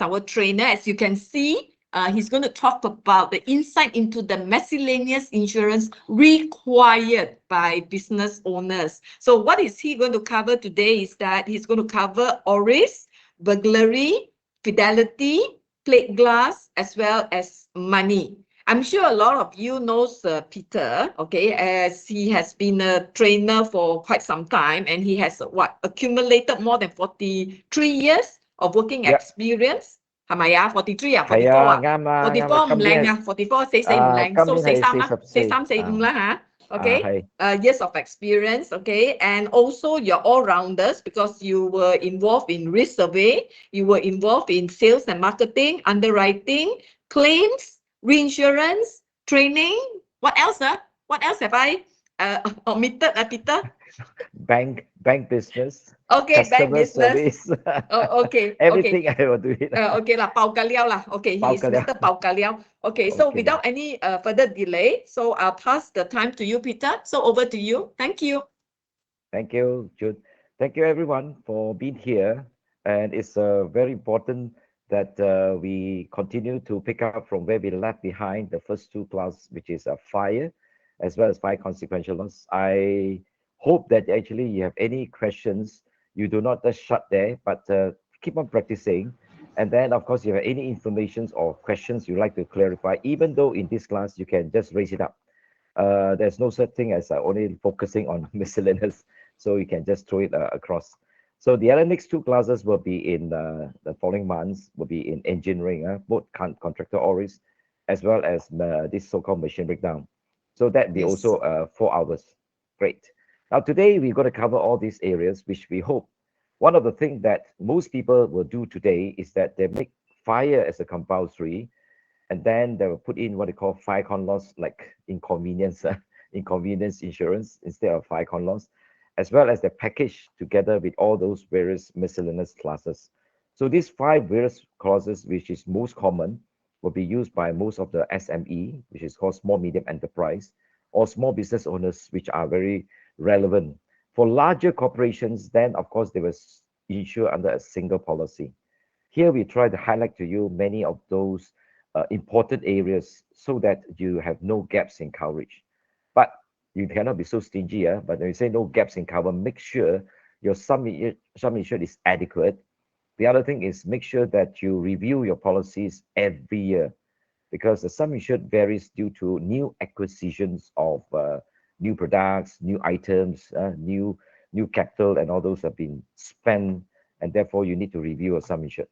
our trainer. As you can see, he's going to talk about the insight into the miscellaneous insurance required by business owners. So what is he going to cover today is that he's going to cover ORIS, burglary, fidelity, plate glass, as well as money. I'm sure a lot of you knows Peter, okay, as he has been a trainer for quite some time, and he has accumulated more than 43 years of working experience. 係咪啊？43啊，44啊，44唔靚啊，44 44唔靚，so 43啊，43 45啦嚇。Okay, years of experience, okay, and also you're all-rounders because you were involved in risk survey, you were involved in sales and marketing, underwriting, claims, reinsurance, training. What else? What else have I omitted, Peter? Bank business. Okay, bank business. Service. Okay. Everything I will do it. Okay lah, Pau Kaliao lah. Okay, he is Mr. Pau Kaliao. Okay, so without any further delay, so I'll pass the time to you, Peter. So over to you. Thank you. Thank you, Jude. Thank you, everyone, for being here. And it's very important that we continue to pick up from where we left behind the first two classes, which is fire, as well as fire consequential loss. I hope that actually you have any questions, you do not just shut there, but keep on practicing. And then, of course, if you have any information or questions you'd like to clarify, even though in this class you can just raise it up. There's no such thing as only focusing on miscellaneous, so you can just throw it across. So the other next two classes will be in the following months, will be in engineering, both contractor ORIS, as well as this so-called machine breakdown. So that be also 4 hours. Great. Now today we're going to cover all these areas, which we hope. One of the things that most people will do today is that they make fire as a compulsory, and then they will put in what they call fire con loss, like inconvenience insurance instead of fire con loss, as well as the package together with all those various miscellaneous classes. So these 5 various clauses, which is most common, will be used by most of the SME, which is called small medium enterprise, or small business owners, which are very relevant. For larger corporations, then of course they will insure under a single policy. Here we try to highlight to you many of those important areas so that you have no gaps in coverage. But you cannot be so stingy, but when you say no gaps in cover, make sure your sum insured is adequate. The other thing is make sure that you review your policies every year, because the sum insured varies due to new acquisitions of new products, new items, new capital, and all those have been spent, and therefore you need to review your sum insured.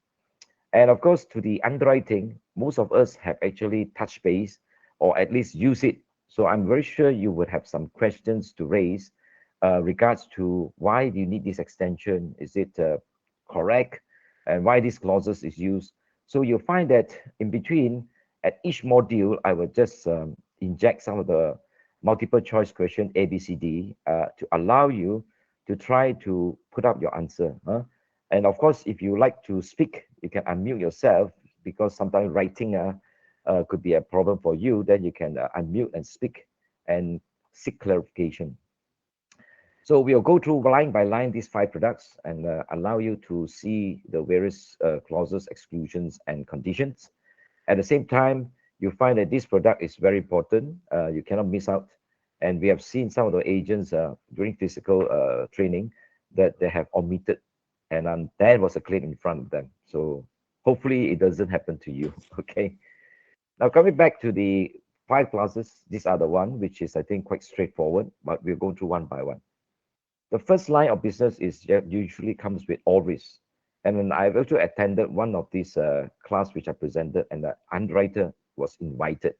And of course, to the underwriting, most of us have actually touched base or at least use it. So I'm very sure you would have some questions to raise regards to why do you need this extension? Is it correct? And why these clauses is used? So you'll find that in between, at each module, I will just inject some of the multiple choice question A, B, C, D to allow you to try to put up your answer. And of course, if you like to speak, you can unmute yourself, because sometimes writing could be a problem for you. Then you can unmute and speak and seek clarification. So we'll go through line by line these 5 products and allow you to see the various clauses, exclusions, and conditions. At the same time, you find that this product is very important. You cannot miss out. And we have seen some of the agents during physical training that they have omitted, and that was a claim in front of them. So hopefully it doesn't happen to you. Okay. Now coming back to the 5 classes, these are the one which is, I think, quite straightforward, but we'll go through one by one. The first line of business is usually comes with ORIS. And when I've also attended one of these class which I presented, and the underwriter was invited.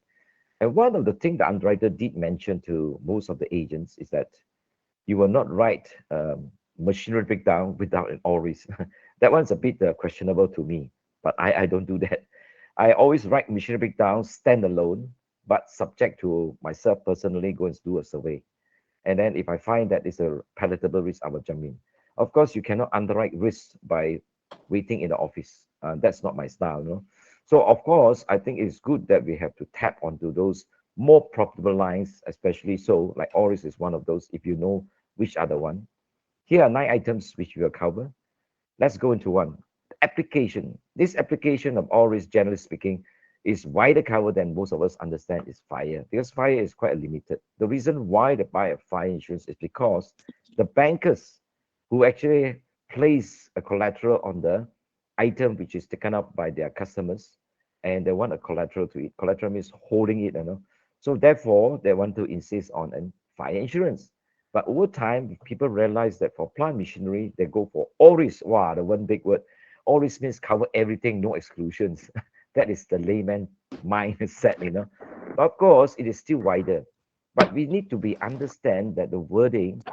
And one of the things the underwriter did mention to most of the agents is that you will not write machinery breakdown without an ORIS. That one's a bit questionable to me, but I don't do that. I always write machinery breakdown standalone, but subject to myself personally go and do a survey. And then if I find that it's a palatable risk, I will jump in. Of course, you cannot underwrite risk by waiting in the office. That's not my style, no? So of course, I think it's good that we have to tap onto those more profitable lines, especially so, like ORIS is one of those, if you know which other one. Here are 9 items which we will cover. Let's go into one. Application. This application of all risk, generally speaking, is wider cover than most of us understand is fire, because fire is quite limited. The reason why they buy a fire insurance is because the bankers who actually place a collateral on the item which is taken up by their customers, and they want a collateral to it. Collateral means holding it, you know. So therefore, they want to insist on a fire insurance. But over time, people realize that for plant machinery, they go for all risk. Wow, the one big word. All risk means cover everything, no exclusions. That is the layman mindset, you know. Of course, it is still wider, but we need to be understand that the wording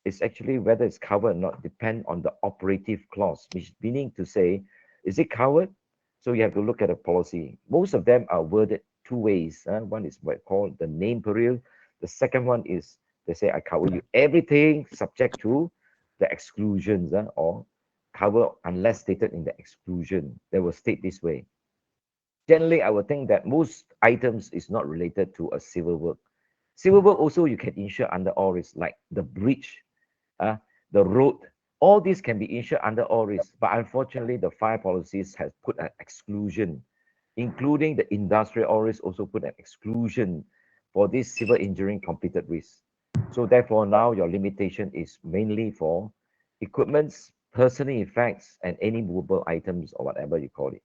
is actually whether it's covered or not depend on the operative clause, which meaning to say, is it covered? So you have to look at the policy. Most of them are worded two ways. One is what called the name peril. The second one is they say I cover you everything subject to the exclusions, or cover unless stated in the exclusion. They will state this way. Generally, I would think that most items is not related to a civil work. Civil work also you can insure under all risks, like the bridge, uh, the road. All these can be insured under all risks, but unfortunately, the fire policies have put an exclusion, including the industrial all risks also put an exclusion for this civil injury completed risk. So therefore, now your limitation is mainly for equipments, personal effects, and any movable items or whatever you call it.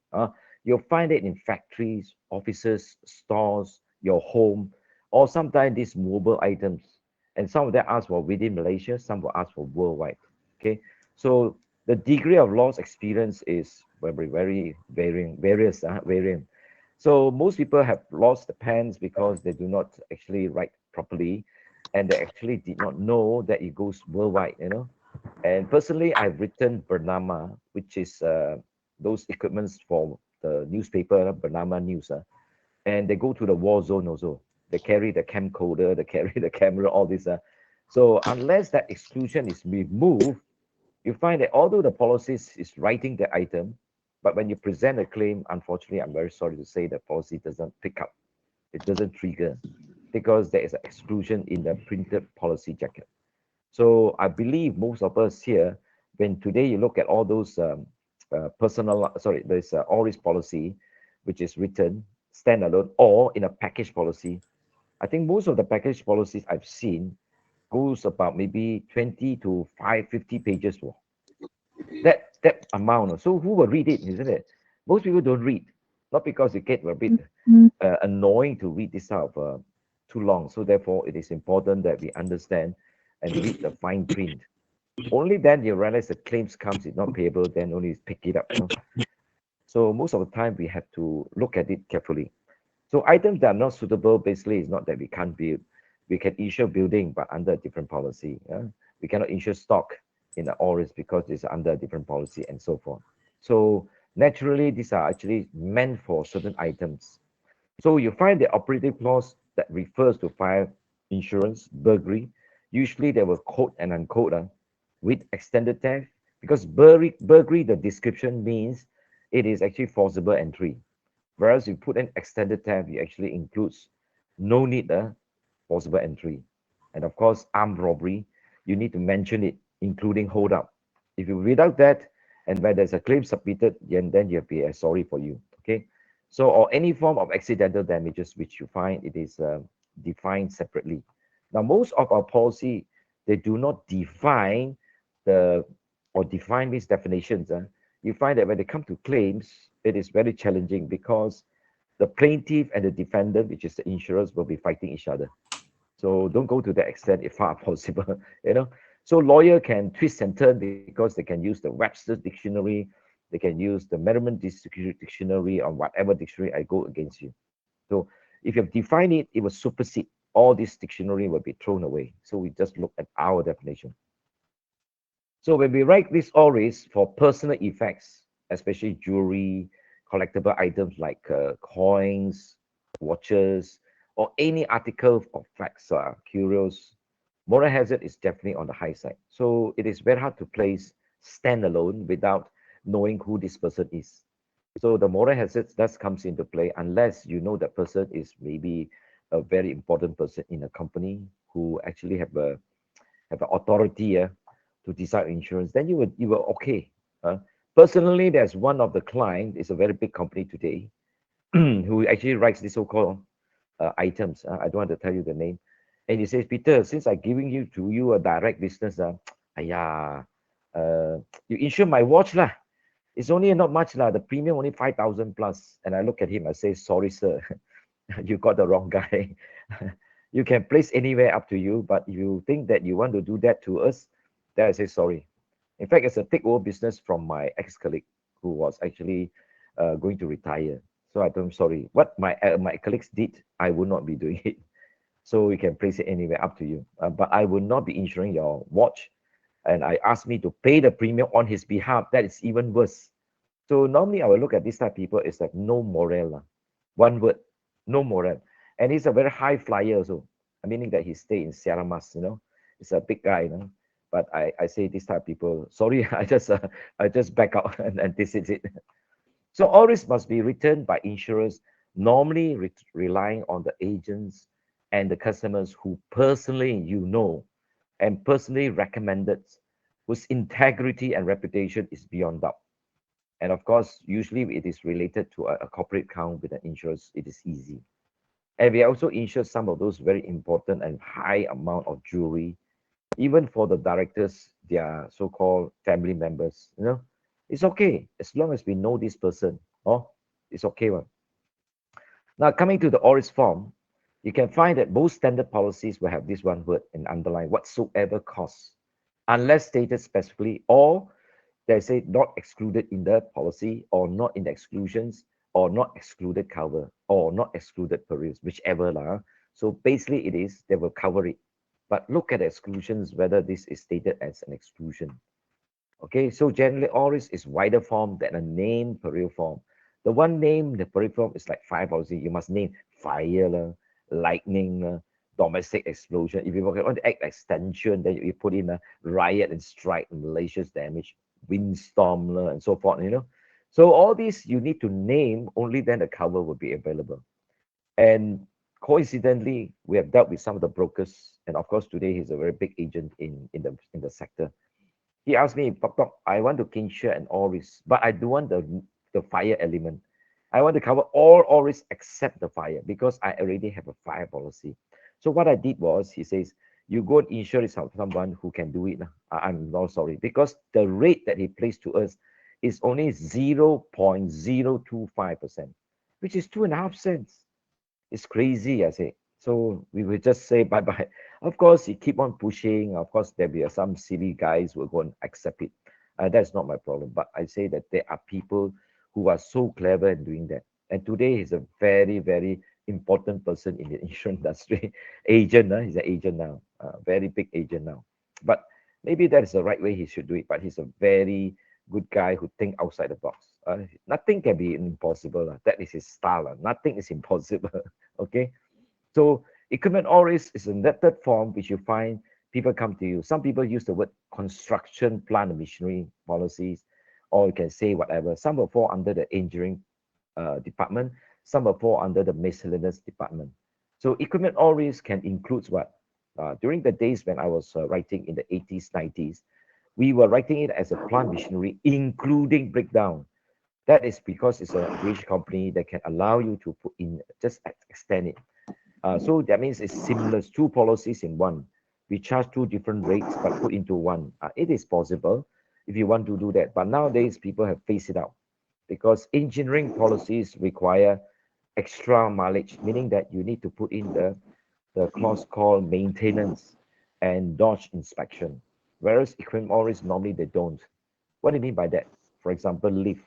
You'll find it in factories, offices, stores, your home, or sometimes these mobile items. And some of them ask for within Malaysia, some will ask for worldwide. Okay, so the degree of loss experience is very varying. So most people have lost the pens because they do not actually write properly, and they actually did not know that it goes worldwide, you know. And personally, I've written Bernama, which is those equipments for the newspaper, Bernama News, and they go to the war zone also. They carry the camcorder, they carry the camera, all this. So unless that exclusion is removed, you find that although the policy is writing the item, but when you present a claim, unfortunately, I'm very sorry to say the policy doesn't pick up. It doesn't trigger because there is an exclusion in the printed policy jacket. So I believe most of us here, when today you look at all those there's all risk policy, which is written standalone or in a package policy. I think most of the package policies I've seen goes about maybe 20 to 50 pages. That amount. So who will read it, isn't it? Most people don't read, not because it get a bit annoying to read this out of too long. So therefore, it is important that we understand and read the fine print. Only then you realize the claims comes is not payable, then only pick it up. So most of the time we have to look at it carefully. So items that are not suitable basically is not that we can't build. We can insure building, but under a different policy. We cannot insure stock in the ORIS because it's under a different policy and so forth. So naturally, these are actually meant for certain items. So you find the operative clause that refers to fire insurance, burglary. Usually they will quote and unquote with extended theft, because burglary, the description means it is actually forcible entry. Whereas you put an extended theft, it actually includes no need forcible entry. And of course, armed robbery, you need to mention it, including hold up. If you without that, and when there's a claim submitted, then you have to be sorry for you. Okay. So, or any form of accidental damages which you find it is defined separately. Now, most of our policy, they do not define the or define these definitions. You find that when they come to claims, it is very challenging because the plaintiff and the defendant, which is the insurers, will be fighting each other. So don't go to that extent if far possible, you know. So lawyer can twist and turn because they can use the Webster's dictionary, they can use the Merriam dictionary or whatever dictionary I go against you. So if you have defined it, it will supersede. All this dictionary will be thrown away. So we just look at our definition. So when we write this always for personal effects, especially jewelry, collectible items like coins, watches, or any article of facts, curios, moral hazard is definitely on the high side. So it is very hard to place standalone without knowing who this person is. So the moral hazard does comes into play unless you know that person is maybe a very important person in a company who actually have an authority to decide insurance. Then you will okay. Personally, there's one of the client, it's a very big company today, who actually writes this so-called items. I don't want to tell you the name. And he says, Peter, since I'm giving you to you a direct business, ayah, you insure my watch lah. It's only not much lah. The premium only 5,000 plus. And I look at him, I say, sorry, sir, you got the wrong guy. You can place anywhere up to you, but if you think that you want to do that to us, then I say sorry. In fact, it's a takeover business from my ex-colleague who was actually going to retire. So I told him, sorry, what my colleagues did, I will not be doing it. So you can place it anywhere up to you. But I will not be insuring your watch. And I asked me to pay the premium on his behalf. That is even worse. So normally I will look at this type of people, it's like no morale. One word, no morale. And he's a very high flyer also, meaning that he stay in Sierra Mas, He's a big guy, But I say this type of people, sorry, I just back out and this is it. So all this must be written by insurers, normally relying on the agents and the customers who personally and personally recommended, whose integrity and reputation is beyond doubt. And of course, usually it is related to a corporate account with an insurance. It is easy. And we also insure some of those very important and high amount of jewelry, even for the directors, their so-called family members. It's okay as long as we know this person. Oh, it's okay one. Now coming to the ORIS form, you can find that most standard policies will have this one word and underline whatsoever costs, unless stated specifically, or they say not excluded in the policy, or not in the exclusions, or not excluded cover, or not excluded perils, whichever lah. So basically it is, they will cover it. But look at the exclusions, whether this is stated as an exclusion. Okay, so generally ORIS is wider form than a named peril form. The one name, the peril form is like five policy. You must name fire, lightning, domestic explosion. If you want to act extension, then you put in a riot and strike, malicious damage, windstorm, and so forth. So all these you need to name, only then the cover will be available. And coincidentally, we have dealt with some of the brokers, and of course today he's a very big agent in the sector. He asked me, Pop, I want to insure and all risk, but I don't want the fire element. I want to cover all risks except the fire because I already have a fire policy. So what I did was, he says, you go and insure it someone who can do it. I'm not sorry, because the rate that he placed to us is only 0.025%, which is 2.5 cents. It's crazy, I say. So we will just say bye-bye. Of course, you keep on pushing. Of course, there'll be some silly guys who will go and accept it. That's not my problem. But I say that there are people who are so clever in doing that. And today he's a very, very important person in the insurance industry. Agent, he's an agent now, very big agent now. But maybe that is the right way he should do it. But he's a very good guy who think outside the box. Nothing can be impossible. That is his style. Nothing is impossible. Okay. So equipment always is a method form which you find people come to you. Some people use the word construction, plant and machinery policies, or you can say whatever. Some will fall under the engineering department. Some will fall under the miscellaneous department. So equipment always can include what? During the days when I was writing in the 80s, 90s, we were writing it as a plant machinery, including breakdown. That is because it's a British company that can allow you to put in, just extend it. So that means it's seamless, two policies in one. We charge two different rates, but put into one. It is possible if you want to do that. But nowadays, people have phased it out because engineering policies require extra mileage, meaning that you need to put in the clause called maintenance and dodge inspection. Whereas equipment always normally they don't. What do you mean by that? For example, lift.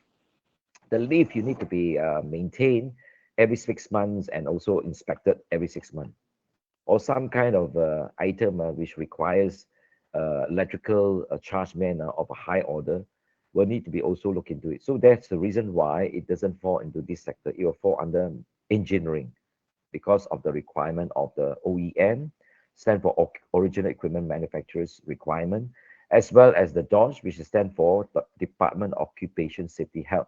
The lift you need to be maintained every 6 months and also inspected every 6 months. Or some kind of item which requires electrical chargeman of a high order will need to be also looked into it. So that's the reason why it doesn't fall into this sector. It will fall under engineering because of the requirement of the OEM, stand for Original Equipment Manufacturers requirement, as well as the DOSH, which stand for the Department of Occupation Safety Health.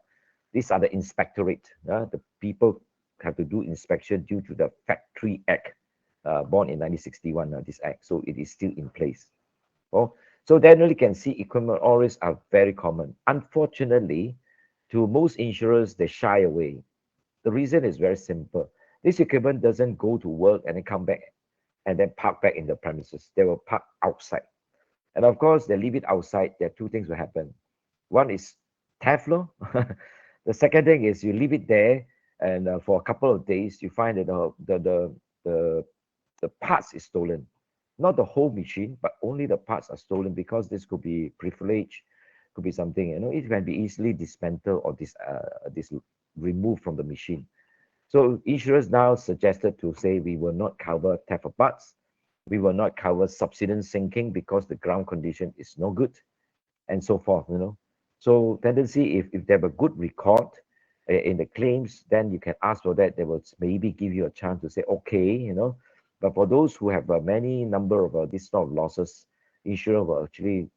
These are the inspectorate. The people have to do inspection due to the Factory Act, born in 1961, this act. So it is still in place. Oh, So generally you can see equipment always are very common. Unfortunately, to most insurers, they shy away. The reason is very simple. This equipment doesn't go to work and then come back and then park back in the premises. They will park outside. And of course, they leave it outside. There are two things will happen. One is theft law. The second thing is you leave it there, and for a couple of days, you find that the the parts is stolen. Not the whole machine, but only the parts are stolen because this could be privilege, could be something. It can be easily dismantled or removed from the machine. So insurers now suggested to say we will not cover theft of parts, we will not cover subsidence sinking because the ground condition is no good, and so forth. So tendency, if they have a good record in the claims, then you can ask for that. They will maybe give you a chance to say, okay. But for those who have a many number of this sort of losses, insurer will actually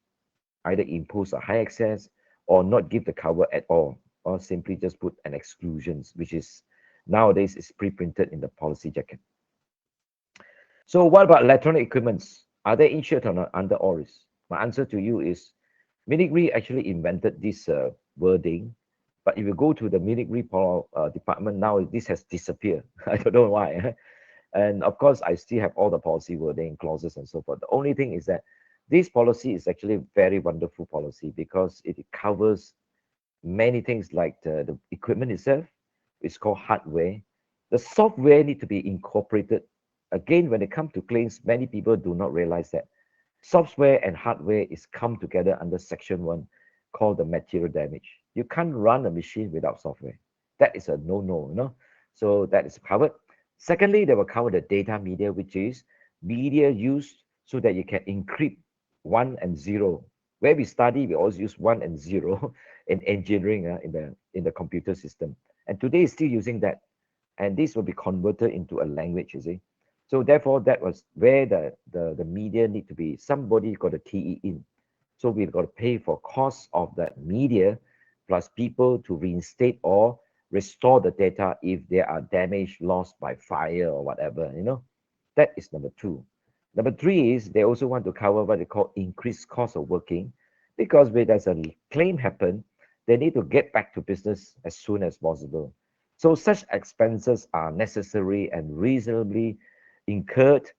either impose a high excess or not give the cover at all, or simply just put an exclusions, which is nowadays is pre-printed in the policy jacket. So what about electronic equipments? Are they insured or not under ORIS? My answer to you is Munich Re actually invented this wording, but if you go to the Munich Re department now, this has disappeared. I don't know why. And of course, I still have all the policy wording clauses and so forth. The only thing is that this policy is actually a very wonderful policy because it covers many things like the equipment itself. It's called hardware. The software need to be incorporated. Again, when it comes to claims, many people do not realize that software and hardware is come together under section 1 called the material damage. You can't run a machine without software. That is a no. So that is covered. Secondly, they will cover the data media, which is media used so that you can encrypt 1 and 0. Where we study, we always use 1 and 0 in engineering in the computer system. And today is still using that. And this will be converted into a language, you see. So therefore, that was where the media need to be. Somebody got to key it in. So we've got to pay for cost of that media plus people to reinstate or restore the data if there are damage lost by fire or whatever. That is number 2. Number 3 is they also want to cover what they call increased cost of working, because when there's a claim happen, they need to get back to business as soon as possible. So such expenses are necessary and reasonably incurred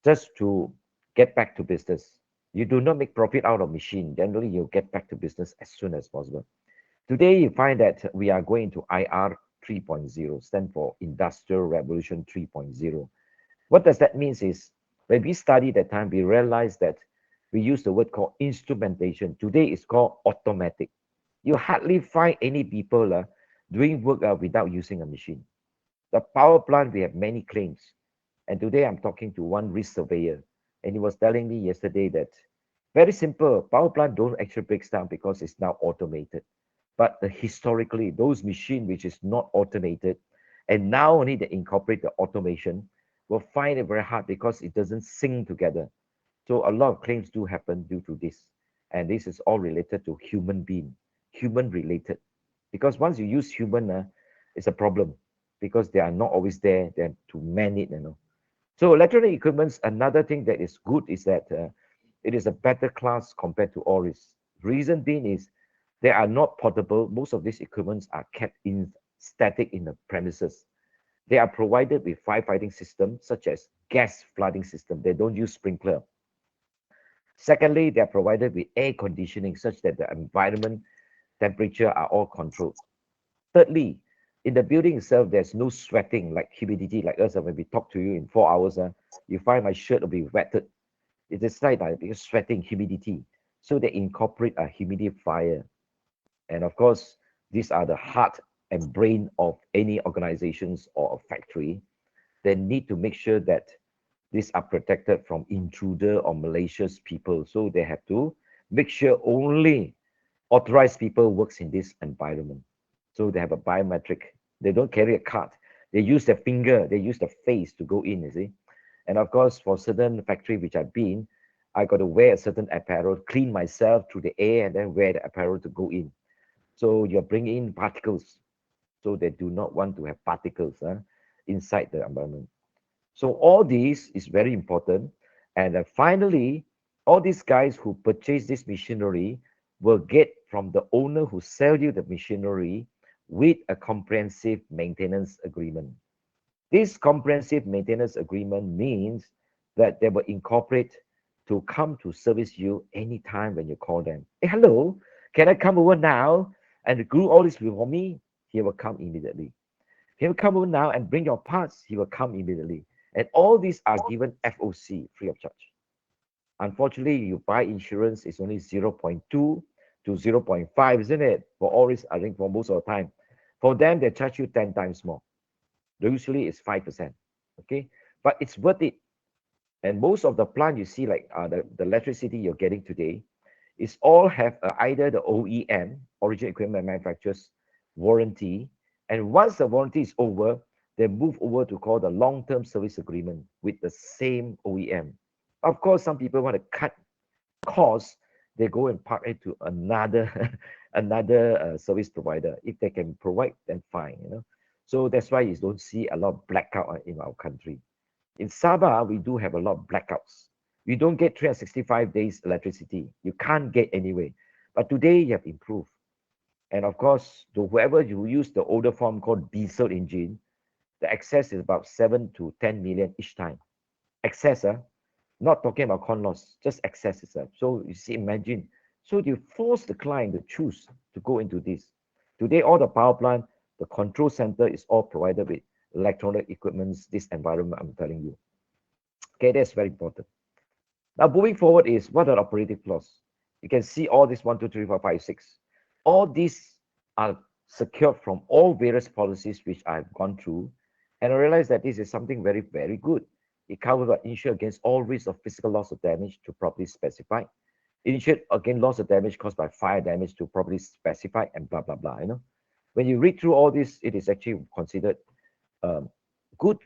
just to get back to business. You do not make profit out of machine. Generally, you get back to business as soon as possible. Today, you find that we are going to IR 3.0, stand for Industrial Revolution 3.0. What does that mean is, when we studied that time, we realized that we use the word called instrumentation. Today, it's called automatic. You hardly find any people doing work without using a machine. The power plant, we have many claims. And today I'm talking to one risk surveyor, and he was telling me yesterday that very simple, power plant don't actually break down because it's now automated. But historically, those machines which is not automated, and now only they incorporate the automation, will find it very hard because it doesn't sync together. So a lot of claims do happen due to this. And this is all related to human being, human related. Because once you use human, it's a problem because they are not always there to man it. So electronic equipments, another thing that is good is that it is a better class compared to ORIS. Reason being is they are not portable. Most of these equipments are kept in static in the premises. They are provided with firefighting systems such as gas flooding system. They don't use sprinkler. Secondly, they are provided with air conditioning such that the environment temperature are all controlled. Thirdly, in the building itself, there's no sweating like humidity like us. When we talk to you in 4 hours, you find my shirt will be wetted. It is like because sweating, humidity. So they incorporate a humidifier. And of course, these are the heart and brain of any organizations or a factory. They need to make sure that these are protected from intruder or malicious people. So they have to make sure only authorized people works in this environment. So they have a biometric. They don't carry a card. They use their finger. They use the face to go in, you see. And of course, for certain factory which I've been, I got to wear a certain apparel, clean myself through the air, and then wear the apparel to go in. So you're bringing in particles. So they do not want to have particles inside the environment. So all these is very important. And finally, All these guys who purchase this machinery will get from the owner who sell you the machinery with a comprehensive maintenance agreement. This comprehensive maintenance agreement means that they will incorporate to come to service you anytime when you call them. Hey, hello, can I come over now and do all this for me? He will come immediately. He will come over now and bring your parts. He will come immediately. And all these are given FOC, free of charge. Unfortunately, you buy insurance, it's only 0.2 to 0.5, isn't it? For all this, I think for most of the time. For them, they charge you 10 times more. Usually it's 5%. Okay. But it's worth it. And most of the plant you see, like the electricity you're getting today, is all have either the OEM, original equipment manufacturer's warranty. And once the warranty is over, they move over to call the long-term service agreement with the same OEM. Of course, some people want to cut costs. They go and park it to another another service provider. If they can provide, then fine, you know. So that's why you don't see a lot of blackout in our country. In Sabah, we do have a lot of blackouts. We don't get 365 days electricity. You can't get anyway. But today you have improved. And of course, to whoever you use the older form called diesel engine, the excess is about 7 to 10 million each time. Excess, not talking about con loss, just excess itself. So you see, imagine. So you force the client to choose to go into this. Today, all the power plant, the control center is all provided with electronic equipments, this environment I'm telling you. Okay, that's very important. Now, moving forward is what are operative flaws? You can see all this 1, 2, 3, 4, 5, 6. All these are secured from all various policies which I've gone through. And I realized that this is something very, very good. It covers what insure against all risks of physical loss or damage to properly specified. Insured against loss or damage caused by fire damage to properly specified and blah, blah, blah. You know, when you read through all this, it is actually considered good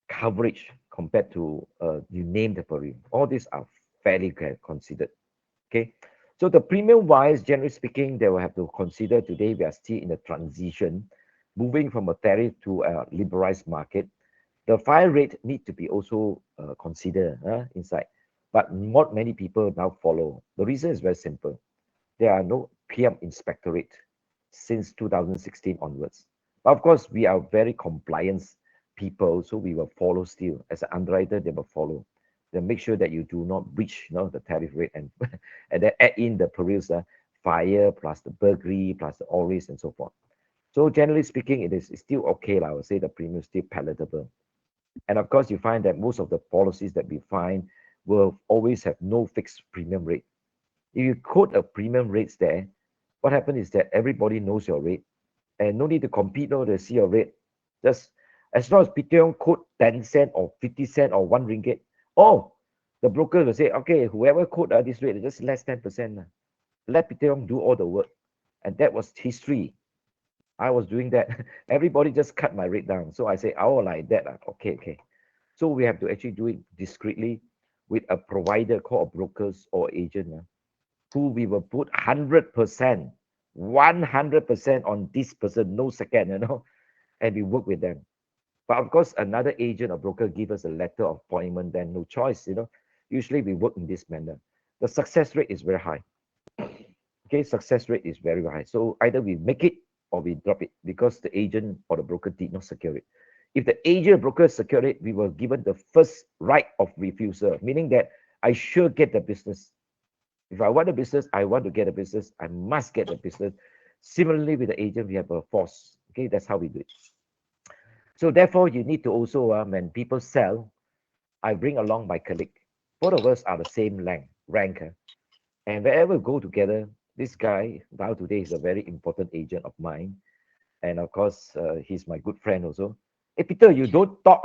coverage compared to you name the peril. All these are fairly considered. Okay. So the premium wise, generally speaking, they will have to consider today we are still in a transition, moving from a tariff to a liberalized market. The fire rate need to be also considered inside, but not many people now follow. The reason is very simple. There are no PM inspectorate since 2016 onwards. But of course, we are very compliance people, so we will follow still. As an underwriter, they will follow. They make sure that you do not breach, the tariff rate and and then add in the perils, fire plus the burglary plus the all risk and so forth. So generally speaking, it is still okay. I would say the premium is still palatable. And of course, you find that most of the policies that we find will always have no fixed premium rate. If you quote a premium rates there, what happens is that everybody knows your rate and no need to compete, no, to see your rate. Just as long as Peter quote 10 cent or 50 cent or 1 ringgit, oh, the broker will say, okay, whoever quote this rate, just less 10%. Let Peter do all the work. And that was history. I was doing that. Everybody just cut my rate down. So I say, oh, like that. Okay, okay. So we have to actually do it discreetly with a provider called a brokers or agent who we will put 100%, 100% on this person, no second, and we work with them. But of course, another agent or broker give us a letter of appointment, then no choice, Usually we work in this manner. The success rate is very high. Okay, success rate is very high. So either we make it or we drop it because the agent or the broker did not secure it. If the agent or broker secure it, we were given the first right of refusal, meaning that I sure get the business. If I want a business, I want to get a business, I must get a business. Similarly, with the agent, we have a force. Okay, that's how we do it. So therefore, you need to also, when people sell, I bring along my colleague. Both of us are the same rank. And wherever we go together, this guy now today is a very important agent of mine. And of course, he's my good friend also. Hey, Peter, you don't talk.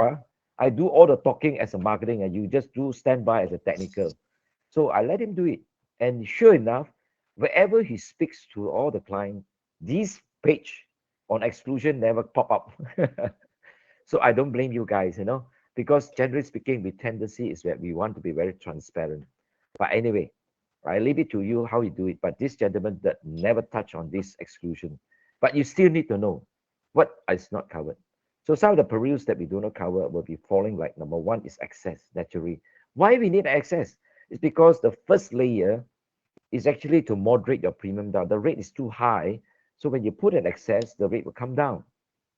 I do all the talking as a marketing and you just do standby as a technical. So I let him do it. And sure enough, wherever he speaks to all the client, this page on exclusion never pop up. So I don't blame you guys, because generally speaking, the tendency is that we want to be very transparent. But anyway, I leave it to you how you do it. But this gentleman that never touch on this exclusion. But you still need to know what is not covered. So some of the perils that we do not cover will be falling like number one is access, naturally. Why we need access? It's because the first layer is actually to moderate your premium down. The rate is too high. So when you put an excess, the rate will come down.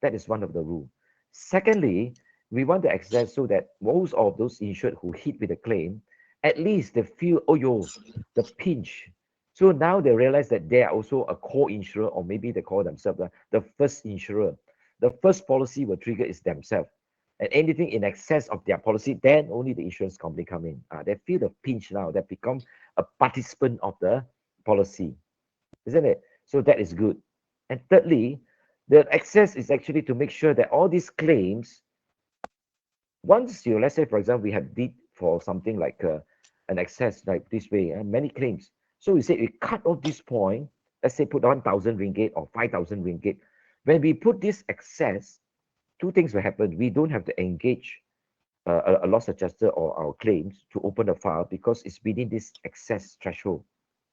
That is one of the rules. Secondly, we want the excess so that most of those insured who hit with a claim, at least they feel, oh, yo, the pinch. So now they realize that they are also a co-insurer, or maybe they call themselves the first insurer. The first policy will trigger is themselves. And anything in excess of their policy, then only the insurance company come in. They feel the pinch now. They become a participant of the policy, isn't it? So that is good. And thirdly, the excess is actually to make sure that all these claims, once you, let's say, for example, we have did for something like an excess like this way, many claims. So we say we cut off this point, let's say put 1,000 ringgit or 5,000 ringgit. When we put this excess, two things will happen. We don't have to engage a loss adjuster or our claims to open a file because it's within this excess threshold.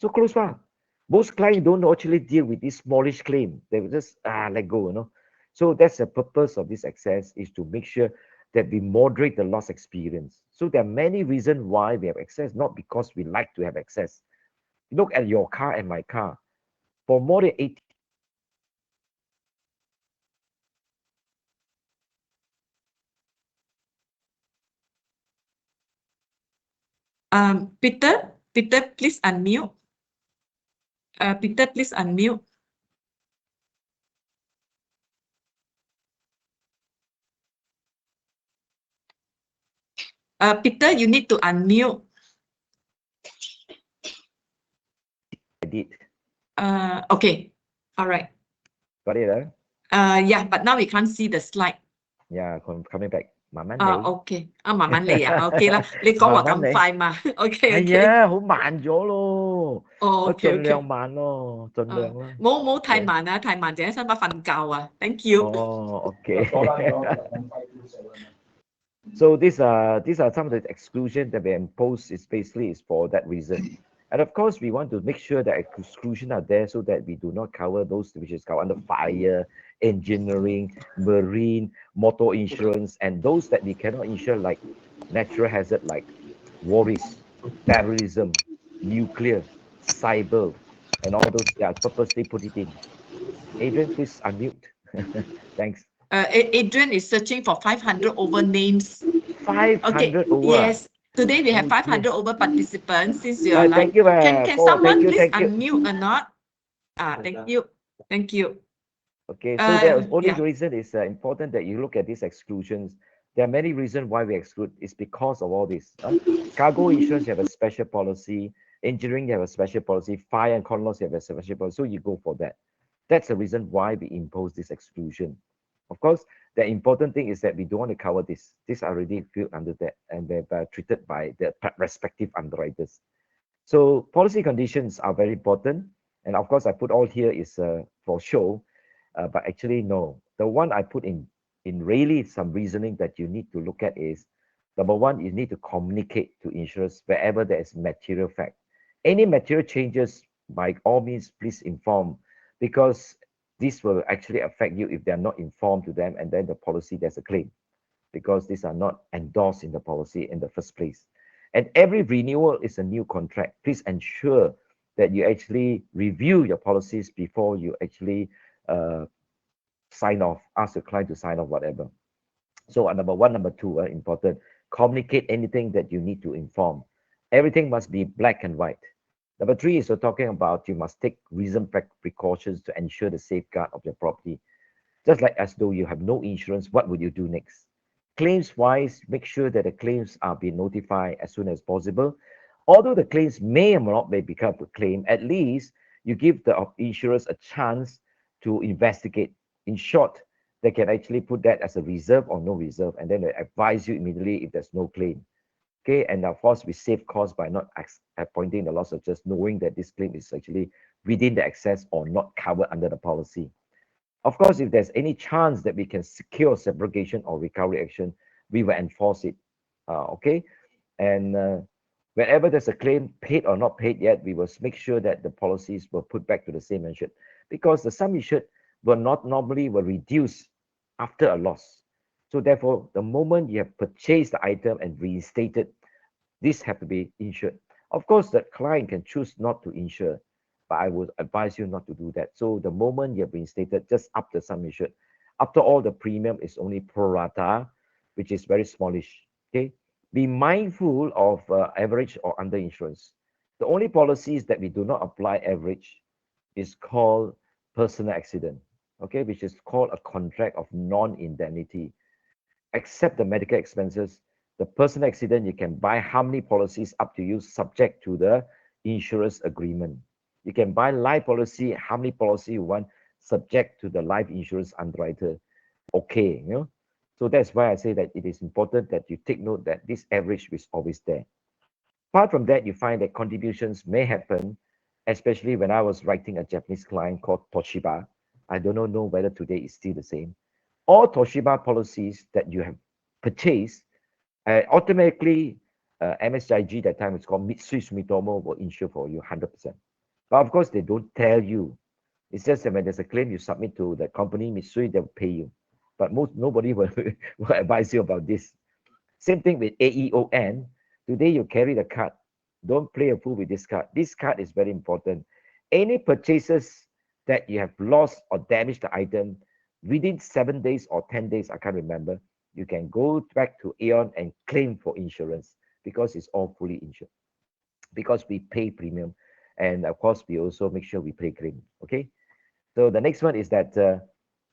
So close file. Most clients don't actually deal with this smallish claim. They will just let go, you know. So that's the purpose of this excess, is to make sure that we moderate the loss experience. So there are many reasons why we have excess, not because we like to have excess. Look at your car and my car. For more than 80 Peter, please unmute. Peter, please unmute. Peter, you need to unmute. I did. Okay. All right. Got it, huh? Yeah, but now we can't see the slide. Yeah, coming back. 慢慢嚟。OK. 慢慢嚟啊。OK 啦，你講話咁快嘛？OK 係 OK。啊，好慢咗咯。我 OK 盡量 OK。慢咯，盡量啦。冇太慢啊，太慢陣間辛苦瞓覺啊。Thank you。哦，OK。So these are some of the exclusion that we impose is basically is for that reason. And of course, we want to make sure that exclusion are there so that we do not cover those which is covered under fire, engineering, marine, motor insurance, and those that we cannot insure like natural hazard like war risk, terrorism, nuclear, cyber, and all those. Yeah, purposely put it in. Adrian, please unmute. Thanks. Adrian is searching for 500 over names. 500 over. Yes. Today we have Oh, 500 dear. over participants. Since you are Thank you, can Paul. someone Thank you, please thank you. unmute or not? Thank you. Thank you. Okay, so the only yeah. reason is important that you look at these exclusions. There are many reasons why we exclude. It's because of all this. Cargo insurance, you have a special policy. Engineering, you have a special policy. Fire and con loss, you have a special policy. So you go for that. That's the reason why we impose this exclusion. Of course, the important thing is that we don't want to cover this. These are already filled under that, and they're treated by the respective underwriters. So policy conditions are very important. And of course, I put all here is for show, but actually, no. The one I put in really some reasoning that you need to look at is, number one, you need to communicate to insurers wherever there is material fact. Any material changes, by all means, please inform, because this will actually affect you if they're not informed to them, and then the policy, there's a claim, because these are not endorsed in the policy in the first place. And every renewal is a new contract. Please ensure that you actually review your policies before you actually sign off, ask the client to sign off, whatever. So number one, number two, important, communicate anything that you need to inform. Everything must be black and white. Number three is we're talking about you must take reasonable precautions to ensure the safeguard of your property. Just like as though you have no insurance, what would you do next? Claims wise, make sure that the claims are being notified as soon as possible. Although the claims may or not may become a claim, at least you give the insurers a chance to investigate. In short, they can actually put that as a reserve or no reserve, and then they advise you immediately if there's no claim. Okay, and of course, we save costs by not appointing the loss of just knowing that this claim is actually within the excess or not covered under the policy. Of course, if there's any chance that we can secure subrogation or recovery action, we will enforce it. Okay, and whenever there's a claim, paid or not paid yet, we will make sure that the policies were put back to the same insured, because the sum insured will not normally will reduce after a loss. So therefore, the moment you have purchased the item and reinstated, this have to be insured. Of course, the client can choose not to insure, but I would advise you not to do that. So the moment you've been stated, just up the sum insured. After all, the premium is only pro rata, which is very smallish. Okay, be mindful of average or under insurance. The only policies that we do not apply average is called personal accident, okay, which is called a contract of non-indemnity. Except the medical expenses, the personal accident, you can buy how many policies up to you, subject to the insurance agreement. You can buy life policy, how many policy you want, subject to the life insurance underwriter. Okay, you know. So that's why I say that it is important that you take note that this average is always there. Apart from that, you find that contributions may happen, especially when I was writing a Japanese client called Toshiba. I don't know whether today is still the same. All Toshiba policies that you have purchased, automatically MSIG, that time it's called Mitsui Sumitomo, will insure for you 100%. But of course, they don't tell you. It's just that when there's a claim, you submit to the company, Mitsui, they'll pay you. But nobody will, will advise you about this. Same thing with AEON. Today you carry the card. Don't play a fool with this card. This card is very important. Any purchases that you have lost or damaged the item within 7 days or 10 days, I can't remember, you can go back to Aeon and claim for insurance because it's all fully insured. Because we pay premium. And of course, we also make sure we pay claim. Okay. So the next one is that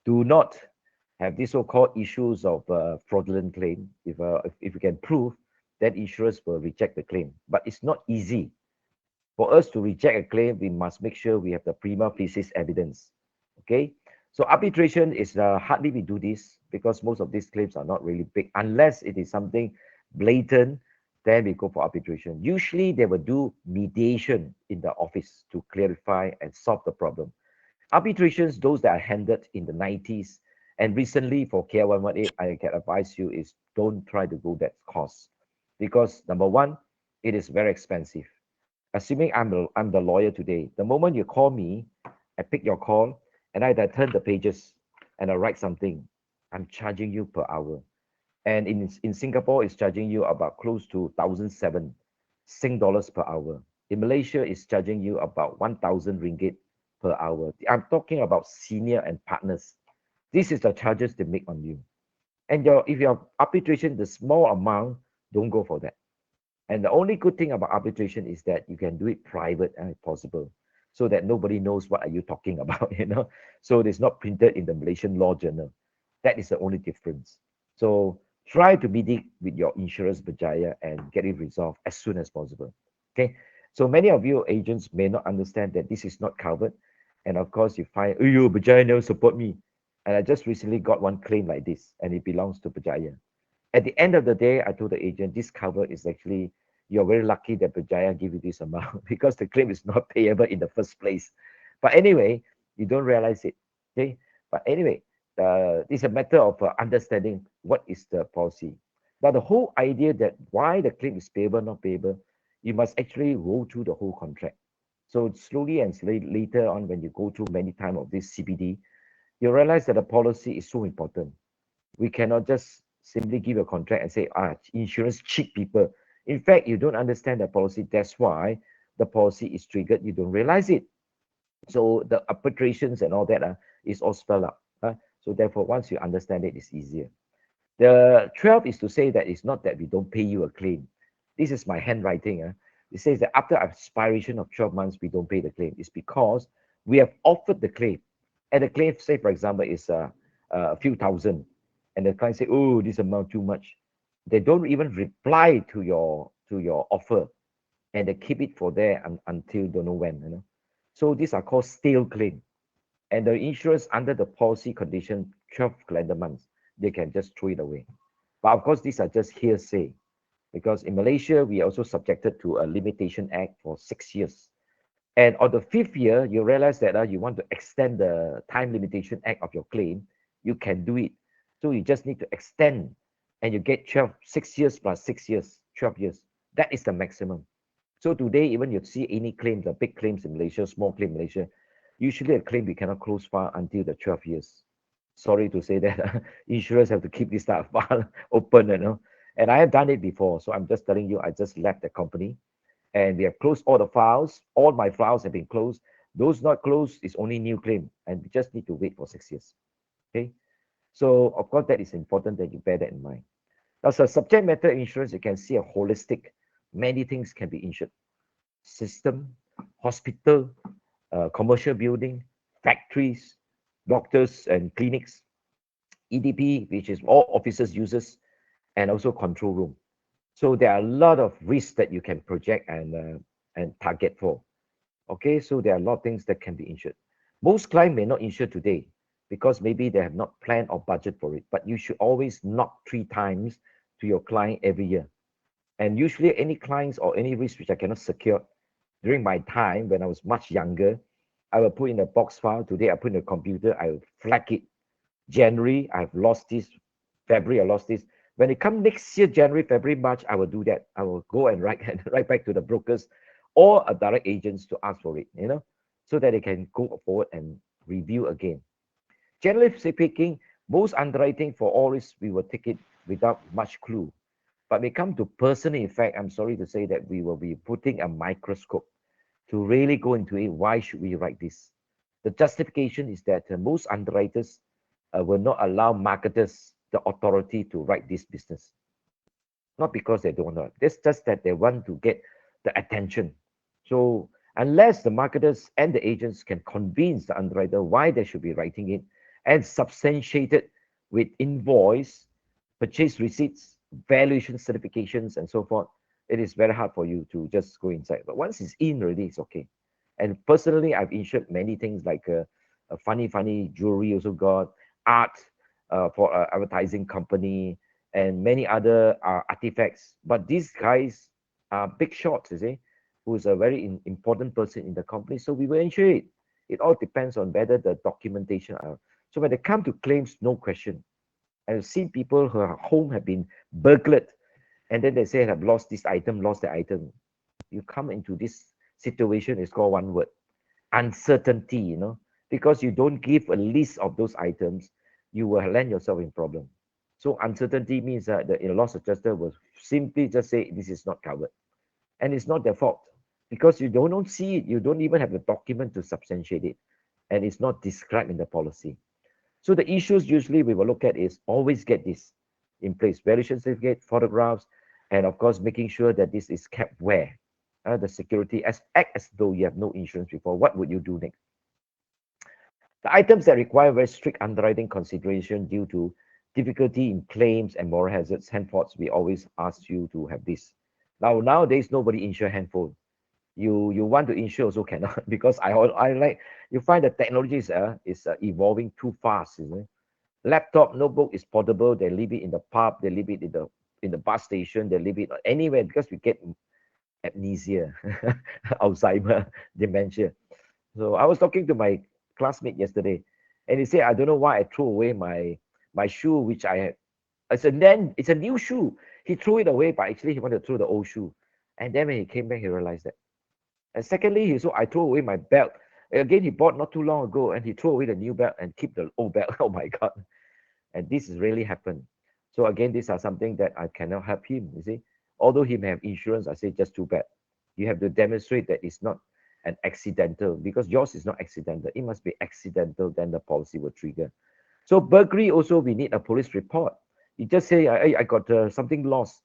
do not have these so-called issues of fraudulent claim. If you can prove, then insurers will reject the claim. But it's not easy. For us to reject a claim, we must make sure we have the prima facie evidence. Okay, so arbitration is hardly we do this because most of these claims are not really big. Unless it is something blatant, then we go for arbitration. Usually they will do mediation in the office to clarify and solve the problem. Arbitrations, those that are handled in the 90s and recently for KR118, I can advise you is don't try to go that course because number one, it is very expensive. Assuming I'm the lawyer today, the moment you call me, I pick your call and I turn the pages and I write something. I'm charging you per hour. And in Singapore, it's charging you about close to 1,007 Sing dollars per hour. In Malaysia, it's charging you about 1,000 ringgit per hour. I'm talking about senior and partners. This is the charges they make on you. And if your arbitration, the small amount, don't go for that. And the only good thing about arbitration is that you can do it private if possible, so that nobody knows what are you talking about, you know. So it's not printed in the Malaysian Law Journal. That is the only difference. So try to meet it with your insurance Berjaya and get it resolved as soon as possible. Okay. So many of you agents may not understand that this is not covered. And of course, you find, oh, you Berjaya never support me. And I just recently got one claim like this, and it belongs to Berjaya. At the end of the day, I told the agent, this cover is actually, you're very lucky that Berjaya give you this amount because the claim is not payable in the first place. But anyway, you don't realize it. Okay. But anyway, it's a matter of understanding what is the policy. Now, the whole idea that why the claim is payable, not payable, you must actually go through the whole contract. So slowly and later on, when you go through many times of this CPD, you realize that the policy is so important. We cannot just simply give a contract and say, insurance cheat people. In fact, you don't understand the policy. That's why the policy is triggered. You don't realize it. So the arbitrations and all that is all spelled out. So therefore, once you understand it, it's easier. The 12 is to say that it's not that we don't pay you a claim. This is my handwriting. It says that after expiration of 12 months, we don't pay the claim. It's because we have offered the claim. And the claim, say, for example, is a few thousand. And the client say, oh, this amount too much. They don't even reply to your offer. And they keep it for there until don't know when. You know? So these are called stale claim. And the insurance under the policy condition, 12 calendar months, they can just throw it away. But of course, these are just hearsay because in Malaysia, we are also subjected to a limitation act for 6 years. And on the 5th year, you realize that you want to extend the time limitation act of your claim, you can do it. So you just need to extend and you get 6 years plus 6 years, 12 years. That is the maximum. So today, even you see any claims, the big claims in Malaysia, small claim in Malaysia, usually a claim we cannot close file until the 12 years. Sorry to say that insurers have to keep this type of file open, you know. And I have done it before. So I'm just telling you, I just left the company. and we have closed all the files. All my files have been closed. Those not closed is only new claim, and we just need to wait for 6 years. Okay, so of course that is important that you bear that in mind. As a subject matter insurance, you can see a holistic. Many things can be insured: system, hospital, commercial building, factories, doctors and clinics, EDP, which is all officers users, and also control room. So there are a lot of risks that you can project and target for. Okay, so there are a lot of things that can be insured. Most clients may not insure today because maybe they have not planned or budget for it, but you should always knock 3 times to your client every year. And usually any clients or any risk which I cannot secure during my time when I was much younger, I will put in a box file. Today I put in a computer, I will flag it. January, I've lost this. February, I lost this. When it comes next year, January, February, March, I will do that. I will go and write write back to the brokers or a direct agents to ask for it, so that they can go forward and review again. Generally speaking, most underwriting for all risks, we will take it without much clue. But when it comes to personal effect, I'm sorry to say that we will be putting a microscope to really go into it. Why should we write this? The justification is that most underwriters will not allow marketers the authority to write this business. Not because they don't know. It's just that they want to get the attention. So unless the marketers and the agents can convince the underwriter why they should be writing it and substantiate it with invoice, purchase receipts, valuation certifications, and so forth, it is very hard for you to just go inside. But once it's in already, it's okay. And personally, I've insured many things like a funny jewelry also got, art for advertising company, and many other artifacts. But these guys are big shots, you see, who is a very important person in the company. So we will insure it. It all depends on whether the documentation are. So when they come to claims, no question. I've seen people whose home have been burglared, and then they say have lost this item, lost the item. You come into this situation, it's called one word: uncertainty. Because you don't give a list of those items, you will land yourself in problem. So uncertainty means that the loss adjuster will simply just say this is not covered, and it's not their fault because you don't see it, you don't even have the document to substantiate it, and it's not described in the policy. So the issues usually we will look at is always get this in place: valuation certificate, photographs, and of course making sure that this is kept where the security act as though you have no insurance before. What would you do next? The items that require very strict underwriting consideration due to difficulty in claims and moral hazards, henceforth, we always ask you to have this. Now, nowadays, nobody insure handphone. You want to insure also cannot because I like, you find the technology is evolving too fast, isn't it? Laptop, notebook is portable. They leave it in the pub, they leave it in the bus station, they leave it anywhere because we get amnesia, Alzheimer, dementia. So I was talking to my classmate yesterday, and he said, I don't know why I threw away my shoe, which I had. I said, then it's a new shoe. He threw it away, but actually he wanted to throw the old shoe. And then when he came back, he realized that. And secondly, he said, I threw away my belt. Again, he bought not too long ago, and he threw away the new belt and keep the old belt. Oh my God. And this has really happened. So again, these are something that I cannot help him, you see. Although he may have insurance, I say just too bad. You have to demonstrate that it's not an accidental, because yours is not accidental. It must be accidental, then the policy will trigger. So burglary also, we need a police report. You just say, I got something lost.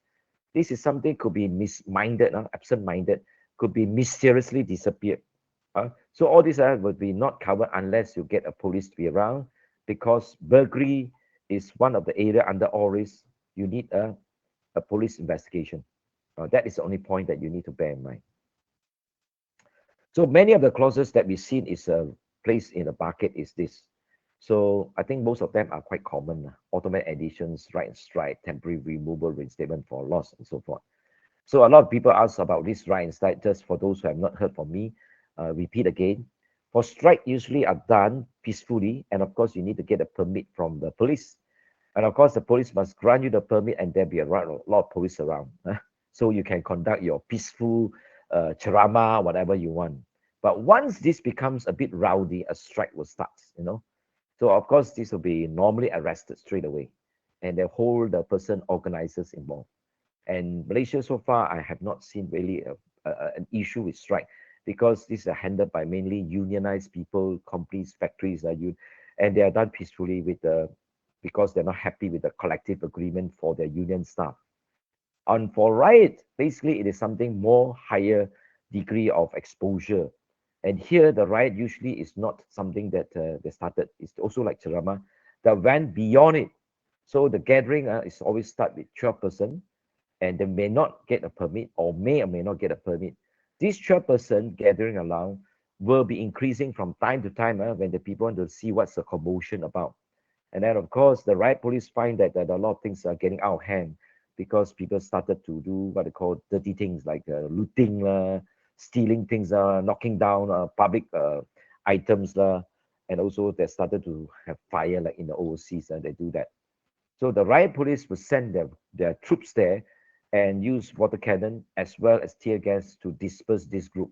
This is something could be misminded, absent-minded, could be mysteriously disappeared. So all these will be not covered unless you get a police to be around, because burglary is one of the area under all risk. You need a police investigation. That is the only point that you need to bear in mind. So many of the clauses that we've seen is placed in the bucket is this. So I think most of them are quite common. Automatic additions, right and strike, temporary removal, reinstatement for loss, and so forth. So a lot of people ask about this right and strike. Just for those who have not heard from me, repeat again. For strike, usually are done peacefully, and of course you need to get a permit from the police. And of course the police must grant you the permit, and there'll be a lot of police around. So you can conduct your peaceful ceramah, whatever you want. But once this becomes a bit rowdy, a strike will start, So of course, this will be normally arrested straight away, and they hold the person organizers involved. And Malaysia so far, I have not seen really an issue with strike, because these are handled by mainly unionized people, companies, factories, and they are done peacefully with because they're not happy with the collective agreement for their union staff. And for riot, basically, it is something more higher degree of exposure. And here, the riot usually is not something that they started. It's also like Cerama that went beyond it. So the gathering is always start with 12%, and they may not get a permit or may not get a permit. This 12% gathering around will be increasing from time to time when the people want to see what's the commotion about. And then, of course, the riot police find that, a lot of things are getting out of hand because people started to do what they call dirty things like looting, stealing things, knocking down public items, and also they started to have fire like in the overseas, and they do that. So the riot police will send their troops there and use water cannon as well as tear gas to disperse this group.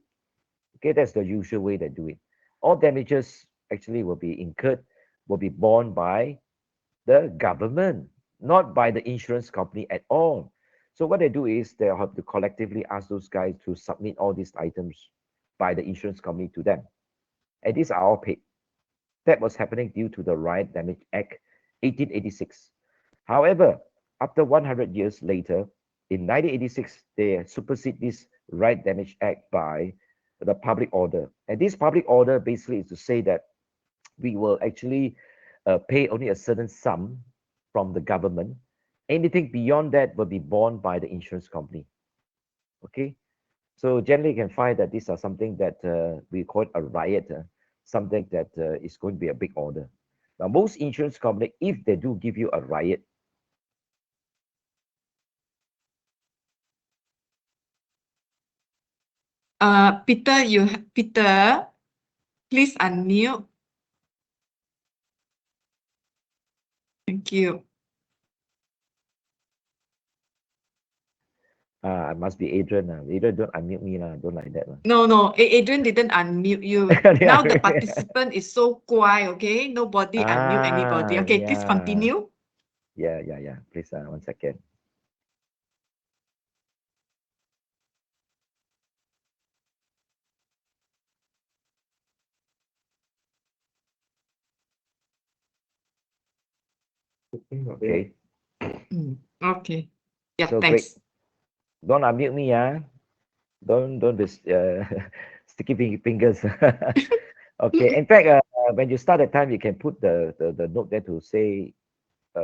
Okay, that's the usual way they do it. All damages actually will be incurred, will be borne by the government, not by the insurance company at all. So what they do is they have to collectively ask those guys to submit all these items by the insurance company to them. And these are all paid. That was happening due to the Riot Damage Act 1886. However, after 100 years later, in 1986, they supersede this Riot Damage Act by the public order. And this public order basically is to say that we will actually pay only a certain sum from the government. Anything beyond that will be borne by the insurance company. Okay, so generally you can find that these are something that we call it a riot, something that is going to be a big order. Now, most insurance company, if they do give you a riot, Peter, Peter, please unmute. Thank you. I must be Adrian. Adrian, don't unmute me. Don't like that. No, Adrian didn't unmute you. Now the participant is so quiet, okay? Nobody unmute anybody. Okay, please Yeah. continue. Yeah. Please, 1 second. Okay. Okay. Yeah, So thanks. great. Don't unmute me, Don't be sticky fingers. Okay. In fact, when you start the time, you can put the note there to say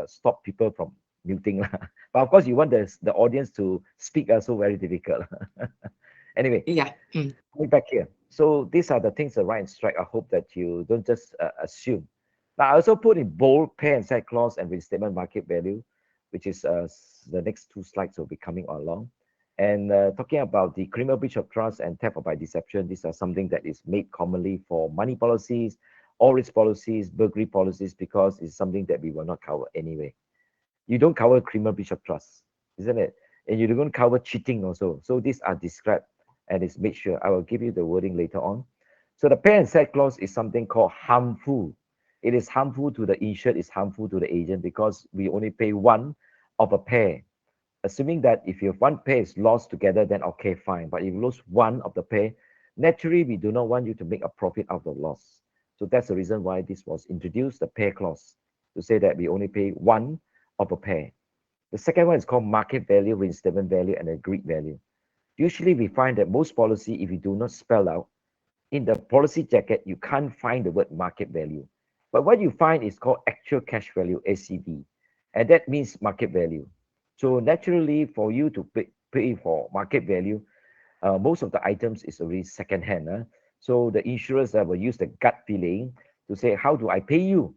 stop people from muting. But of course, you want the audience to speak, so very difficult. Anyway, Yeah. coming back here. So these are the things that right and strike. I hope that you don't just assume. Now, I also put in bold pay and set clause and reinstatement market value, which is the next two slides will be coming along. And talking about the criminal breach of trust and theft by deception, these are something that is made commonly for money policies, all risk policies, burglary policies, because it's something that we will not cover anyway. You don't cover criminal breach of trust, isn't it? And you don't cover cheating also. So these are described and it's made sure. I will give you the wording later on. So the pay and set clause is something called harmful. It is harmful to the insured, it's harmful to the agent because we only pay one of a pair. Assuming that if you have one pair is lost together, then okay, fine. But if you lose one of the pair, naturally, we do not want you to make a profit out of the loss. So that's the reason why this was introduced, the pair clause, to say that we only pay one of a pair. The second one is called market value, reinstatement value, and agreed value. Usually we find that most policy, if you do not spell out, in the policy jacket, you can't find the word market value. But what you find is called actual cash value, ACV, and that means market value. So naturally, for you to pay for market value, most of the items is already second-hand. So the insurers will use the gut feeling to say, how do I pay you?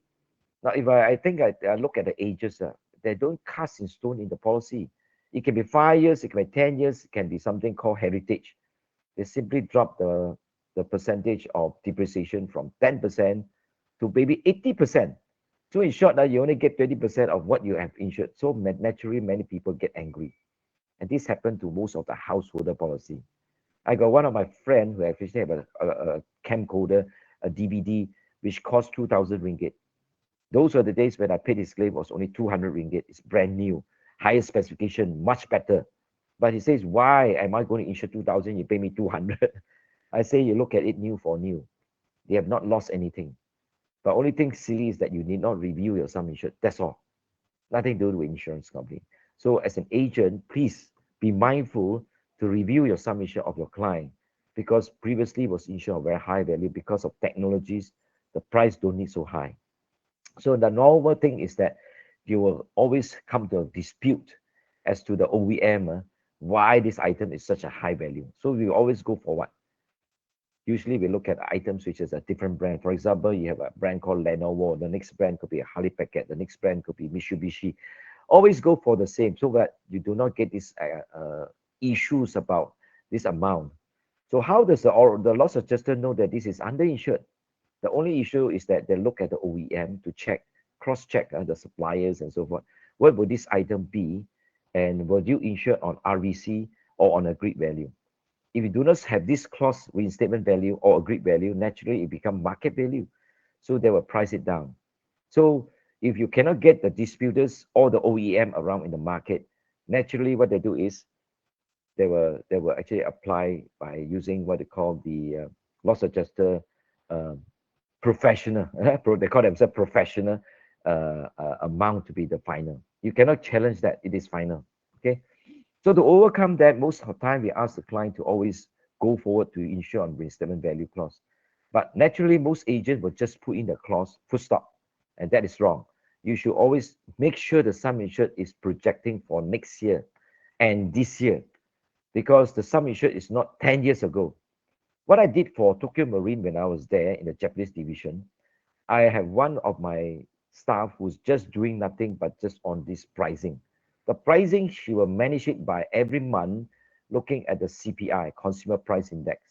Now, if I think I look at the ages, they don't cast in stone in the policy. It can be 5 years, it can be 10 years, it can be something called heritage. They simply drop the percentage of depreciation from 10% to maybe 80%. So in short, you only get 20% of what you have insured. So naturally, many people get angry. And this happened to most of the householder policy. I got one of my friend who actually have a camcorder, a DVD, which cost 2,000 ringgit. Those were the days when I paid his claim was only 200 ringgit. It's brand new, higher specification, much better. But he says, why am I going to insure 2,000? You pay me 200. I say, you look at it new for new. They have not lost anything. But only thing silly is that you need not review your sum insured. That's all. Nothing to do with insurance company. So as an agent, please be mindful to review your sum insured of your client, because previously was insured a very high value. Because of technologies, the price don't need so high. So the normal thing is that you will always come to a dispute as to the OEM, why this item is such a high value. So we always go for what? Usually we look at items which is a different brand. For example, you have a brand called Lenovo. The next brand could be a Harley Packard. The next brand could be Mitsubishi. Always go for the same so that you do not get these issues about this amount. So how does the loss adjuster know that this is underinsured? The only issue is that they look at the OEM to check, cross-check the suppliers and so forth. What would this item be? And will you insure on RVC or on agreed value? If you do not have this clause reinstatement value or agreed value, naturally it becomes market value. So they will price it down. So if you cannot get the distributors or the OEM around in the market, naturally what they do is they will actually apply by using what they call the loss adjuster uh, professional. They call themselves professional amount to be the final. You cannot challenge that. It is final. Okay. So to overcome that, most of the time we ask the client to always go forward to insure on reinstatement value clause. But naturally, most agents will just put in the clause full stop, and that is wrong. You should always make sure the sum insured is projecting for next year and this year, because the sum insured is not 10 years ago. What I did for Tokyo Marine when I was there in the Japanese division, I have one of my staff who's just doing nothing but just on this pricing. The pricing, she will manage it by every month looking at the CPI, Consumer Price Index.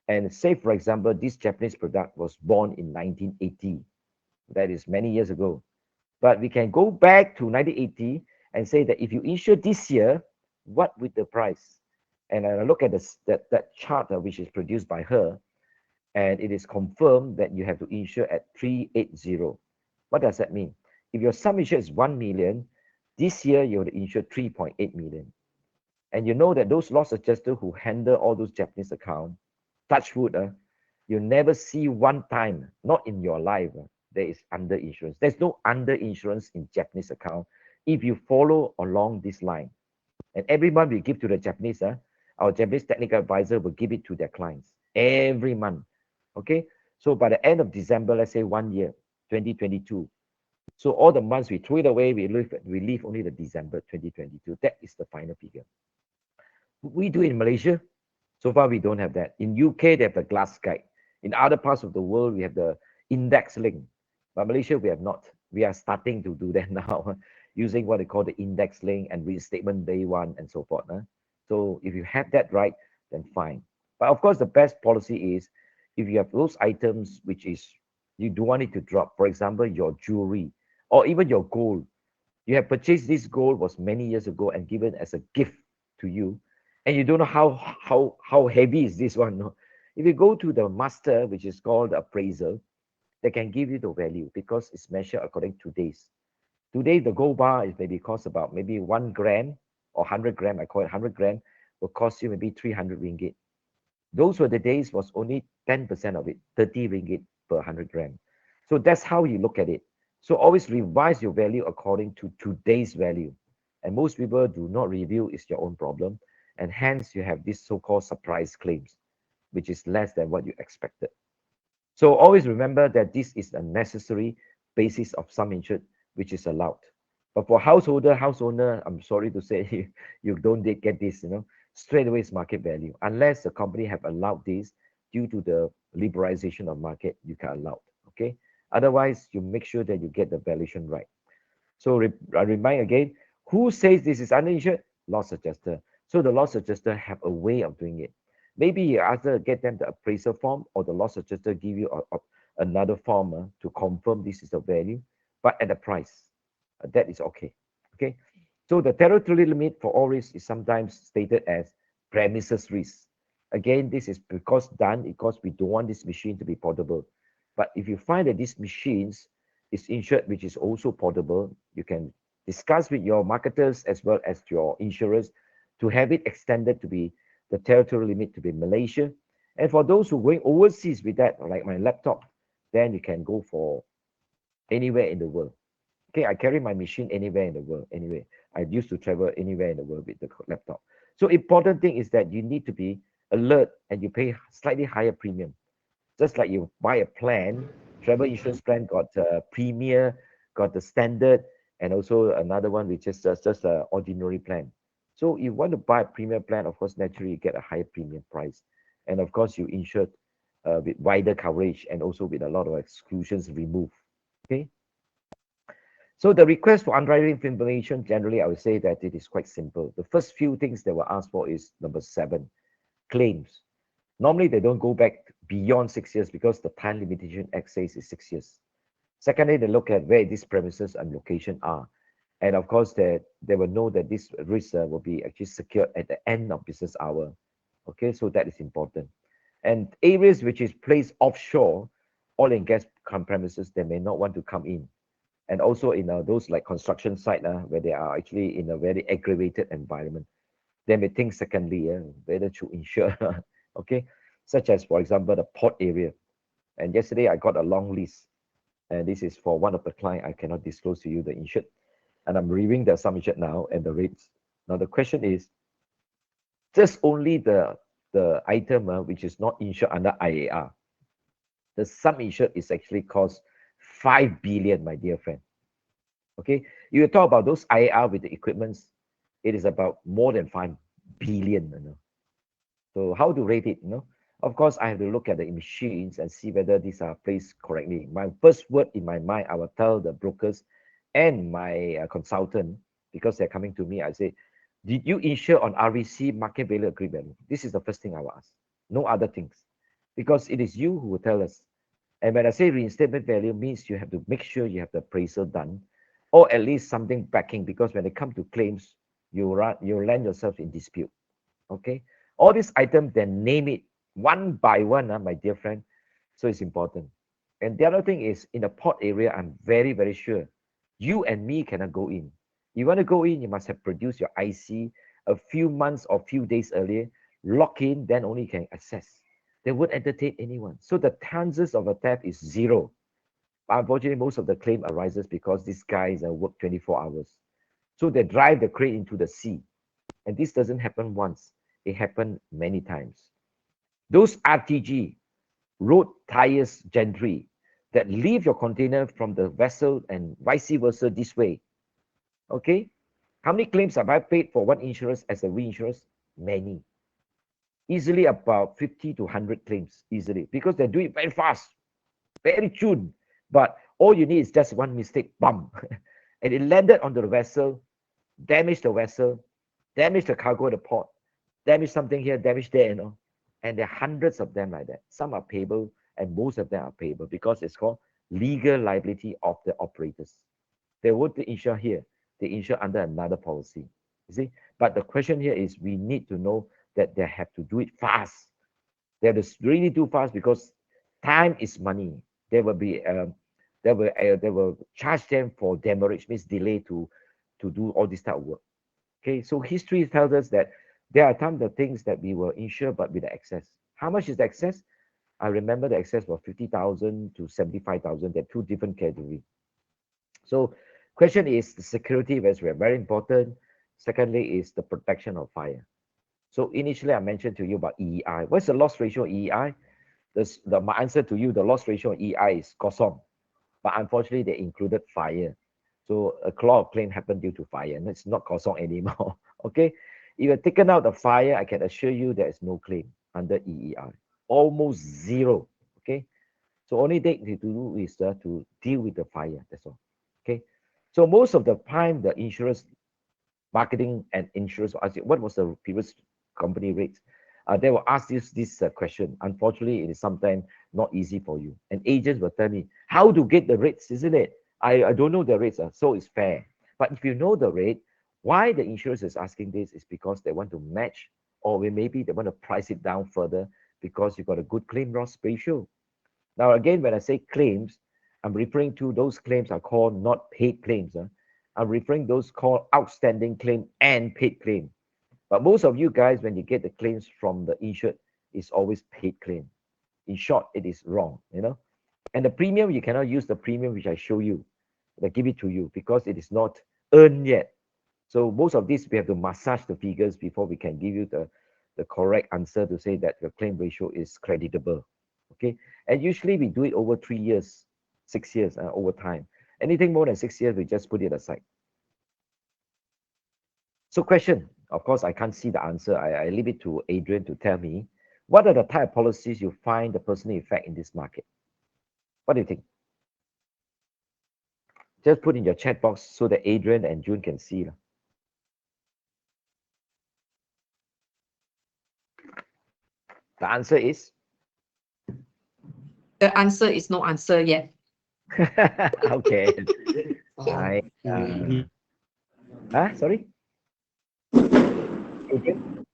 And say, for example, this Japanese product was born in 1980. That is many years ago. But we can go back to 1980 and say that if you insure this year, what with the price? And I look at that chart which is produced by her, and it is confirmed that you have to insure at 380. What does that mean? If your sum insured is 1 million, this year you have to insure 3.8 million. And you know that those loss adjusters who handle all those Japanese accounts, touch wood, you never see one time, not in your life, there is under insurance. There's no under insurance in Japanese account if you follow along this line. And every month we give to the Japanese, our Japanese technical advisor will give it to their clients every month. Okay, so by the end of December, let's say 1 year, 2022. So all the months we throw it away, we leave only the December 2022. That is the final figure. We do in Malaysia. So far, we don't have that. In UK, they have the glass guide. In other parts of the world, we have the index link. But Malaysia, we have not. We are starting to do that now, using what they call the index link and reinstatement day one and so forth. So if you have that right, then fine. But of course, the best policy is if you have those items which is you don't want it to drop. For example, your jewelry or even your gold. You have purchased this gold was many years ago and given as a gift to you, and you don't know how heavy is this one. No? If you go to the master, which is called the appraiser, they can give you the value because it's measured according to days. Today, the gold bar is maybe cost about maybe 1 gram or 100 gram. I call it 100 gram will cost you maybe 300 ringgit. Those were the days was only 10% of it, 30 ringgit per 100 gram. So that's how you look at it. So always revise your value according to today's value. And most people do not review, is your own problem. And hence you have this so-called surprise claims, which is less than what you expected. So always remember that this is a necessary basis of sum insured, which is allowed. But for house owner, I'm sorry to say, you don't get this, straight away is market value. Unless the company have allowed this due to the liberalization of market, you can allow. Okay. Otherwise, you make sure that you get the valuation right. So I remind again, who says this is underinsured? Loss adjuster. So the loss adjuster have a way of doing it. Maybe you either get them the appraisal form or the loss adjuster give you another form to confirm this is the value, but at a price. That is okay. Okay. So the territory limit for all risks is sometimes stated as premises risk. Again, this is because we don't want this machine to be portable. But if you find that these machines is insured, which is also portable, you can discuss with your marketers as well as your insurers to have it extended to be the territorial limit to be Malaysia. And for those who are going overseas with that, like my laptop, then you can go for anywhere in the world. Okay, I carry my machine anywhere in the world. Anyway, I used to travel anywhere in the world with the laptop. So important thing is that you need to be alert and you pay slightly higher premium. Just like you buy a plan, travel insurance plan got premier, got the standard, and also another one which is just a ordinary plan. So you want to buy a premium plan, of course, naturally you get a higher premium price. And of course, you insured with wider coverage and also with a lot of exclusions removed. Okay. So the request for underwriting information, generally, I would say that it is quite simple. The first few things that were asked for is number 7, claims. Normally, they don't go back beyond 6 years because the time limitation act says is 6 years. Secondly, they look at where these premises and location are. And of course, they will know that this risk will be actually secured at the end of business hour. Okay, so that is important. And areas which is placed offshore, oil and gas premises, they may not want to come in. And also in those like construction site where they are actually in a very aggravated environment, they may think secondly whether to insure, okay, such as for example the port area. And yesterday I got a long list, and this is for one of the client. I cannot disclose to you the insured, and I'm reviewing the sum insured now and the rates. Now the question is, just only the item which is not insured under IAR, the sum insured is actually cost 5 billion, my dear friend. Okay, you talk about those IAR with the equipments, it is about more than 5 billion, you know. So how to rate it, you know? Of course, I have to look at the machines and see whether these are placed correctly. My first word in my mind, I will tell the brokers and my consultant, because they're coming to me, I say, did you insure on RVC market value agreement? This is the first thing I will ask. No other things. Because it is you who will tell us. And when I say reinstatement value, means you have to make sure you have the appraisal done, or at least something backing, because when it comes to claims, you land yourself in dispute. Okay, all these items, then name it one by one, my dear friend. So it's important. And the other thing is, in the port area, I'm very, very sure you and me cannot go in. You want to go in, you must have produced your IC a few months or few days earlier, lock in, then only you can access. They won't entertain anyone. So the chances of a theft is zero. Unfortunately, most of the claim arises because these guys work 24 hours. So they drive the crane into the sea. And this doesn't happen once. It happened many times. Those RTG, road tires gentry, that leave your container from the vessel and vice versa this way. Okay? How many claims have I paid for one insurance as a reinsurance? Many. Easily about 50 to 100 claims, easily, because they do it very fast, very tuned. But all you need is just one mistake, bum. And it landed on the vessel, damaged the vessel, damaged the cargo at the port, damaged something here, damaged there, you know. And there are hundreds of them like that. Some are payable, and most of them are payable because it's called legal liability of the operators. They won't insure here, they insure under another policy. You see? But the question here is we need to know that they have to do it fast. They have to really do fast because time is money. There will be they will charge them for demurrage, means delay to do all this type of work. Okay, so history tells us that there are times the things that we will insure but with the excess. How much is the excess? I remember the excess was 50,000 to 75,000. They're two different categories. So question is the security is very important. Secondly is the protection of fire. So initially I mentioned to you about EEI. What's the loss ratio of EEI? My answer to you, the loss ratio of EEI is kosong. But unfortunately, they included fire. So a lot of claim happened due to fire, and it's not kosong anymore. Okay, if you have taken out the fire, I can assure you there is no claim under EEI, almost zero. Okay, so only thing to do is to deal with the fire. That's all. Okay, so most of the time, the insurance marketing and insurance will ask you, what was the previous company rate? They will ask this question. Unfortunately, it is sometimes not easy for you. And agents will tell me how to get the rates, isn't it? I don't know the rates, so it's fair. But if you know the rate, why the insurance is asking this is because they want to match, or maybe they want to price it down further because you got a good claim loss ratio. Now, again, when I say claims, I'm referring to those claims are called not paid claims. I'm referring those called outstanding claim and paid claim. But most of you guys, when you get the claims from the insured, it's always paid claim. In short, it is wrong, you know. And the premium, you cannot use the premium which I show you, I give it to you, because it is not earned yet. So most of this, we have to massage the figures before we can give you the correct answer to say that your claim ratio is creditable. Okay. And usually we do it over 3 years, 6 years over time. Anything more than 6 years, we just put it aside. So question, of course, I can't see the answer. I leave it to Adrian to tell me, what are the type of policies you find the personal effect in this market? What do you think? Just put in your chat box so that Adrian and June can see. The answer is? The answer is no answer yet. Okay. Sorry? Adrian?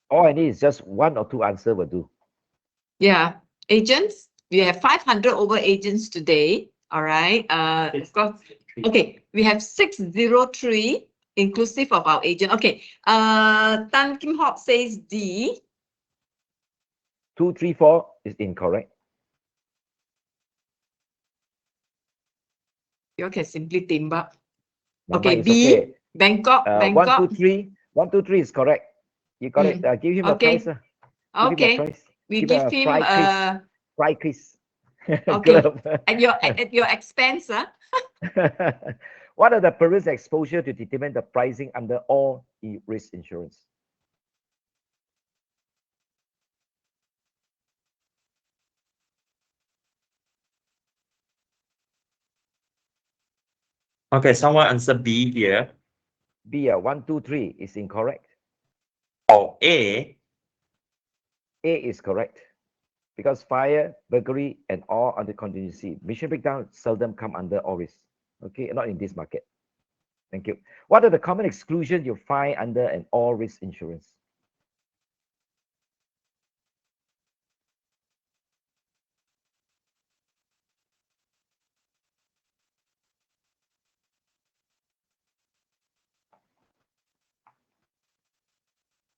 All I need is just 1 or 2 answer will do. Yeah, agents. We have 500 over agents today. All right. Okay, we have 603 inclusive of our agent. Okay. Tan Kim Hop says D. 234 is incorrect. You can simply timbak. Mama Okay, is B. Okay. Bangkok. 1, 2, 3. 1, 2, 3 is correct. You got it. Give him a prize. Okay. Give him a Okay. prize. We Give give a him fry quiz. okay. Glove. At your expense, huh? What are the perils exposure to determine the pricing under all risk insurance? Okay, someone answer B here. B, 1, 2, 3 is incorrect. Oh, A. A is correct. Because fire, burglary, and all under contingency. Mission breakdown seldom come under all risk. Okay, not in this market. Thank you. What are the common exclusions you find under an all risk insurance?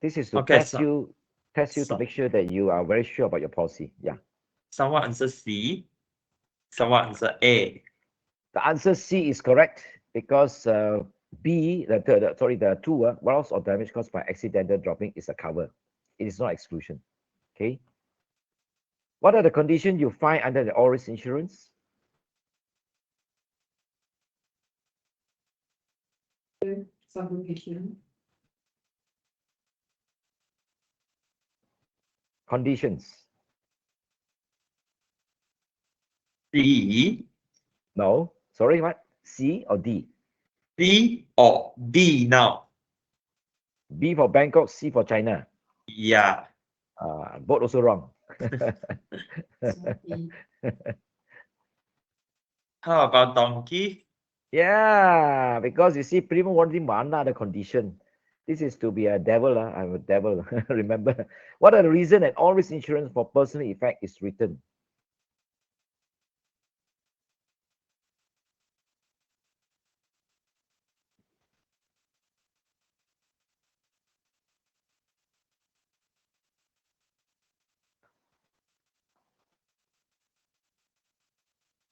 This is to Okay, test you to make sure that you are very sure about your policy. Yeah. Someone answer C. Someone answer A. The answer C is correct because B, the 2, loss or damage caused by accidental dropping is a cover. It is not exclusion. Okay. What are the conditions you find under the all risk insurance? Conditions. D. No. Sorry, what? C or D? B or D now. B for Bangkok, C for China. Yeah. Both also wrong. How about donkey? Yeah, because you see, premium warranty mana the condition. This is to be a devil. I'm a devil. Remember, what are the reason that all risk insurance for personal effect is written?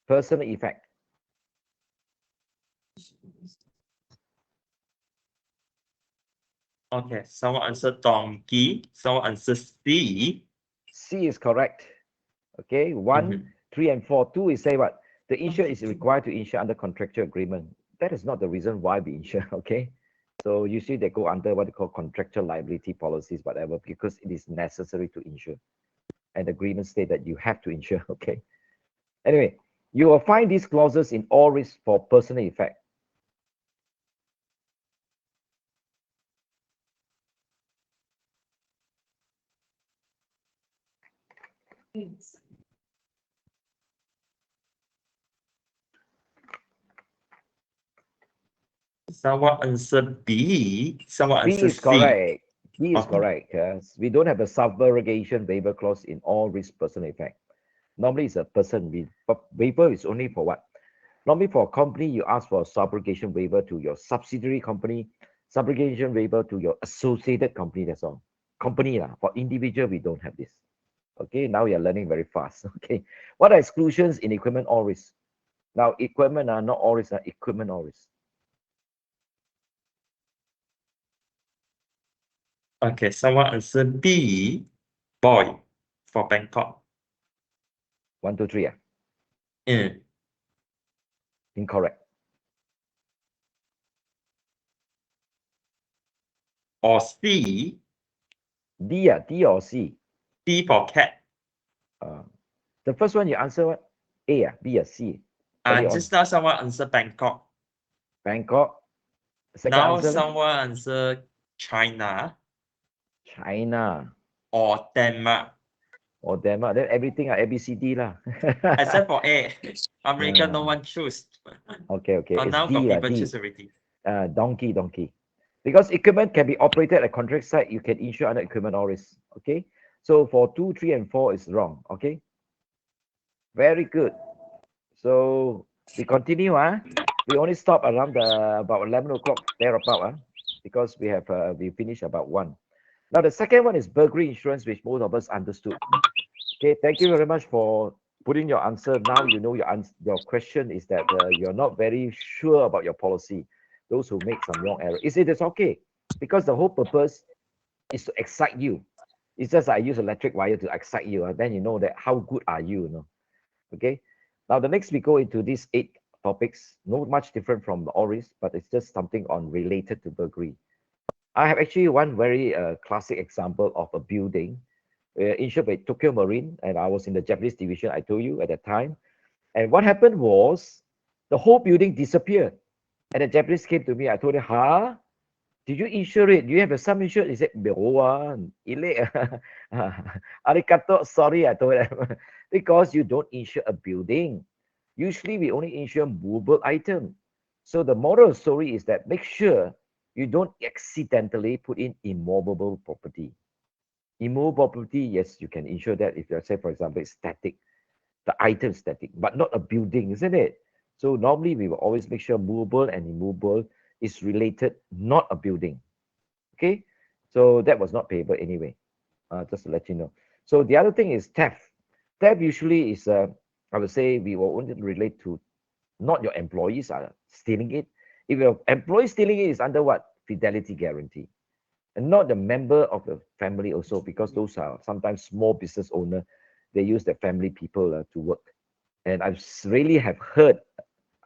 Personal effect. Okay, someone answer donkey. Someone answer C. C is correct. Okay, 1, 3, and 4. 2 is say what? The insurer is required to insure under contractual agreement. That is not the reason why we insure. Okay, so usually they go under what they call contractual liability policies, whatever, because it is necessary to insure, and the agreement state that you have to insure. Okay. Anyway, you will find these clauses in all risks for personal effect. Someone answer B. Someone B answer is C. correct. B is Okay. correct. We don't have a subrogation waiver clause in all risk personal effect. Normally, it's a person. But waiver is only for what? Normally for a company, you ask for a subrogation waiver to your subsidiary company, subrogation waiver to your associated company, that's all. Company lah. For individual, we don't have this. Okay, now you're learning very fast. Okay, what are exclusions in equipment all risk? Now, equipment are not all risk, equipment all risk. Okay, someone answer B, boy, for Bangkok. 1, 2, 3. Mm. Incorrect. Or C, D, D or C? D for cat. The first one you answer what? A, B or C? Early on. Just now someone answer Bangkok. Bangkok. Second Now answer, someone answer China China or Denmark. or Denmark. Then everything are A, B, C, D lah. Except for A. America, no one choose. Okay, But it's now D got lah, people D. choose already. Donkey. Because equipment can be operated at contract site, you can insure under equipment all risk. Okay, so for 2, 3, and 4 is wrong. Okay, very good. So we continue. We only stop around about 11 o'clock thereabout. Because we finished about 1. Now the second one is burglary insurance, which most of us understood. Okay, thank you very much for putting your answer. Now you know your question is that you're not very sure about your policy. Those who make some wrong error. It is okay, because the whole purpose is to excite you. It's just I use electric wire to excite you. Then you know that how good are you, Okay. Now the next we go into these 8 topics. Not much different from the ORIS, but it's just something on related to burglary. I have actually one very classic example of a building insured by Tokyo Marine, and I was in the Japanese division, I told you at that time. And what happened was the whole building disappeared. And the Japanese came to me. I told them, huh? Did you insure it? Do you have a sum insured? He said, no, arigato, sorry, I told them. Because you don't insure a building. Usually we only insure movable item. So the moral of the story is that make sure you don't accidentally put in immovable property. Immovable property, yes, you can insure that if you say, for example, it's static. The item is static, but not a building, isn't it? So normally we will always make sure movable and immovable is related, not a building. Okay, so that was not payable anyway, just to let you know. So the other thing is theft. Theft usually is, I would say, we will only relate to not your employees are stealing it. If your employee stealing it is under what? Fidelity guarantee. And not the member of the family also, because those are sometimes small business owner. They use their family people to work. And I really have heard,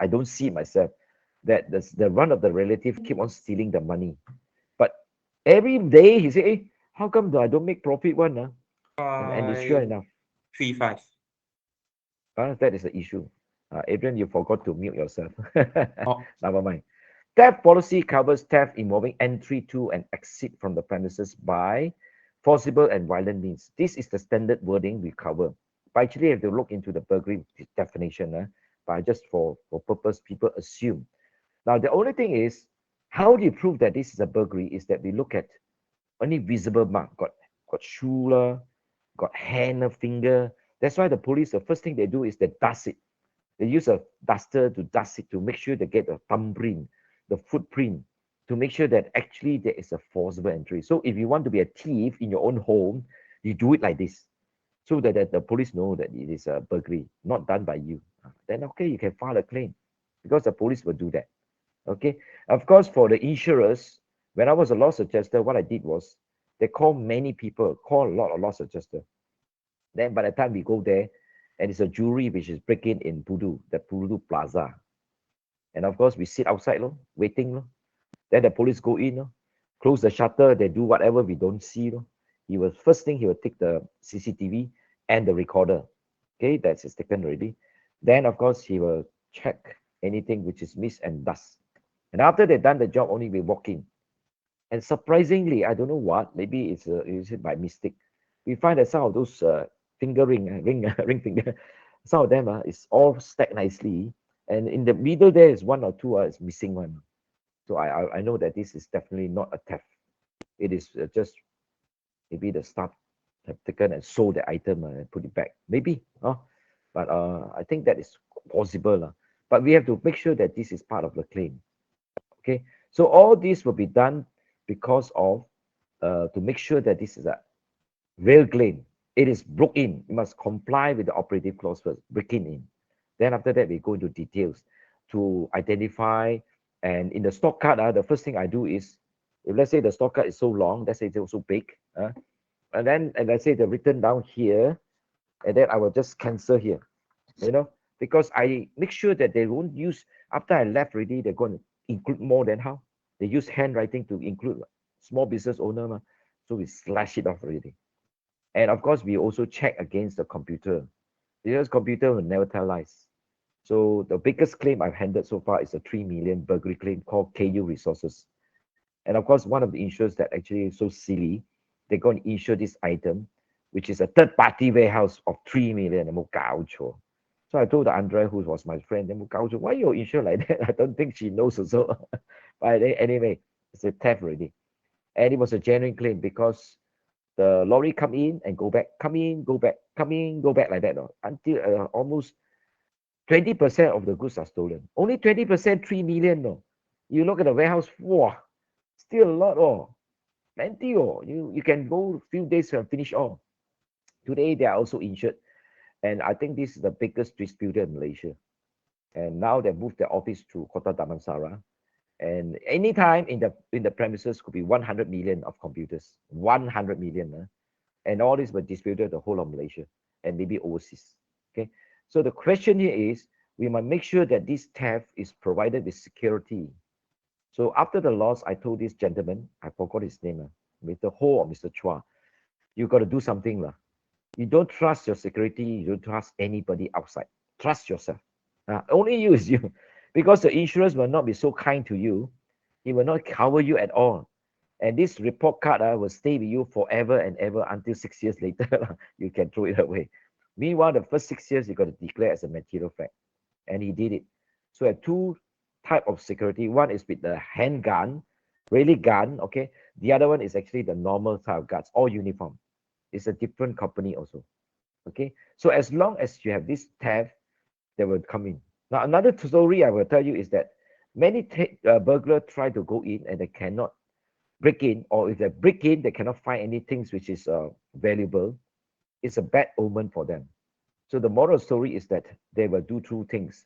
I don't see it myself, that the run of the relative keep on stealing the money. But every day he say, hey, how come I don't make profit one? And it's sure enough. 3, 5. That is the issue. Adrian, you forgot to mute yourself. Oh. Never mind. Theft policy covers theft involving entry to and exit from the premises by forcible and violent means. This is the standard wording we cover. But actually, you have to look into the burglary definition. But just for purpose, people assume. Now, the only thing is, how do you prove that this is a burglary is that we look at only visible mark. Got shoe, got hand, finger. That's why the police, the first thing they do is they dust it. They use a duster to dust it to make sure they get the thumbprint, the footprint, to make sure that actually there is a forcible entry. So if you want to be a thief in your own home, you do it like this, so that the police know that it is a burglary, not done by you. Then okay, you can file a claim, because the police will do that. Okay. Of course, for the insurers, when I was a loss adjuster, what I did was they call many people, call a lot of loss adjuster. Then by the time we go there, and it's a jewelry which is breaking in Pudu, the Pudu Plaza. And of course, we sit outside, waiting. Then the police go in, close the shutter, they do whatever we don't see. First thing, he will take the CCTV and the recorder. Okay, that's taken already. Then, of course, he will check anything which is missed and dust. And after they've done the job, only we walk in. And surprisingly, I don't know what, maybe it's by mistake, we find that some of those finger ring finger, some of them is all stacked nicely, and in the middle there is one or two is missing one. So I know that this is definitely not a theft. It is just maybe the staff have taken and sold the item and put it back, maybe. But I think that is possible. but we have to make sure that this is part of the claim. Okay, so all this will be done because of to make sure that this is a real claim. It is broke in. You must comply with the operative clause first, breaking in. Then after that, we go into details to identify. And in the stock card, the first thing I do is, if let's say the stock card is so long, let's say it's so big, and then and let's say they're written down here, and then I will just cancel here, because I make sure that they won't use, after I left already, they're going to include more than how? They use handwriting to include small business owner, so we slash it off already. And of course, we also check against the computer, because computer will never tell lies. So the biggest claim I've handled so far is a 3 million burglary claim called KU Resources. And of course, one of the insurers that actually is so silly, they're going to insure this item, which is a third-party warehouse of 3 million. So I told the Andrea, who was my friend, why you insure like that? I don't think she knows also. But anyway, it's a theft already. And it was a genuine claim because the lorry come in and go back, come in, go back, come in, go back like that, until almost 20% of the goods are stolen. Only 20%, 3 million. No. You look at the warehouse, wow, still a lot. Plenty. You can go a few days and finish all. Today, they are also insured. And I think this is the biggest distributor in Malaysia. And now they moved their office to Kota Damansara. And anytime in the premises could be 100 million of computers. 100 million. And all this were distributed the whole of Malaysia and maybe overseas. Okay. So the question here is, we must make sure that this theft is provided with security. So after the loss, I told this gentleman, I forgot his name, Mr. Ho or Mr. Chua, you got to do something. You don't trust your security, you don't trust anybody outside. Trust yourself. Only you is you. Because the insurance will not be so kind to you. It will not cover you at all. And this report card will stay with you forever and ever until 6 years later. You can throw it away. Meanwhile, the first 6 years, you got to declare as a material fact. And he did it. So I have two type of security. One is with the handgun, really gun, okay? The other one is actually the normal type of guards, all uniform. It's a different company also, okay? So as long as you have this theft, they will come in. Now, another story I will tell you is that many burglars try to go in and they cannot break in, or if they break in, they cannot find anything which is valuable. It's a bad omen for them. So the moral story is that they will do two things.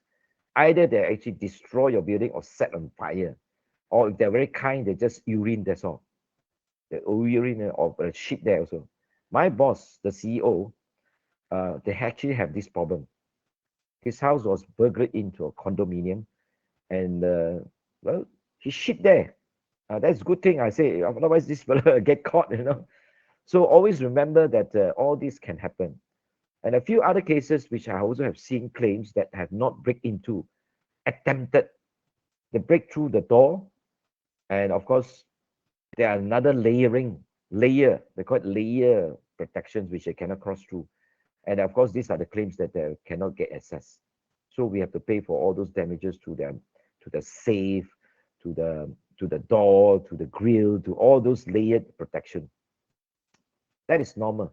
Either they actually destroy your building or set on fire, or if they're very kind, they just urine, that's all. The urine or shit there also. My boss, the CEO, they actually have this problem. His house was burgled into a condominium, and well, he shit there. That's a good thing, I say. Otherwise, this fella get caught. So always remember that all this can happen. And a few other cases which I also have seen claims that have not break into, attempted. They break through the door, and of course, there are another layer. They call it layer protections which they cannot cross through. And of course, these are the claims that they cannot get access. So we have to pay for all those damages to them, to the safe, to the door, to the grill, to all those layered protection. That is normal.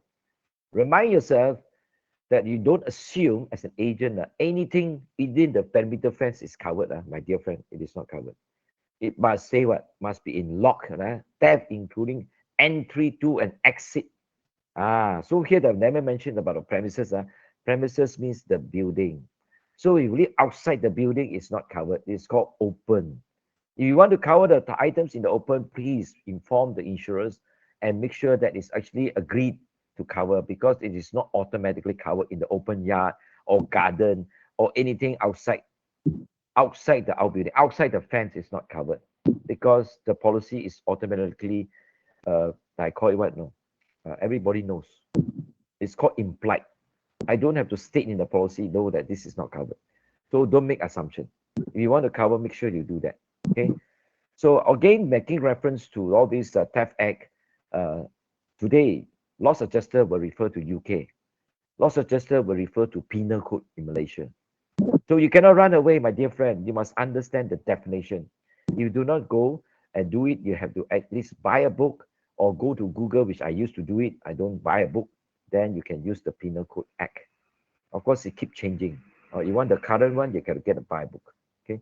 Remind yourself that you don't assume as an agent that anything within the perimeter fence is covered. My dear friend, it is not covered. It must say what? Must be in lock, theft including entry to and exit. So here they've never mentioned about the premises. Premises means the building. So if you live outside the building, it's not covered. It's called open. If you want to cover the items in the open, please inform the insurers and make sure that it's actually agreed to cover, because it is not automatically covered in the open yard or garden or anything outside the outbuilding. Outside the fence is not covered because the policy is automatically I call it what? No, everybody knows. It's called implied. I don't have to state in the policy though that this is not covered. So don't make assumption. If you want to cover, make sure you do that. Okay. So again, making reference to all these theft act, today loss adjuster will refer to UK. Loss adjuster will refer to penal code in Malaysia. So you cannot run away, my dear friend. You must understand the definition. You do not go and do it. You have to at least buy a book or go to Google, which I used to do it. I don't buy a book. Then you can use the Penal Code Act. Of course, it keeps changing. or you want the current one, you can get a buy book. Okay.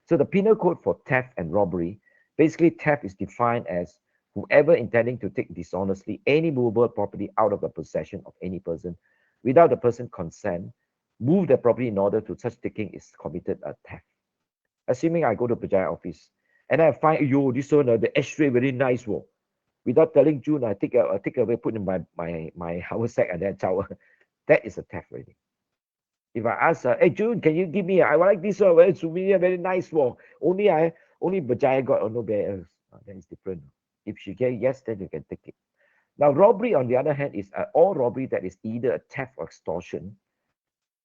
So the penal code for theft and robbery, basically theft is defined as whoever intending to take dishonestly any movable property out of the possession of any person without the person consent, move the property in order to such taking is committed a theft. Assuming I go to BGI office and I find, yo, this one, the ashtray very nice, whoa. Without telling June, I take away, put in my haversack and then shower. That is a theft already. If I ask her, hey June, can you give me? I like this one, very souvenir, very nice one. Only Bajaya got, or nobody else. That is different. If she get yes, then you can take it. Now, robbery, on the other hand, is all robbery that is either a theft or extortion.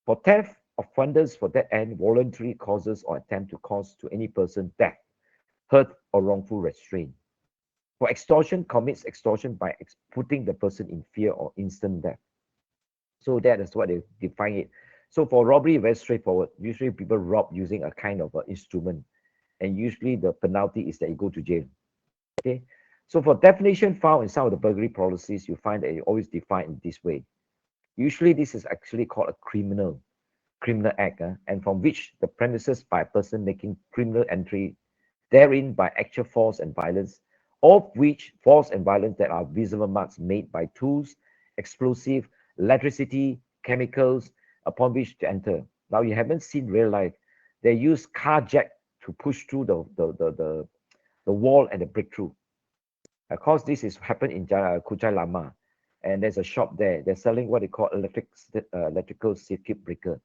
For theft, offenders for that end voluntary causes or attempt to cause to any person death, hurt, or wrongful restraint. For extortion, commits extortion by putting the person in fear or instant death. So that is what they define it. So for robbery, very straightforward. Usually people rob using a kind of instrument, and usually the penalty is that you go to jail. Okay. So for definition found in some of the burglary policies, you find that it always defined in this way. Usually this is actually called a criminal act, and from which the premises by a person making criminal entry therein by actual force and violence, of which force and violence that are visible marks made by tools, explosive, electricity, chemicals, upon which to enter. Now you haven't seen real life. They use car jack to push through the wall and the breakthrough. Of course, this is happened in Kuchai Lama, and there's a shop there. They're selling what they call electrical circuit breaker.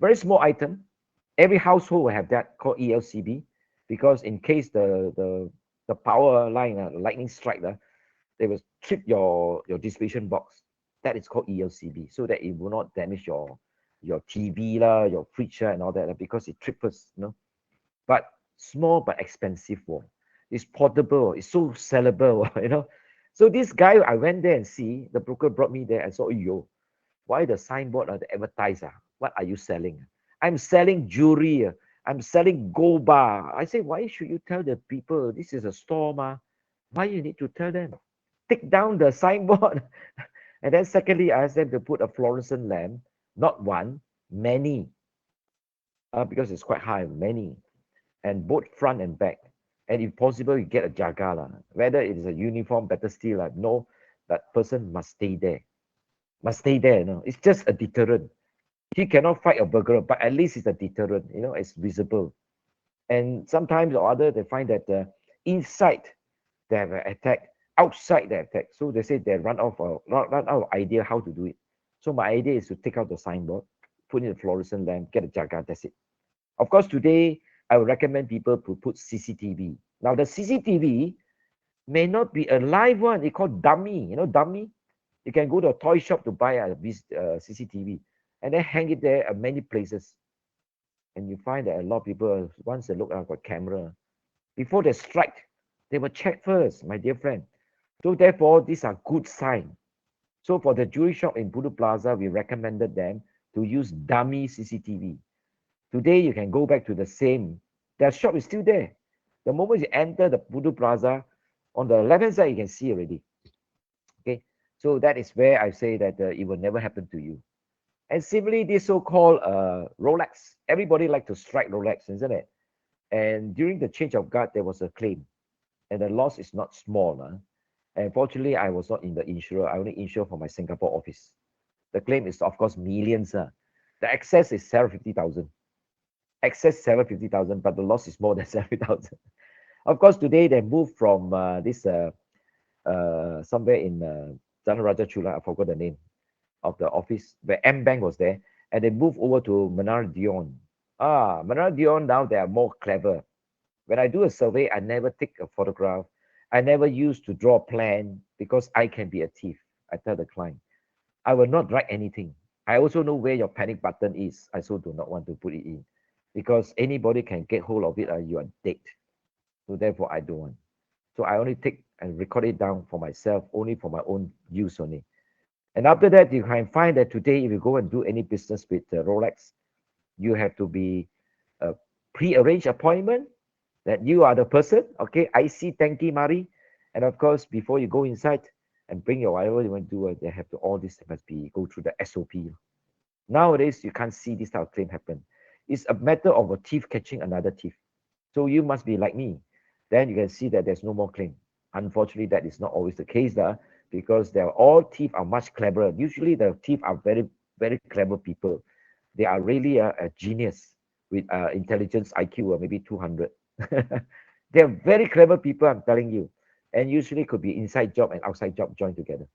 Very small item. Every household will have that called ELCB, because in case the power line, lightning strike, they will trip your distribution box. That is called ELCB, so that it will not damage your TV lah, your fridge and all that, because it trips, But small but expensive one. It's portable. It's so sellable, So this guy, I went there and see. The broker brought me there. I saw, yo, why the signboard the advertiser? What are you selling? I'm selling jewelry. I'm selling gold bar. I say, why should you tell the people this is a store, ma? Why you need to tell them? Take down the signboard. And then secondly, I asked them to put a fluorescent lamp, not one, many, because it's quite high, many, and both front and back. And if possible, you get a jaga lah. Whether it is a uniform, better still, no, that person must stay there. Must stay there, It's just a deterrent. He cannot fight a burglar, but at least it's a deterrent, it's visible. And sometimes or other, they find that inside they have an attack, outside they attack. So they say they run out of idea how to do it. So my idea is to take out the signboard, put in a fluorescent lamp, get a jaga, that's it. Of course, today I would recommend people to put CCTV. Now the CCTV may not be a live one. It's called dummy. Dummy. You can go to a toy shop to buy a CCTV and then hang it there at many places. And you find that a lot of people, once they look at a camera, before they strike, they will check first, my dear friend. So therefore, these are good signs. So for the jewelry shop in Budu Plaza, we recommended them to use dummy CCTV. Today, you can go back to the same. Their shop is still there. The moment you enter the Budu Plaza, on the left-hand side, you can see already. Okay, so that is where I say that it will never happen to you. And similarly, this so-called Rolex. Everybody like to strike Rolex, isn't it? And during the change of guard, there was a claim. And the loss is not small. And fortunately, I was not in the insurer. I only insure for my Singapore office. The claim is, of course, millions. The excess is 750,000. Excess 750,000, but the loss is more than 7,000. Of course, today they moved from this somewhere in Jalan Raja Chula, I forgot the name of the office, where M Bank was there, and they moved over to Menara Dion. Menara Dion, now they are more clever. When I do a survey, I never take a photograph. I never used to draw a plan because I can be a thief. I tell the client, I will not write anything. I also know where your panic button is. I also do not want to put it in because anybody can get hold of it and you are dead. So therefore, I don't want. So I only take and record it down for myself, only for my own use only. And after that, you can find that today, if you go and do any business with Rolex, you have to be a pre-arranged appointment that you are the person. Okay, I see, thank you, Mari. And of course, before you go inside and bring your whatever you want to do, they have to all this must be go through the SOP. Nowadays, you can't see this type of claim happen. It's a matter of a thief catching another thief. So you must be like me. Then you can see that there's no more claim. Unfortunately, that is not always the case, because they're all thieves are much cleverer. Usually, the thieves are very, very clever people. They are really a genius with intelligence IQ of maybe 200. They're very clever people, I'm telling you. And usually could be inside job and outside job joined together.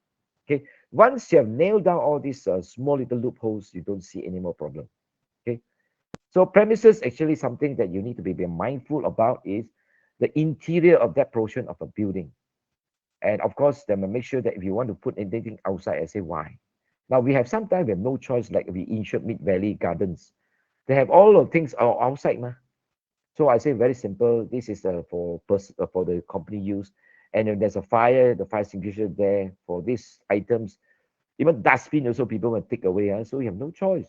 Okay. Once you have nailed down all these small little loopholes, you don't see any more problem. Okay. So premises actually something that you need to be mindful about is the interior of that portion of a building. And of course, then make sure that if you want to put anything outside, I say why. Now we have sometimes we have no choice, like we insured Mid Valley Gardens. They have all of things outside, ma. So I say very simple. This is for the company use, and if there's a fire, the fire extinguisher there for these items. Even dustbin also people will take away. So you have no choice.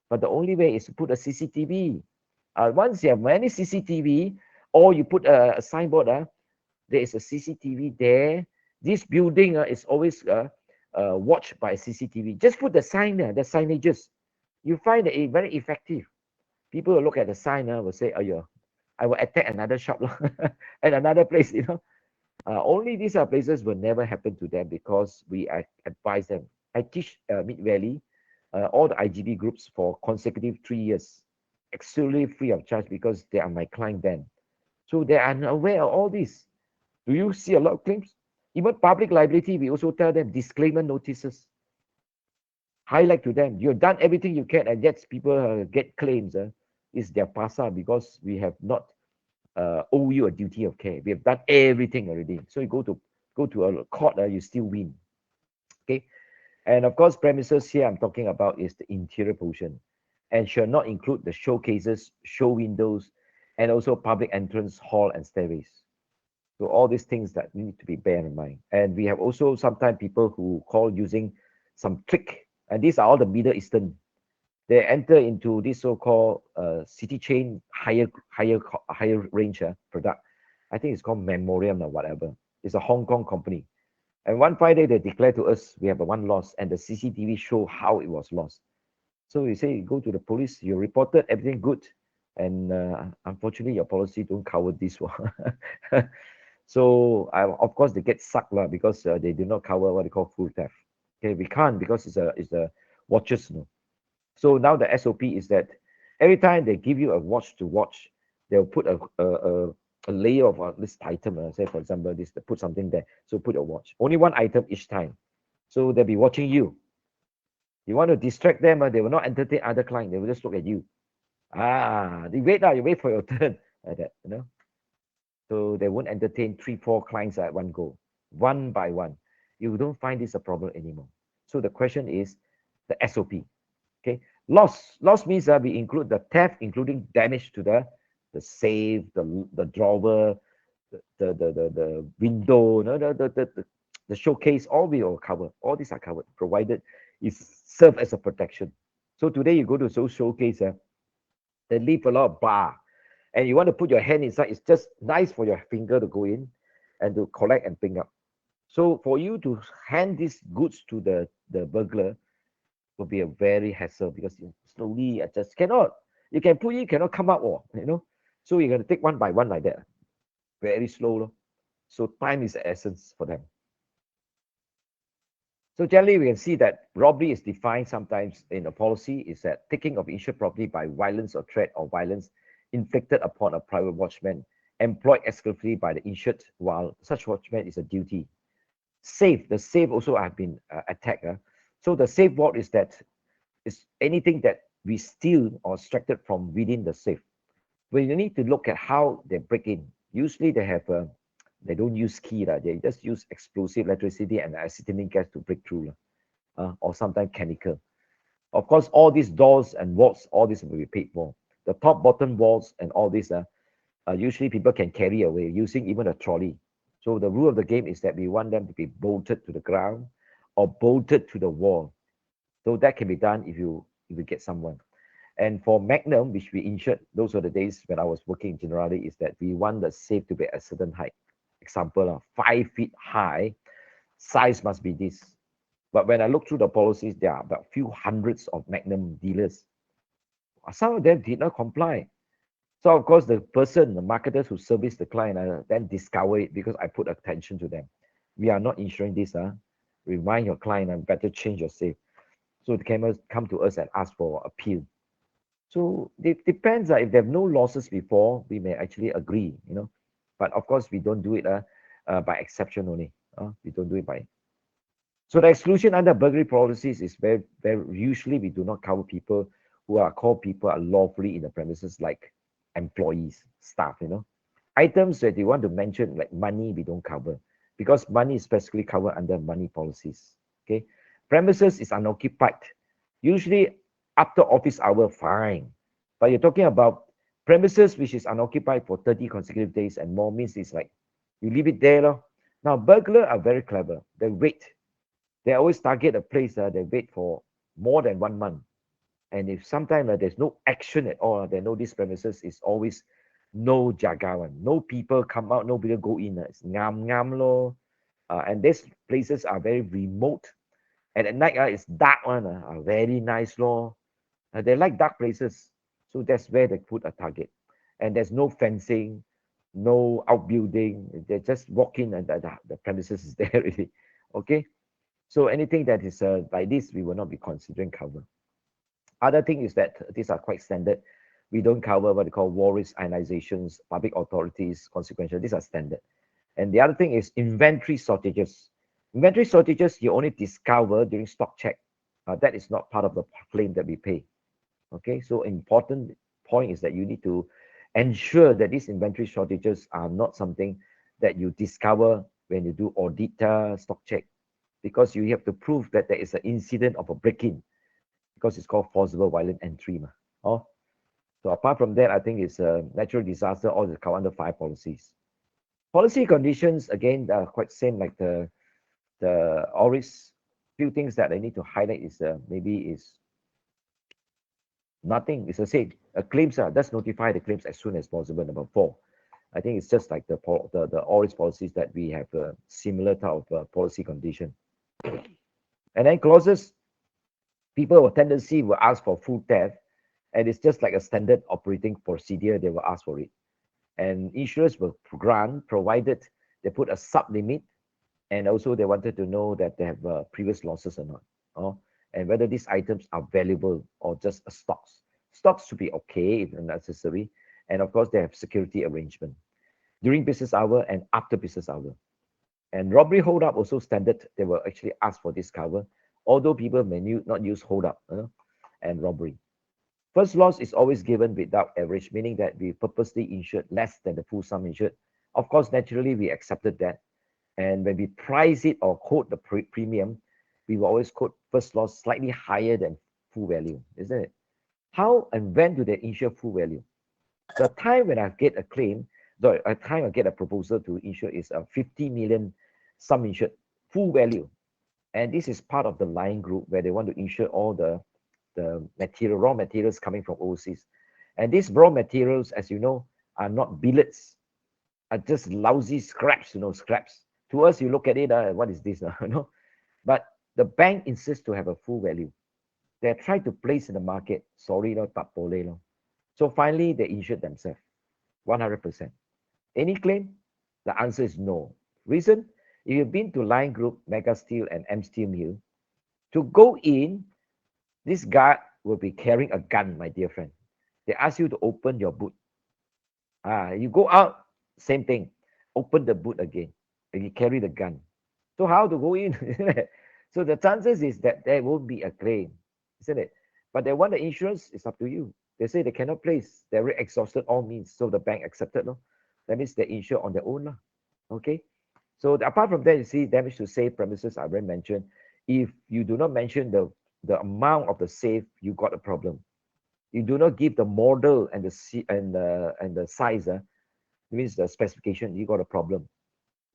But the only way is to put a CCTV. Once you have many CCTV, or you put a signboard, there is a CCTV there. This building is always watched by CCTV. Just put the sign there, the signages. You find that it very effective. People will look at the sign, will say, oh, yeah, I will attack another shop at another place, only these are places will never happen to them because we advise them. I teach Mid Valley, all the IGB groups for consecutive 3 years, absolutely free of charge because they are my client then. So they are aware of all this. Do you see a lot of claims? Even public liability, we also tell them disclaimer notices. Highlight to them, you've done everything you can, and yet people get claims. It's their pasa because we have not owe you a duty of care. We have done everything already. So you go to a court, you still win. Okay. And of course, premises here I'm talking about is the interior portion and shall not include the showcases, show windows, and also public entrance hall and stairways. So all these things that need to be bear in mind. And we have also sometimes people who call using some trick, and these are all the Middle Eastern. They enter into this so-called city chain higher range product. I think it's called Memoriam or whatever. It's a Hong Kong company. And one Friday they declare to us we have a one loss, and the CCTV show how it was lost. So you say you go to the police, you reported everything good, and unfortunately your policy don't cover this one. So of course they get sucked because they do not cover what they call full theft. Okay, we can't because it's a watches. So now the SOP is that every time they give you a watch to watch, they'll put a layer of this item. Say, for example, this, they put something there. So put a watch. Only one item each time. So they'll be watching you. You want to distract them, they will not entertain other clients. They will just look at you. You wait for your turn. Like that. So they won't entertain 3, 4 clients at one go, one by one. You don't find this a problem anymore. So the question is the SOP. Okay, loss means that we include the theft, including damage to the safe, the drawer, the window, the showcase. All we will cover. All these are covered, provided it serve as a protection. So today you go to those showcase, they leave a lot of bar, and you want to put your hand inside. It's just nice for your finger to go in and to collect and bring up. So for you to hand these goods to the burglar will be a very hassle because you slowly adjust. Cannot. You can put in, cannot come out. So you're going to take one by one like that. Very slow. So time is the essence for them. So generally, we can see that robbery is defined sometimes in a policy is that taking of insured property by violence or threat or violence inflicted upon a private watchman employed exclusively by the insured while such watchman is a duty. The safe also have been attacked. So the safe ward is that is anything that we steal or extracted from within the safe. Well, you need to look at how they break in. Usually they don't use key, they just use explosive electricity and acetylene gas to break through, or sometimes chemical. Of course, all these doors and walls, all this will be paid for. The top, bottom walls and all this, usually people can carry away using even a trolley. So the rule of the game is that we want them to be bolted to the ground or bolted to the wall. So that can be done if you get someone. And for Magnum, which we insured, those were the days when I was working generally, is that we want the safe to be at a certain height. Example, 5 feet high, size must be this. But when I look through the policies, there are about few hundreds of Magnum dealers. Some of them did not comply. So of course, the person, the marketers who service the client, then discover it because I put attention to them. We are not insuring this. Remind your client and better change your safe. So they can come to us and ask for appeal. So it depends. If they have no losses before, we may actually agree, But of course, we don't do it by exception only. We don't do it by. So the exclusion under burglary policies is very, very usually we do not cover people who are called people are lawfully in the premises, like employees, staff, Items that you want to mention, like money, we don't cover because money is specifically covered under money policies. Okay. Premises is unoccupied. Usually after office hour, fine. But you're talking about premises which is unoccupied for 30 consecutive days and more means it's like you leave it there. Now, burglars are very clever. They wait. They always target a place they wait for more than 1 month. And if sometimes there's no action at all, they know this premises is always no jaga one. No people come out, nobody go in. It's ngam ngam lo. And these places are very remote. And at night, it's dark one, very nice law. They like dark places. So that's where they put a target. And there's no fencing, no outbuilding. They just walk in and the premises is there already. Okay. So anything that is like this, we will not be considering cover. Other thing is that these are quite standard. We don't cover what they call war risk ionizations, public authorities, consequential. These are standard. And the other thing is inventory shortages. Inventory shortages you only discover during stock check. That is not part of the claim that we pay. Okay, so important point is that you need to ensure that these inventory shortages are not something that you discover when you do audit stock check, because you have to prove that there is an incident of a break-in, because it's called forcible violent entry. Oh, so apart from that, I think it's a natural disaster, all the cover under 5 policies. Policy conditions, again, are quite same like the always few things that I need to highlight is maybe is nothing. It's the same. Claims just notify the claims as soon as possible. Number 4. I think it's just like the always policies that we have a similar type of policy condition. And then clauses, people with tendency will ask for full theft, and it's just like a standard operating procedure. They will ask for it, and insurers will grant provided they put a sub limit, and also they wanted to know that they have previous losses or not, and whether these items are valuable or just stocks. Stocks should be okay if necessary, and of course they have security arrangement during business hour and after business hour. And robbery hold up also standard. They will actually ask for this cover, although people may not use hold up and robbery. First loss is always given without average, meaning that we purposely insured less than the full sum insured. Of course, naturally, we accepted that. And when we price it or quote the premium, we will always quote first loss slightly higher than full value, isn't it? How and when do they insure full value? The time when I get a claim, the time I get a proposal to insure is a 50 million sum insured, full value. And this is part of the line group where they want to insure all the raw materials coming from overseas. And these raw materials, as you know, are not billets, are just lousy scraps, scraps. To us, you look at it, what is this? But the bank insists to have a full value. They try to place in the market, sorry, tapole. So finally, they insured themselves, 100%. Any claim? The answer is no. Reason? If you've been to Line Group, Mega Steel, and M Steel Mill, to go in, this guard will be carrying a gun, my dear friend. They ask you to open your boot. You go out, same thing. Open the boot again. And you carry the gun. So how to go in? So the chances is that there won't be a claim, isn't it? But they want the insurance, it's up to you. They say they cannot place. They're exhausted all means. So the bank accepted. No? That means they insure on their own. Okay. So apart from that, you see damage to safe premises, I already mentioned. If you do not mention the amount of the safe, you got a problem. You do not give the model and the size, means the specification, you got a problem.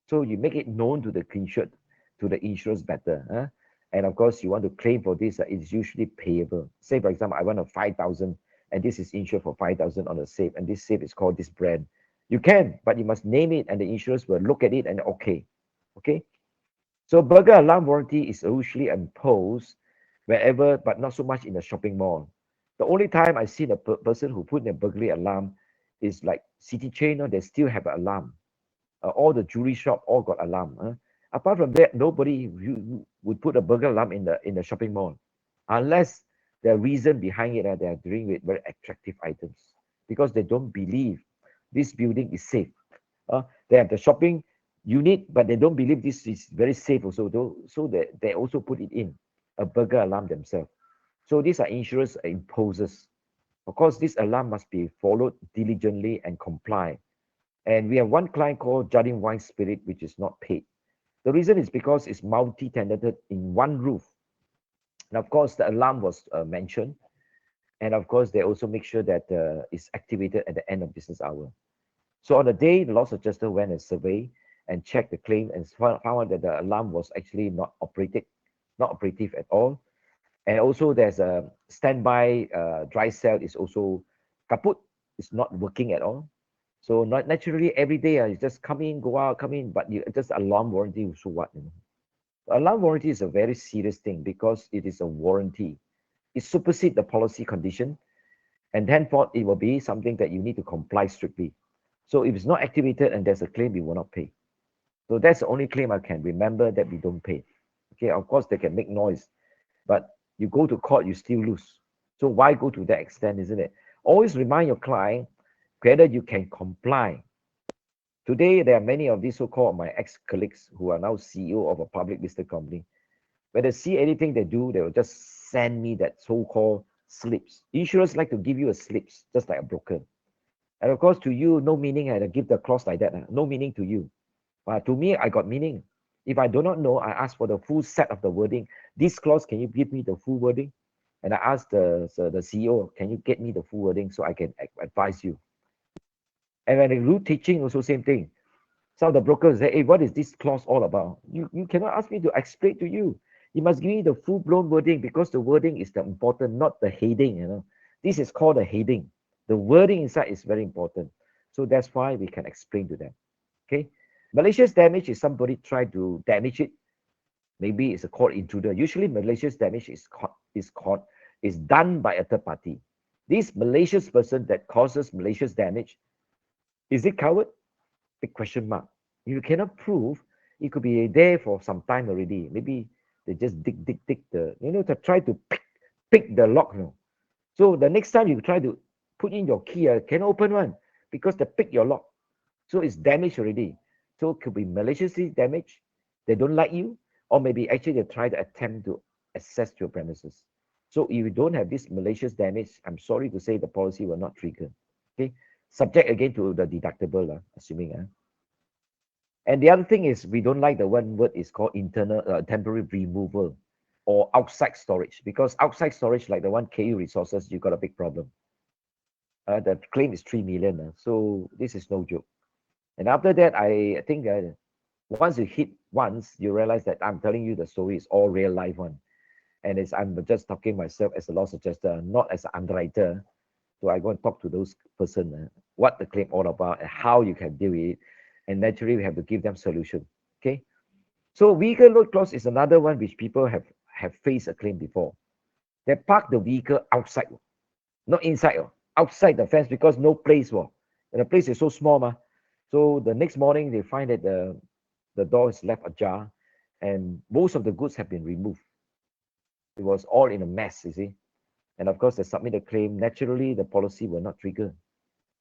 So you make it known to the insured, to the insurers better. And of course, you want to claim for this, it's usually payable. Say, for example, I want a 5,000 and this is insured for 5,000 on the safe, and this safe is called this brand. You can, but you must name it and the insurers will look at it and okay. So burglar alarm warranty is usually imposed wherever, but not so much in a shopping mall. The only time I've seen a person who put in a burglary alarm is like city chain, they still have an alarm. All the jewelry shop all got alarm. Apart from that, nobody would put a burglar alarm in the shopping mall, unless the reason behind it, they are doing with very attractive items because they don't believe this building is safe. They have the shopping unit, but they don't believe this is very safe also. So they also put it in a burglar alarm themselves. So these are insurance imposes. Of course, this alarm must be followed diligently and comply. And we have one client called Jardine Wine Spirit, which is not paid. The reason is because it's multi-tenanted in one roof. And of course, the alarm was mentioned. And of course, they also make sure that it's activated at the end of business hour. So on the day, the loss adjuster went and survey and checked the claim and found out that the alarm was actually not operative at all. And also there's a standby dry cell is also kaput. It's not working at all. So not naturally every day you just come in, go out, come in, but you just alarm warranty. So what? Alarm warranty is a very serious thing because it is a warranty. It supersedes the policy condition, and henceforth it will be something that you need to comply strictly. So if it's not activated and there's a claim, we will not pay. So that's the only claim I can remember that we don't pay. Okay, of course they can make noise, but you go to court, you still lose. So why go to that extent, isn't it? Always remind your client whether you can comply. Today, there are many of these so-called my ex-colleagues who are now CEO of a public listed company. When they see anything they do, they will just send me that so-called slips. Insurers like to give you a slips, just like a broker. And of course, to you, no meaning. I give the clause like that. No meaning to you. But to me, I got meaning. If I do not know, I ask for the full set of the wording. This clause, can you give me the full wording? And I ask the CEO, can you get me the full wording so I can advise you? And when I do teaching, also same thing. Some of the brokers say, hey, what is this clause all about? You cannot ask me to explain to you. You must give me the full-blown wording because the wording is the important, not the heading. This is called a heading. The wording inside is very important. So that's why we can explain to them. Okay. Malicious damage is somebody try to damage it. Maybe it's a court intruder. Usually malicious damage is done by a third party. This malicious person that causes malicious damage, is it covered? Big question mark. If you cannot prove, it could be there for some time already. Maybe they just dig to try to pick the lock. So the next time you try to put in your key, cannot open one because they pick your lock. So it's damaged already. So it could be maliciously damaged. They don't like you, or maybe actually they try to attempt to access your premises. So if you don't have this malicious damage, I'm sorry to say the policy will not trigger. Okay, subject again to the deductible, assuming. And the other thing is we don't like the one word is called internal temporary removal or outside storage, because outside storage like the one KU resources, you got a big problem. The claim is 3 million. So this is no joke. And after that, I think once you hit once, you realize that I'm telling you the story is all real life one. And I'm just talking myself as a loss adjuster, not as an underwriter. So I go and talk to those person, what the claim all about and how you can deal with it. And naturally, we have to give them solution. Okay. So vehicle load clause is another one which people have faced a claim before. They park the vehicle outside, not inside, outside the fence because no place. And the place is so small. So the next morning, they find that the door is left ajar and most of the goods have been removed. It was all in a mess, you see. And of course, they submit a claim. Naturally, the policy will not trigger.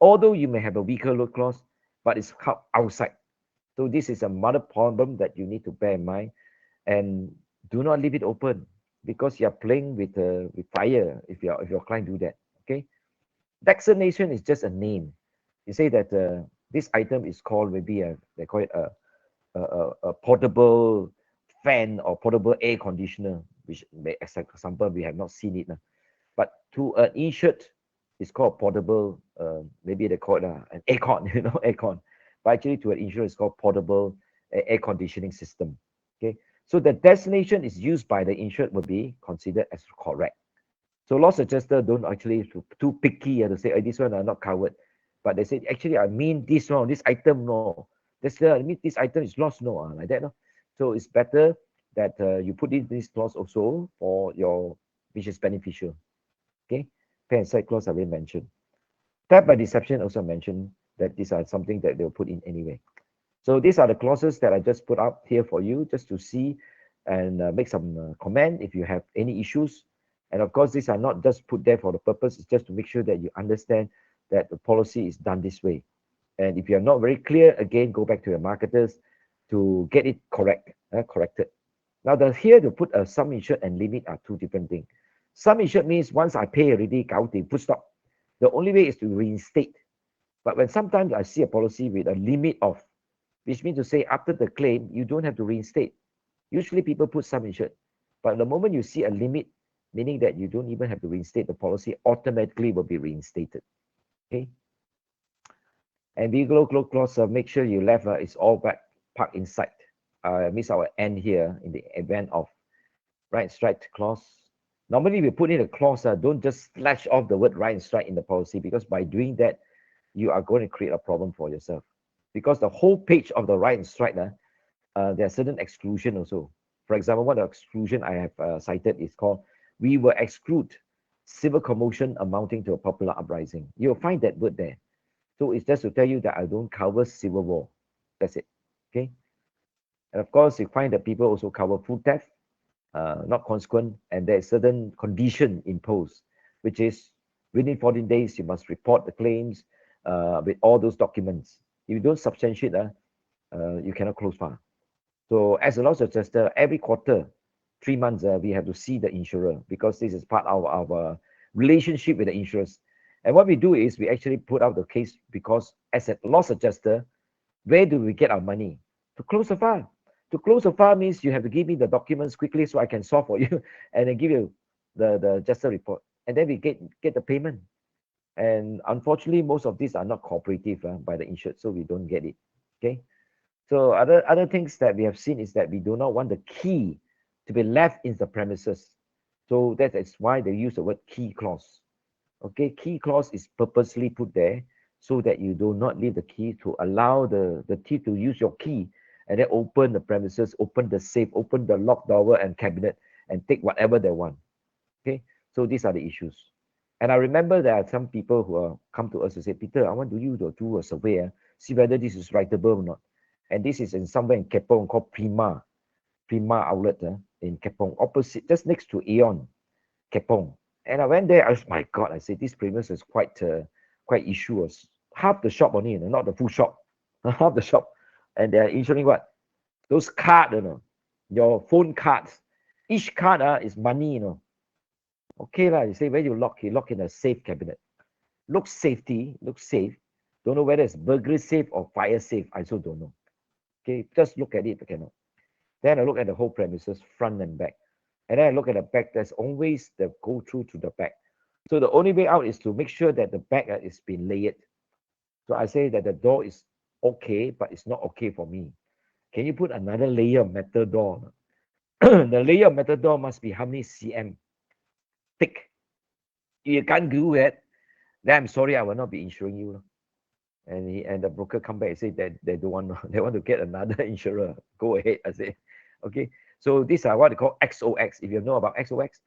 Although you may have a vehicle load clause, but it's outside. So this is another problem that you need to bear in mind. And do not leave it open because you're playing with fire if your client do that. Okay. Vaccination is just a name. You say that this item is called maybe they call it a portable fan or portable air conditioner, which as an example we have not seen it. But to an insured, it's called portable. Maybe they call it an aircon, aircon. But actually, to an insured, it's called portable air conditioning system. Okay, so the designation is used by the insured will be considered as correct. So loss adjuster don't actually too picky to say, this one are not covered. But they say, actually, I mean this one, this item, no. I mean this item is lost, no, like that, no. So it's better that you put in this clause also for your, which is beneficial. Okay, pay and side clause I already mentioned. Theft by deception also mentioned that these are something that they'll put in anyway. So these are the clauses that I just put up here for you just to see and make some comment if you have any issues. And of course, these are not just put there for the purpose, it's just to make sure that you understand that the policy is done this way. And if you're not very clear, again, go back to your marketers to get it corrected. Now, here to put a sum insured and limit are two different things. Sum insured means once I pay already, full stop. The only way is to reinstate. But when sometimes I see a policy with a limit of, which means to say after the claim, you don't have to reinstate. Usually people put sum insured. But the moment you see a limit, meaning that you don't even have to reinstate, the policy automatically will be reinstated. Okay. And vehicle clause, make sure you left is all back parked inside. Means our end here in the event of right and strike clause. Normally we put in a clause, don't just slash off the word right and strike in the policy, because by doing that, you are going to create a problem for yourself. Because the whole page of the right and strike, there are certain exclusion also. For example, one of the exclusion I have cited is called, we will exclude civil commotion amounting to a popular uprising. You'll find that word there. So it's just to tell you that I don't cover civil war. That's it. Okay. And of course, you find that people also cover food theft, not consequent, and there's certain condition imposed, which is within 14 days, you must report the claims with all those documents. If you don't substantiate, you cannot close file. So as a loss adjuster, every quarter, 3 months, we have to see the insurer, because this is part of our relationship with the insurers. And what we do is we actually put out the case, because as a loss adjuster, where do we get our money? To close the file. To close the file means you have to give me the documents quickly so I can solve for you and then give you the adjuster report. And then we get the payment. And unfortunately, most of these are not cooperative by the insured, so we don't get it. Okay. So other things that we have seen is that we do not want the key to be left in the premises. So that is why they use the word key clause. Okay, key clause is purposely put there so that you do not leave the key, to allow the thief to use your key and then open the premises, open the safe, open the locked drawer and cabinet, and take whatever they want. Okay, so these are the issues. And I remember there are some people who come to us to say, Peter, I want you to do a survey, see whether this is writable or not. And this is in somewhere in Kepong called Prima outlet in Kepong, opposite, just next to Aeon, Kepong. And I went there, my God, I said, this premise is quite issues. Half the shop only, not the full shop. Half the shop. And they're insuring what? Those cards, your phone cards. Each card is money, Okay, you say, where you lock? You lock in a safe cabinet. Looks safe. Don't know whether it's burglary safe or fire safe. I also don't know. Okay, just look at it, okay, no. Then I look at the whole premises, front and back. And then I look at the back, there's always the go through to the back. So the only way out is to make sure that the back is being layered. So I say that the door is okay, but it's not okay for me. Can you put another layer of metal door? The layer of metal door must be how many cm thick? You can't do it, then I'm sorry, I will not be insuring you. And the broker come back and say that they don't want, they want to get another insurer. Go ahead, I say. Okay, so these are what they call XOX. If you know about XOX,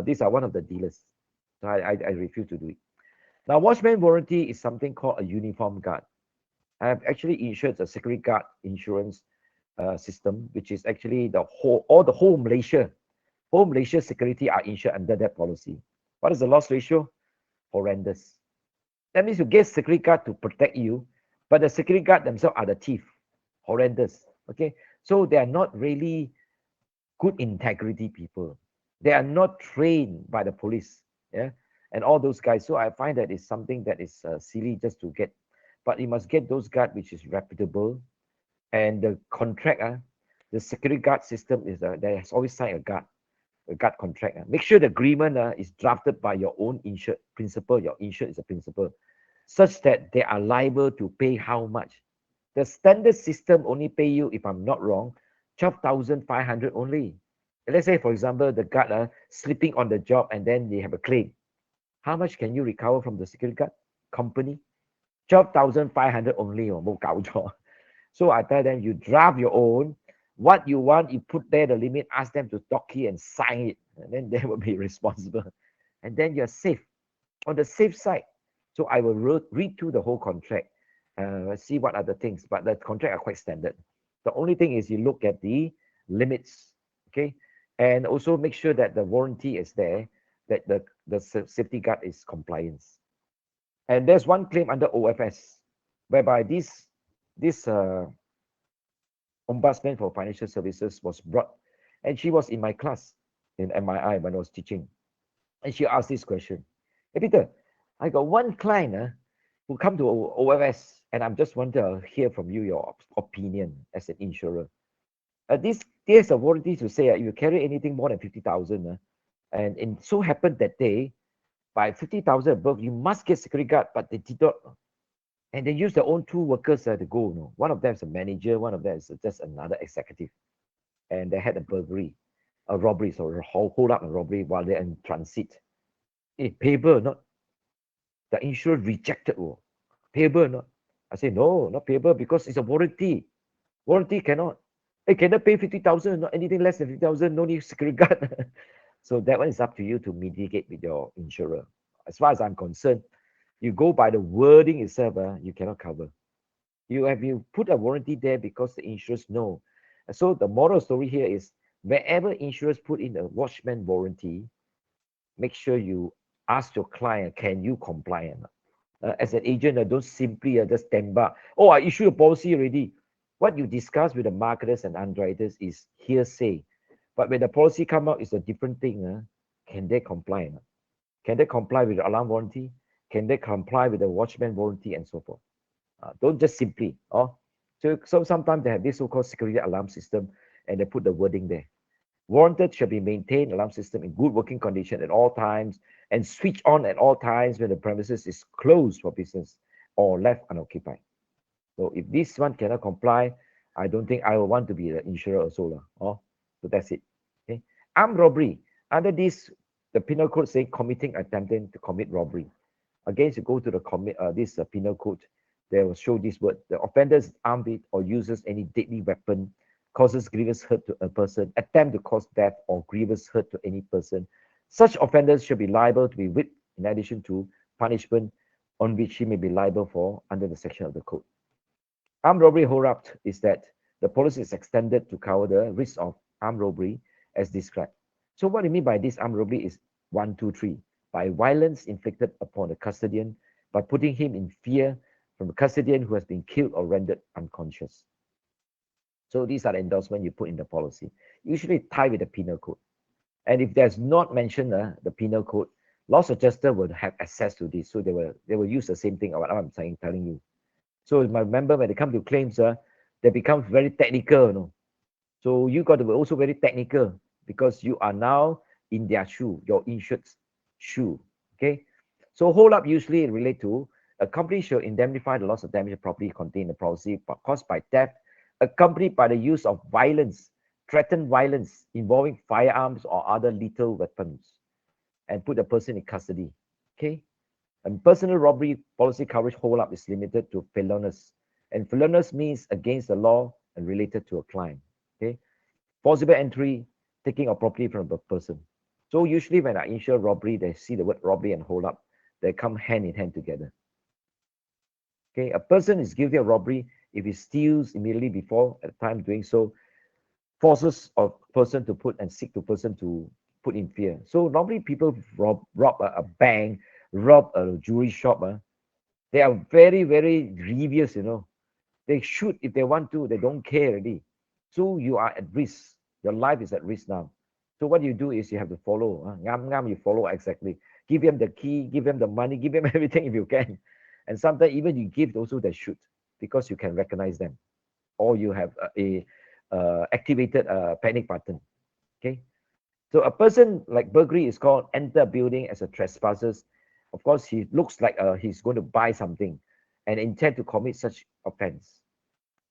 these are one of the dealers. So I refuse to do it. Now, watchman warranty is something called a uniform guard. I have actually insured a security guard insurance system, which is actually the whole Malaysia. Whole Malaysia security are insured under that policy. What is the loss ratio? Horrendous. That means you get security guard to protect you, but the security guard themselves are the thief. Horrendous. Okay, so they are not really good integrity people. They are not trained by the police, yeah, and all those guys. So I find that it's something that is silly just to get, but you must get those guard which is reputable, and the contract, the security guard system is they has always signed a guard contract. Make sure the agreement is drafted by your own insured principal. Your insured is a principal, such that they are liable to pay how much. The standard system only pay you, if I'm not wrong, 12,500 only. Let's say, for example, the guard sleeping on the job and then they have a claim. How much can you recover from the security guard company? 12,500 only. So I tell them, you draft your own, What you want, you put there the limit, ask them to docky and sign it, and then they will be responsible. And then you're safe, on the safe side. So I will read through the whole contract, see what are the things, but the contract are quite standard. The only thing is you look at the limits, okay? And also make sure that the warranty is there, that the safety guard is compliance. And there's one claim under OFS, whereby this ombudsman for financial services was brought, and she was in my class in MII when I was teaching. And she asked this question. Hey, Peter, I got one client who come to OFS, and I'm just want to hear from you your opinion as an insurer. There's a warranty to say if you carry anything more than 50,000, and it so happened that day, by 50,000 above, you must get security guard, but they did not. And they use their own two workers to go. No? One of them is a manager, one of them is just another executive. And they had a burglary, a robbery, so hold up a robbery while they're in transit. Payable, not the insurer rejected. Oh, payable, not. I say no, not payable because it's a warranty. Warranty cannot. It cannot pay 50,000, not anything less than 50,000. No need security guard. So that one is up to you to mitigate with your insurer. As far as I'm concerned, you go by the wording itself, you cannot cover. You put a warranty there because the insurers know. So the moral story here is wherever insurers put in a watchman warranty, make sure you ask your client, can you comply or not? As an agent, don't simply just stand by. Oh, I issued a policy already. What you discuss with the marketers and underwriters is hearsay. But when the policy come out, it's a different thing. Can they comply? Can they comply with the alarm warranty? Can they comply with the watchman warranty and so forth? Don't just simply. So sometimes they have this so-called security alarm system, and they put the wording there. Warranted shall be maintained alarm system in good working condition at all times and switch on at all times when the premises is closed for business or left unoccupied. So if this one cannot comply, I don't think I will want to be the insurer also. So that's it. Okay. Armed robbery. Under this, the penal code saying committing, attempting to commit robbery. Again, you go to the this penal code, they will show this word. The offender is armed with or uses any deadly weapon, causes grievous hurt to a person, attempt to cause death or grievous hurt to any person. Such offenders should be liable to be whipped in addition to punishment on which he may be liable for under the section of the code. Armed robbery hold up is that the policy is extended to cover the risk of armed robbery as described. So what do you mean by this armed robbery is 1, 2, 3. By violence inflicted upon the custodian, by putting him in fear from a custodian who has been killed or rendered unconscious. So these are the endorsements you put in the policy. Usually tie with the penal code. And if there's not mentioned the penal code, loss adjuster will have access to this. So they will use the same thing what I'm telling you. So remember when they come to claims, they become very technical. So you got to be also very technical because you are now in their shoe, your insured's shoe. Okay. So hold up usually relate to a company shall indemnify the loss of damage property contained in the policy caused by theft, accompanied by the use of violence, threatened violence involving firearms or other lethal weapons, and put the person in custody. Okay. And personal robbery policy coverage hold up is limited to felonious. And felonious means against the law and related to a crime. Okay. Forcible entry, taking of property from a person. So usually when I insure robbery, they see the word robbery and hold up. They come hand in hand together. Okay. A person is guilty of robbery if he steals immediately before at the time doing so, forces a person to put and seek to person to put in fear. So normally people rob a bank, rob a jewelry shop. They are very, very grievous, They shoot if they want to, they don't care already. So you are at risk. Your life is at risk now. So what you do is you have to follow. You follow exactly. Give them the key, give them the money, give them everything if you can. And sometimes even you give also they shoot because you can recognize them. Or you have activated a panic button. Okay. So a person like burglary is called enter a building as a trespasser. Of course, he looks like he's going to buy something and intend to commit such offense.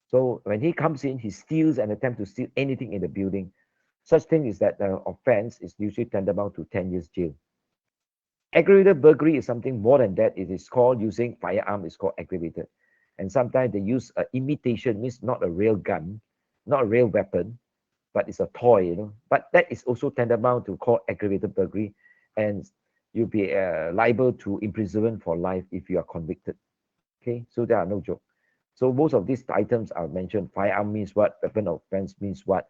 So when he comes in, he steals and attempts to steal anything in the building. Such thing is that the offense is usually tantamount to 10 years jail. Aggravated burglary is something more than that. It is called using firearm. It's called aggravated. And sometimes they use imitation, means not a real gun, not a real weapon, but it's a toy, you know. But that is also tantamount to call aggravated burglary, and you'll be liable to imprisonment for life if you are convicted. Okay, so there are no joke. So most of these items are mentioned. Firearm means what? Weapon of offense means what?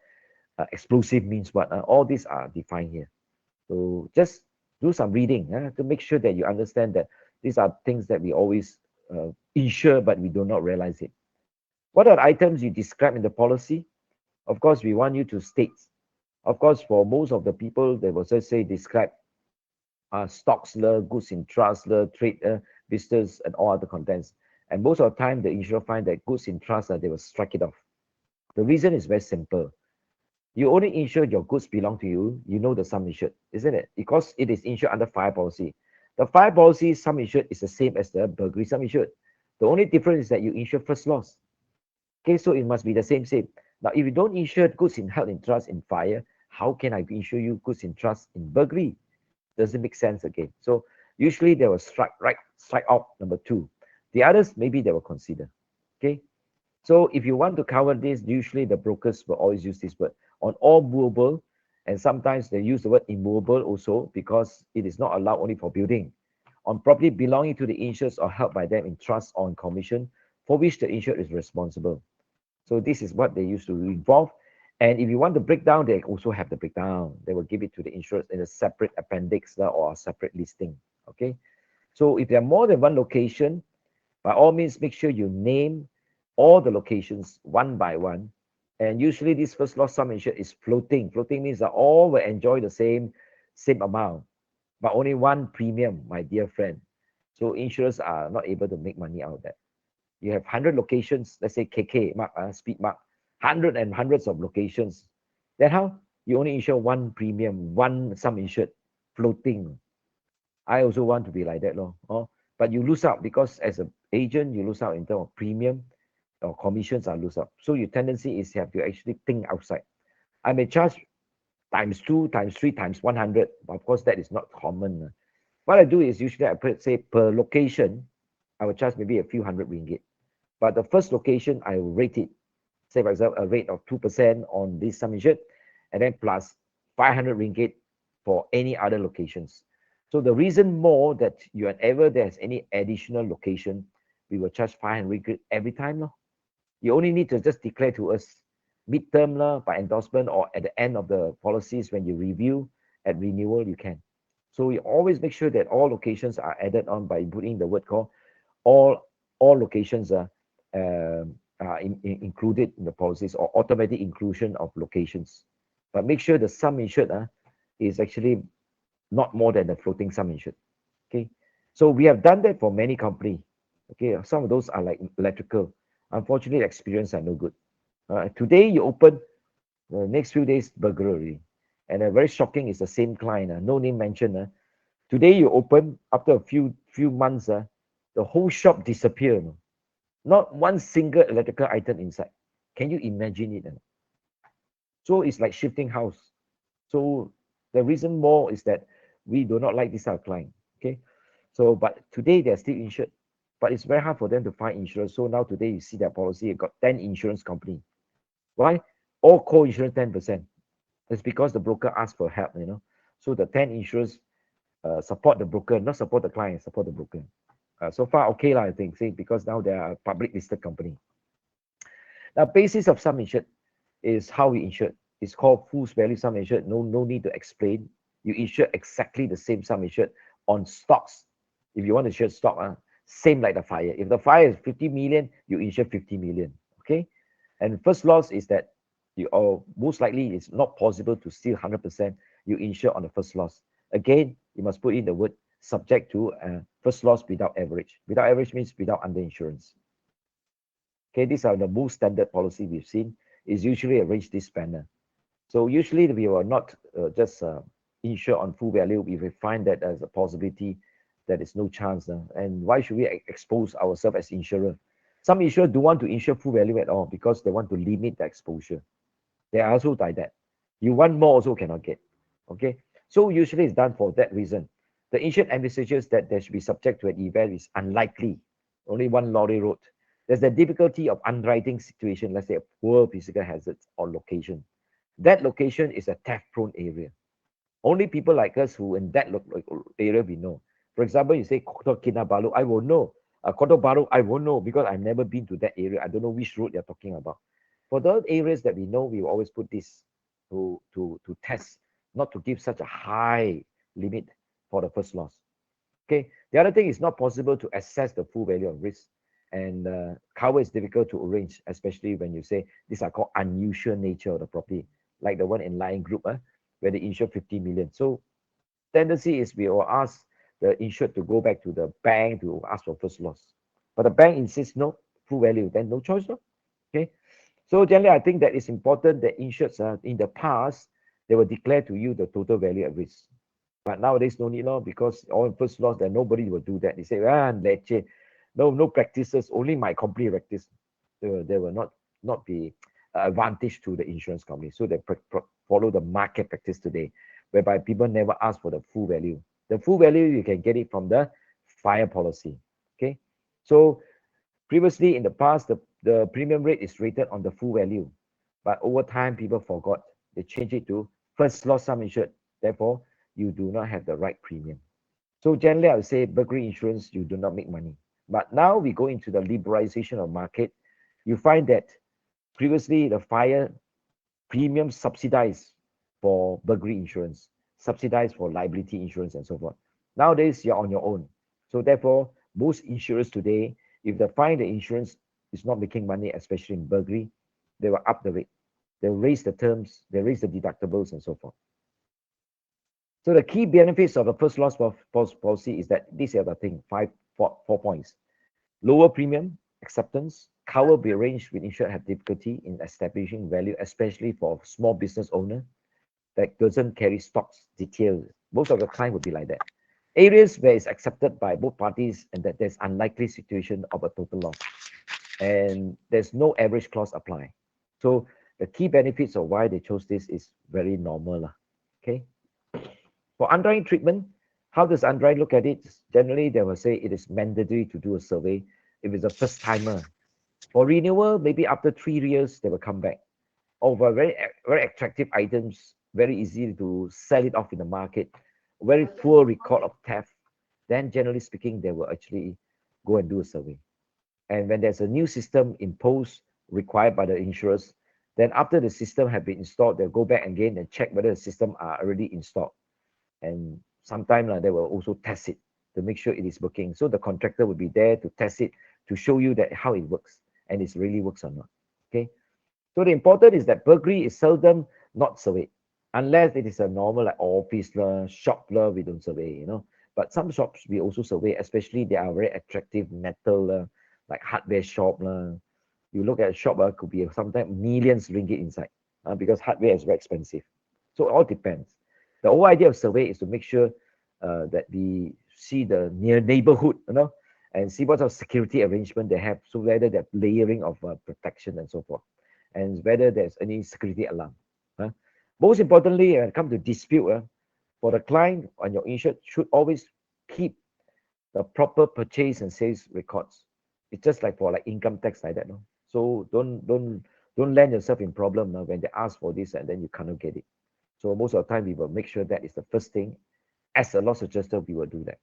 Explosive means what? All these are defined here. So just do some reading to make sure that you understand that these are things that we always insure, but we do not realize it. What are the items you describe in the policy? Of course, we want you to state. Of course, for most of the people, they will just say describe stocks, goods in trust, trade, business, and all other contents. And most of the time, the insurer find that goods in trust, they will strike it off. The reason is very simple. You only insure your goods belong to you. You know the sum insured, isn't it? Because it is insured under fire policy. The fire policy sum insured is the same as the burglary sum insured. The only difference is that you insure first loss. Okay, so it must be the same. Now, if you don't insure goods in held in trust in fire, how can I insure you goods in trust in burglary? Doesn't make sense again. So usually they will strike out number 2. The others maybe they will consider. Okay. So if you want to cover this, usually the brokers will always use this word on all movable, and sometimes they use the word immovable also because it is not allowed only for building. On property belonging to the insured or held by them in trust or in commission, for which the insured is responsible. So this is what they used to involve. And if you want the breakdown, they also have the breakdown. They will give it to the insured in a separate appendix or a separate listing. Okay. So if there are more than one location, by all means, make sure you name all the locations one by one. And usually this first loss sum insured is floating. Floating means that all will enjoy the same amount, but only one premium, my dear friend. So insurers are not able to make money out of that. You have 100 locations, let's say KK mark, speed mark, hundreds of locations. Then how? You only insure one premium, one sum insured, floating. I also want to be like that, but you lose out because as an agent, you lose out in terms of premium or commissions are lose out. So your tendency is you have to actually think outside. I may charge times 2, times 3, times 100, but of course that is not common. What I do is usually I put, say, per location, I will charge maybe a few hundred ringgit. But the first location, I will rate it. Say, for example, a rate of 2% on this sum insured, and then plus 500 ringgit for any other locations. So the reason more that you whenever there's any additional location, we will charge 500 ringgit every time. No? You only need to just declare to us midterm by endorsement or at the end of the policies when you review at renewal, you can. So we always make sure that all locations are added on by putting the word called all locations are included in the policies or automatic inclusion of locations. But make sure the sum insured is actually not more than the floating sum insured. Okay, so we have done that for many companies. Okay, some of those are like electrical. Unfortunately, the experience are no good. Today you open, the next few days burglary, and very shocking is the same client. No name mentioned. Today you open, after a few months, the whole shop disappeared. Not one single electrical item inside. Can you imagine it? So it's like shifting house. So the reason more is that we do not like this type of client. Okay. So, but today they're still insured, but it's very hard for them to find insurance. So now today you see their policy, you got 10 insurance company. Why? All co-insurance 10%. It's because the broker asked for help, So the 10 insurers support the broker, not support the client, support the broker. So far, okay, I think, because now they are a public listed company. Now, basis of sum insured is how we insure. It's called full value sum insured. No need to explain. You insure exactly the same sum insured on stocks. If you want to insure stock, same like the fire. If the fire is 50 million, you insure 50 million. Okay. And first loss is that most likely it's not possible to steal 100%. You insure on the first loss. Again, you must put in the word subject to first loss without average. Without average means without underinsurance. Okay, these are the most standard policy we've seen. Is usually arranged this manner. So usually we will not just insure on full value if we find that there's a possibility that is no chance. And why should we expose ourselves as insurer? Some insurers do want to insure full value at all because they want to limit the exposure. They are also like that. You want more also cannot get. Okay, so usually it's done for that reason. The insured envisages that there should be subject to an event is unlikely. Only one lorry road. There's a difficulty of underwriting situation, let's say a poor physical hazards or location. That location is a theft-prone area. Only people like us who in that area we know. For example, you say Kota Kinabalu, I will know. Kota Baru, I won't know because I've never been to that area. I don't know which road you're talking about. For those areas that we know, we will always put this to test, not to give such a high limit for the first loss. Okay. The other thing is not possible to assess the full value of risk, and cover is difficult to arrange, especially when you say these are called unusual nature of the property, like the one in Lion Group, where they insure 50 million. So tendency is we will ask the insured to go back to the bank to ask for first loss. But the bank insists no full value, then no choice, no? Okay. So generally, I think that it's important that insureds in the past, they will declare to you the total value at risk. But nowadays, no need, no, because all first loss, that nobody will do that. They say, no practices, only my company practice. They will not be advantage to the insurance company. So they follow the market practice today, whereby people never ask for the full value. The full value, you can get it from the fire policy. Okay. So previously in the past, the premium rate is rated on the full value. But over time, people forgot. They changed it to first loss sum insured. Therefore, you do not have the right premium. So generally, I would say burglary insurance, you do not make money. But now we go into the liberalization of market. You find that previously the fire premium subsidized for burglary insurance, subsidized for liability insurance, and so forth. Nowadays, you're on your own. So therefore, most insurers today, if they find the insurance is not making money, especially in burglary, they will up the rate. They'll raise the terms, they raise the deductibles, and so forth. So the key benefits of a first loss policy is that these are the thing, four points. Lower premium, acceptance, cover will be arranged with insured have difficulty in establishing value, especially for a small business owner that doesn't carry stocks details. Most of the time would be like that. Areas where it's accepted by both parties and that there's unlikely situation of a total loss. And there's no average clause apply. So the key benefits of why they chose this is very normal. Okay. For underwriting treatment, how does underwriting look at it? Generally, they will say it is mandatory to do a survey if it's a first timer. For renewal, maybe after 3 years, they will come back. Or for very attractive items, very easy to sell it off in the market, very poor record of theft, then generally speaking, they will actually go and do a survey. And when there's a new system imposed, required by the insurers, then after the system have been installed, they'll go back again and check whether the system are already installed. And sometimes they will also test it to make sure it is working. So the contractor will be there to test it, to show you that how it works and it really works or not. Okay. So the important is that burglary is seldom not surveyed, unless it is a normal like office, shop, we don't survey, But some shops we also survey, especially they are very attractive metal, like hardware shop. You look at a shop, could be sometimes millions ringgit inside, because hardware is very expensive. So it all depends. The whole idea of survey is to make sure that we see the near neighborhood, and see what sort of security arrangement they have. So whether they're layering of protection and so forth, and whether there's any security alarm. Most importantly, when it comes to dispute, for the client and your insured should always keep the proper purchase and sales records. It's just like for like income tax like that. No? So don't land yourself in problem when they ask for this and then you cannot get it. So most of the time we will make sure that is the first thing. As a loss adjuster, we will do that.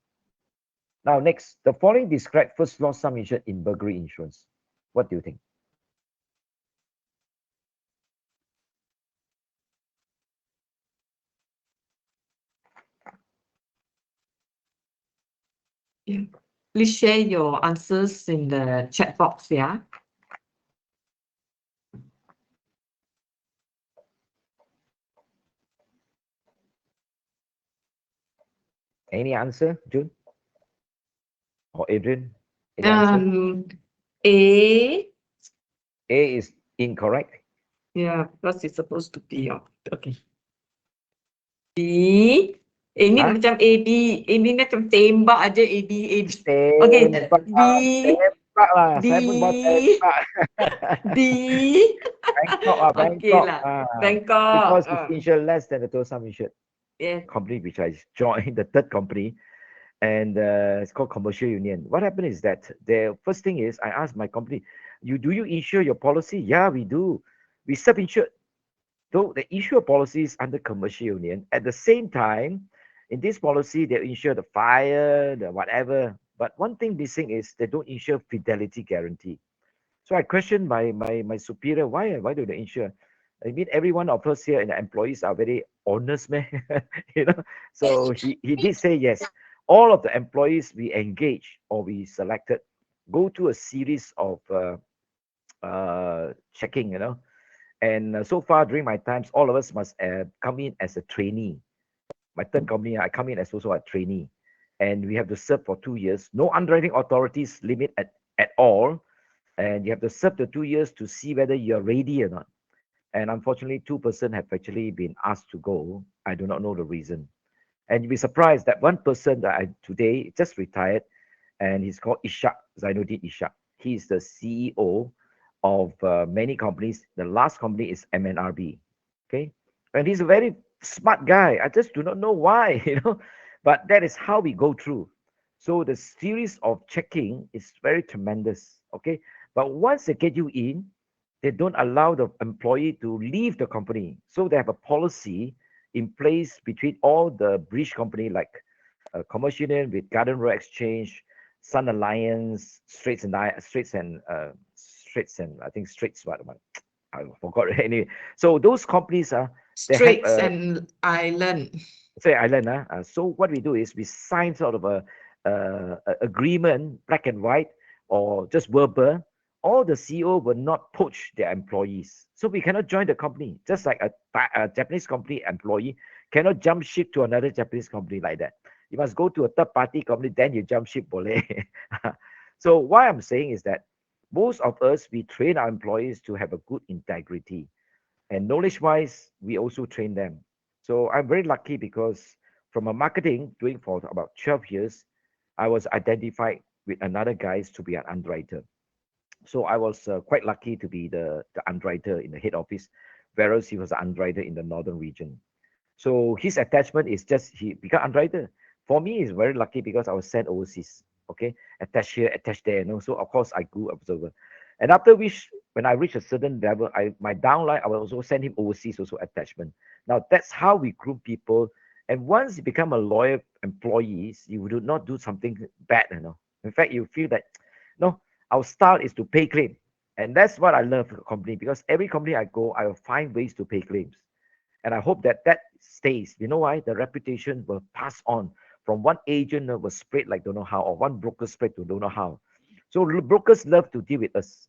Now next, the following describe first loss sum insured in burglary insurance. What do you think? Yeah. Please share your answers in the chat box, yeah? Any answer, June? Or Adrian? Any answer? A. A is incorrect. Yeah, because it's supposed to be. Okay. B. Ini macam A, B. Ini macam tembak aja A, B, A, B. Okay, B. Tembak lah. B. Saya pun bawa tembak. D. Bangkok lah, Okay Bangkok. lah. Bangkok. Because it's insured less than the total sum insured. Yeah. Company which I joined, the third company. and it's called commercial union. What happened is that the first thing is I asked my company, do you insure your policy? Yeah, we do. We self-insured. Though the issue of policy is under commercial union, at the same time, in this policy, they insure the fire, the whatever. But one thing missing is they don't insure fidelity guarantee. So I questioned my superior, why do they insure? I mean, every one of us here and the employees are very honest, man. you know. So he did say yes. All of the employees we engage or we selected go through a series of checking, and so far during my times, all of us must come in as a trainee. My third company, I come in as also a trainee, and we have to serve for 2 years. No underwriting authorities limit at all, and you have to serve the 2 years to see whether you're ready or not. And unfortunately, 2% have actually been asked to go. I do not know the reason. And you'll be surprised that one person that I today just retired, and he's called Ishak, Zainuddin Ishak. He's the CEO of many companies. The last company is MNRB. Okay. And he's a very smart guy. I just do not know why, but that is how we go through. So the series of checking is very tremendous. Okay. But once they get you in, they don't allow the employee to leave the company. So they have a policy in place between all the bridge company like Commercial Union with Garden Road Exchange, Sun Alliance, Straits and I think Straits what I forgot anyway. So those companies they have Straits and Island. say island so what we do is we sign sort of a agreement, black and white or just verbal. All the CEO will not poach their employees, so we cannot join the company. Just like a Japanese company employee cannot jump ship to another Japanese company like that. You must go to a third party company, then you jump ship, bole. So what I'm saying is that most of us we train our employees to have a good integrity, and knowledge wise we also train them. So I'm very lucky because from a marketing doing for about 12 years, I was identified with another guys to be an underwriter. So I was quite lucky to be the underwriter in the head office, whereas he was the underwriter in the northern region. So his attachment is just he become underwriter. For me, it's very lucky because I was sent overseas. Okay, attached here, attached there. So of course I grew observer, and after which when I reached a certain level, my downline I will also send him overseas also attachment. Now that's how we groom people. And once you become a loyal employees, you do not do something bad. In fact, you feel that no, our style is to pay claim. And that's what I love the company because every company I go, I will find ways to pay claims. And I hope that that stays. You know why? The reputation will pass on from one agent will spread like don't know how, or one broker spread to don't know how. So brokers love to deal with us.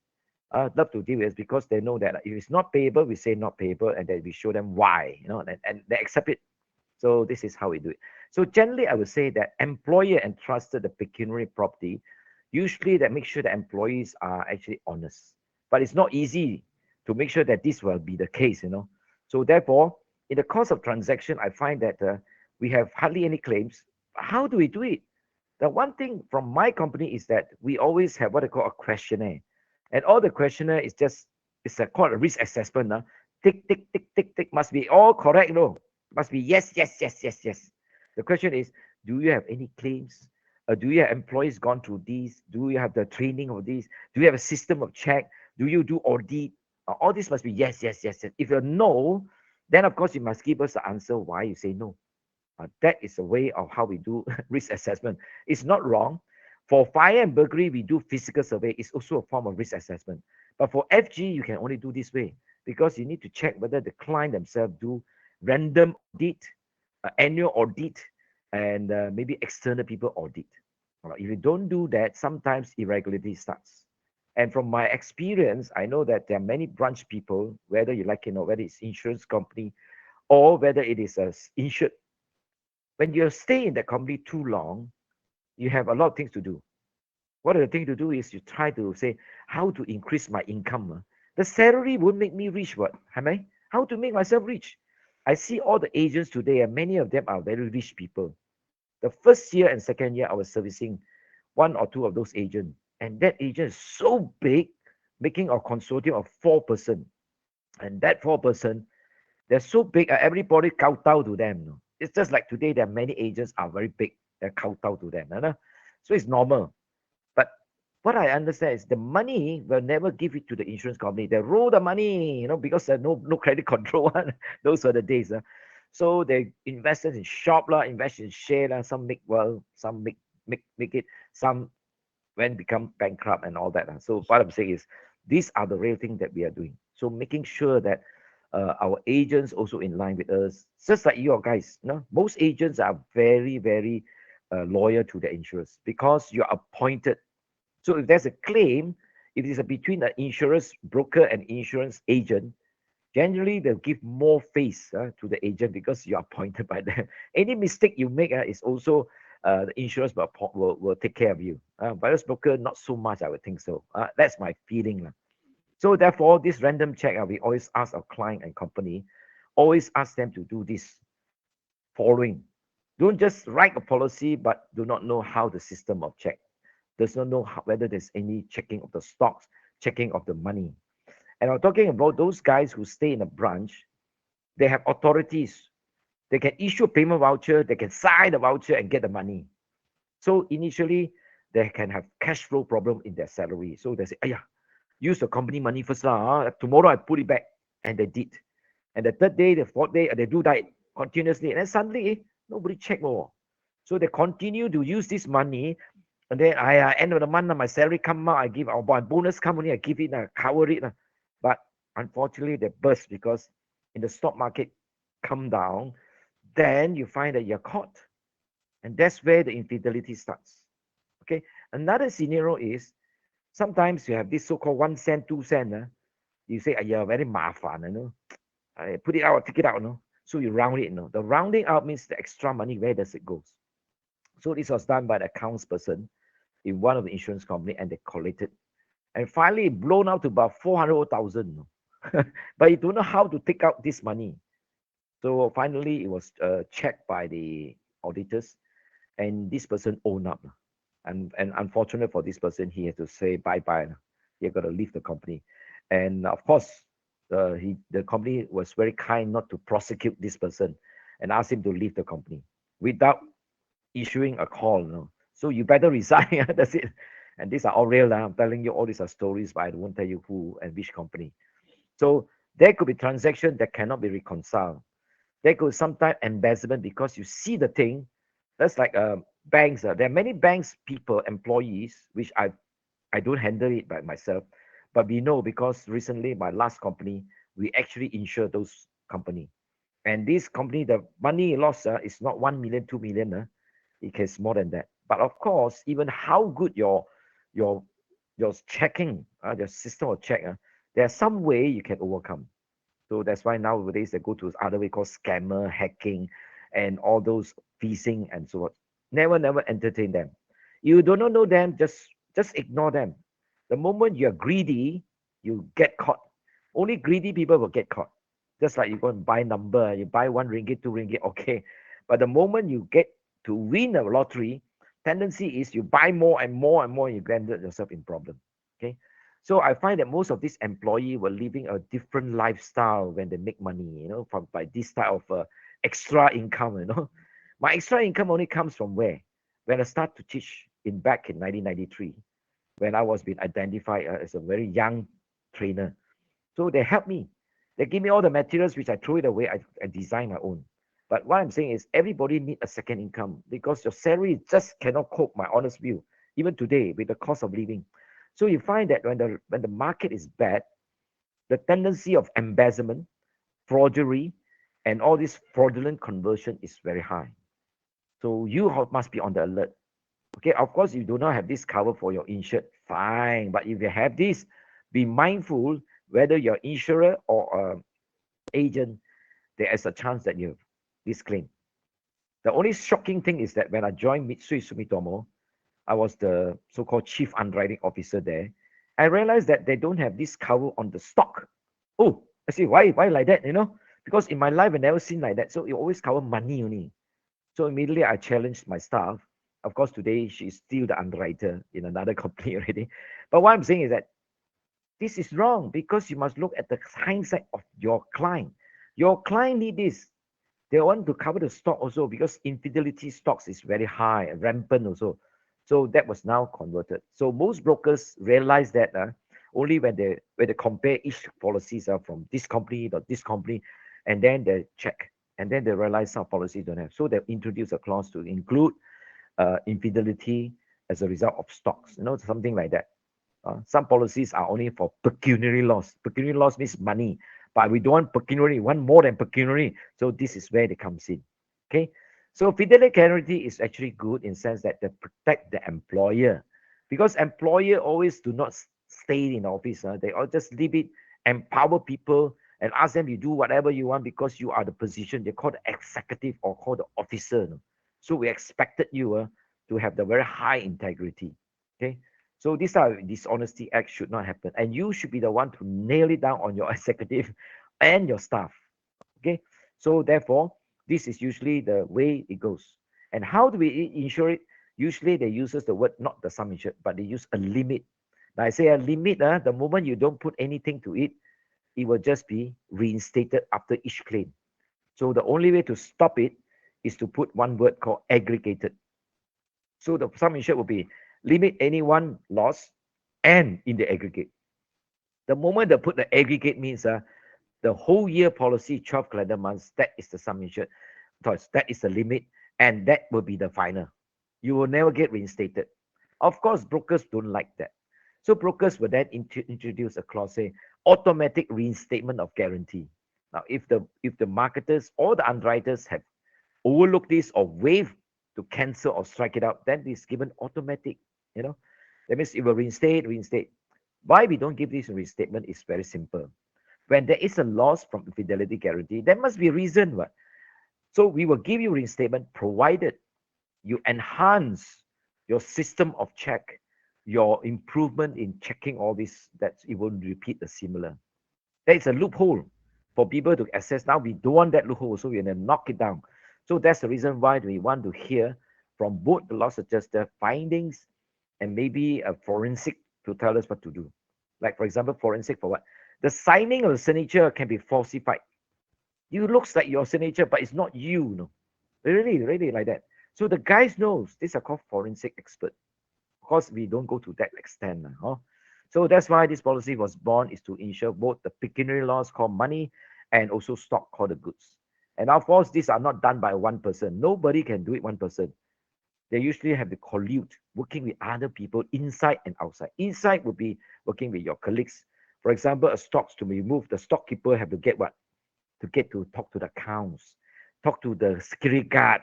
Love to deal with us because they know that if it's not payable, we say not payable, and then we show them why, and they accept it. So this is how we do it. So generally, I would say that employer entrusted the pecuniary property, usually that make sure the employees are actually honest. But it's not easy to make sure that this will be the case. So therefore, in the course of transaction, I find that we have hardly any claims. How do we do it? The one thing from my company is that we always have what I call a questionnaire, and all the questionnaire is just it's called a risk assessment. Tick tick tick tick tick must be all correct. No, must be yes yes yes yes yes. The question is, do you have any claims? Do you have employees gone through these? Do you have the training of these? Do you have a system of check? Do you do audit? All this must be yes yes yes yes. If you no, then of course you must give us the answer why you say no. That is a way of how we do risk assessment. It's not wrong. For fire and burglary, we do physical survey. It's also a form of risk assessment. But for FG, you can only do this way because you need to check whether the client themselves do random audit, annual audit, and maybe external people audit. If you don't do that, sometimes irregularity starts. And from my experience, I know that there are many branch people, whether you like, whether it's insurance company or whether it is a insured. When you stay in that company too long, you have a lot of things to do. One of the things to do is you try to say how to increase my income. The salary won't make me rich, what? How to make myself rich? I see all the agents today, and many of them are very rich people. The first year and second year, I was servicing one or two of those agents, and that agent is so big, making a consortium of 4%. And that 4%, they're so big, everybody kowtow to them. It's just like today, there are many agents are very big, kowtow to them. So it's normal. But what I understand is the money will never give it to the insurance company. They roll the money, because there's no credit control. Those were the days. So they invested in shop, invest in share, some make well, some make it, some when become bankrupt and all that. So what I'm saying is these are the real things that we are doing. So making sure that our agents also in line with us, just like you guys. Most agents are very, very loyal to the insurers because you're appointed. So if there's a claim, if it is between the insurance broker and insurance agent, generally they'll give more face to the agent because you're appointed by them. Any mistake you make is also the insurance will take care of you. Virus broker, not so much, I would think so. That's my feeling. So therefore, this random check, we always ask our client and company, always ask them to do this following. Don't just write a policy, but do not know how the system of check. Does not know whether there's any checking of the stocks, checking of the money. And I'm talking about those guys who stay in a branch. They have authorities. They can issue a payment voucher. They can sign the voucher and get the money. So initially, they can have cash flow problem in their salary. So they say, "Ayah, use the company money first lah. Tomorrow I put it back." And they did. And the third day, the fourth day, they do that continuously. And then suddenly, nobody check more. So they continue to use this money. And then end of the month, my salary come out, I give our bonus come only, I give it, cover it. But unfortunately, they burst because in the stock market come down, then you find that you're caught. And that's where the infidelity starts. Okay. Another scenario is sometimes you have this so-called 1 cent, 2 cent. You say, "Yeah, very mafan, I put it out, take it out, So you round it, The rounding out means the extra money, where does it go? So this was done by the accounts person in one of the insurance company, and they collected. And finally, it blown out to about 400,000. But you don't know how to take out this money. So finally, it was checked by the auditors, and this person owned up. And unfortunate for this person, he had to say bye-bye. He got to leave the company. And of course, the company was very kind not to prosecute this person and ask him to leave the company without issuing a call. So you better resign. That's it. And these are all real. I'm telling you, all these are stories, but I won't tell you who and which company. So there could be transaction that cannot be reconciled. There could sometimes embezzlement because you see the thing. That's like banks. There are many banks, people, employees, which I don't handle it by myself. But we know because recently my last company, we actually insure those company. And this company, the money loss is not 1 million, 2 million. It is more than that. But of course, even how good your checking, your system of check, there's some way you can overcome. So that's why nowadays they go to other way called scammer, hacking, and all those phishing and so on. Never entertain them. You do not know them, just ignore them. The moment you're greedy, you get caught. Only greedy people will get caught. Just like you go and buy number, you buy 1 ringgit, 2 ringgit, okay. But the moment you get to win a lottery, tendency is you buy more and more and more, you land yourself in problem. Okay. So I find that most of these employees were living a different lifestyle when they make money, from by this type of extra income, My extra income only comes from where? When I start to teach back in 1993, when I was being identified as a very young trainer. So they helped me. They give me all the materials, which I throw it away. I design my own. But what I'm saying is everybody need a second income because your salary just cannot cope, my honest view, even today with the cost of living. So you find that when the market is bad, the tendency of embezzlement, forgery, and all this fraudulent conversion is very high. So you must be on the alert. Okay, of course, you do not have this cover for your insured, fine. But if you have this, be mindful whether you're insurer or agent, there is a chance that you have this claim. The only shocking thing is that when I joined Mitsui Sumitomo, I was the so-called chief underwriting officer there. I realized that they don't have this cover on the stock. Oh, I see, why like that, Because in my life, I never seen like that. So it always cover money only. So immediately I challenged my staff. Of course, today she's still the underwriter in another company already. But what I'm saying is that this is wrong because you must look at the hindsight of your client. Your client need this. They want to cover the stock also because infidelity stocks is very high, rampant also. So that was now converted. So most brokers realize that only when they compare each policies from this company to this company, and then they check, and then they realize some policies don't have. So they introduce a clause to include infidelity as a result of stocks, something like that. Some policies are only for pecuniary loss. Pecuniary loss means money, but we don't want pecuniary, we want more than pecuniary. So this is where it comes in. Okay. So fidelity guarantee is actually good in sense that they protect the employer, because employer always do not stay in office. They all just leave it, empower people, and ask them you do whatever you want because you are the position. They call the executive or call the officer. So we expected you to have the very high integrity. Okay. So these are dishonesty acts should not happen. And you should be the one to nail it down on your executive and your staff. Okay. So therefore, this is usually the way it goes. And how do we insure it? Usually they use the word not the sum insured, but they use a limit. Now I say a limit, the moment you don't put anything to it, it will just be reinstated after each claim. So the only way to stop it is to put one word called aggregated. So the sum insured will be limit any one loss and in the aggregate. The moment they put the aggregate means the whole year policy, 12 calendar months, that is the sum insured. That is the limit, and that will be the final. You will never get reinstated. Of course, brokers don't like that. So brokers will then introduce a clause saying automatic reinstatement of guarantee. Now, if the marketers or the underwriters have overlooked this or waived to cancel or strike it out, then it's given automatic. That means it will reinstate. Why we don't give this reinstatement is very simple. When there is a loss from fidelity guarantee, there must be a reason. What? So we will give you reinstatement provided you enhance your system of check, your improvement in checking all this, that it won't repeat the similar. There is a loophole for people to access. Now we don't want that loophole, so we're going to knock it down. So that's the reason why we want to hear from both the loss adjuster findings and maybe a forensic to tell us what to do. Like, for example, forensic for what? The signing of the signature can be falsified. You looks like your signature, but it's not you. No, really like that. So the guys knows. These are called forensic expert. Of course, we don't go to that extent. Huh? So that's why this policy was born, is to ensure both the pecuniary loss called money and also stock called the goods. And of course, these are not done by one person. Nobody can do it one person. They usually have to collude, working with other people inside and outside. Inside would be working with your colleagues. For example, a stocks to be moved, the stockkeeper have to get what? To get to talk to the accounts, talk to the security guard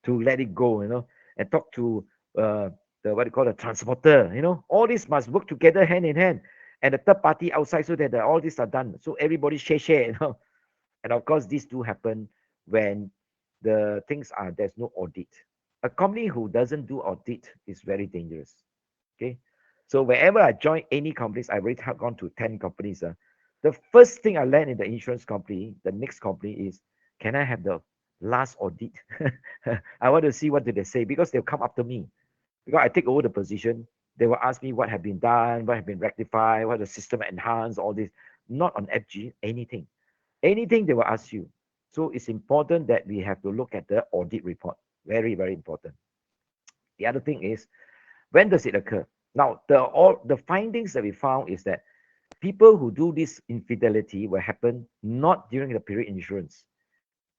to let it go, and talk to the what you call the transporter, all this must work together hand in hand, and the third party outside, so that all these are done. So everybody share, And of course, these do happen when the things are there's no audit. A company who doesn't do audit is very dangerous. Okay. So wherever I join any companies, I've already gone to 10 companies. The first thing I learned in the insurance company, the next company is, can I have the last audit? I want to see what did they say, because they'll come after me. Because I take over the position, they will ask me what have been done, what have been rectified, what the system enhanced, all this. Not on FG, anything. Anything they will ask you. So it's important that we have to look at the audit report. Very, very important. The other thing is, when does it occur? Now, the findings that we found is that people who do this infidelity will happen not during the period insurance.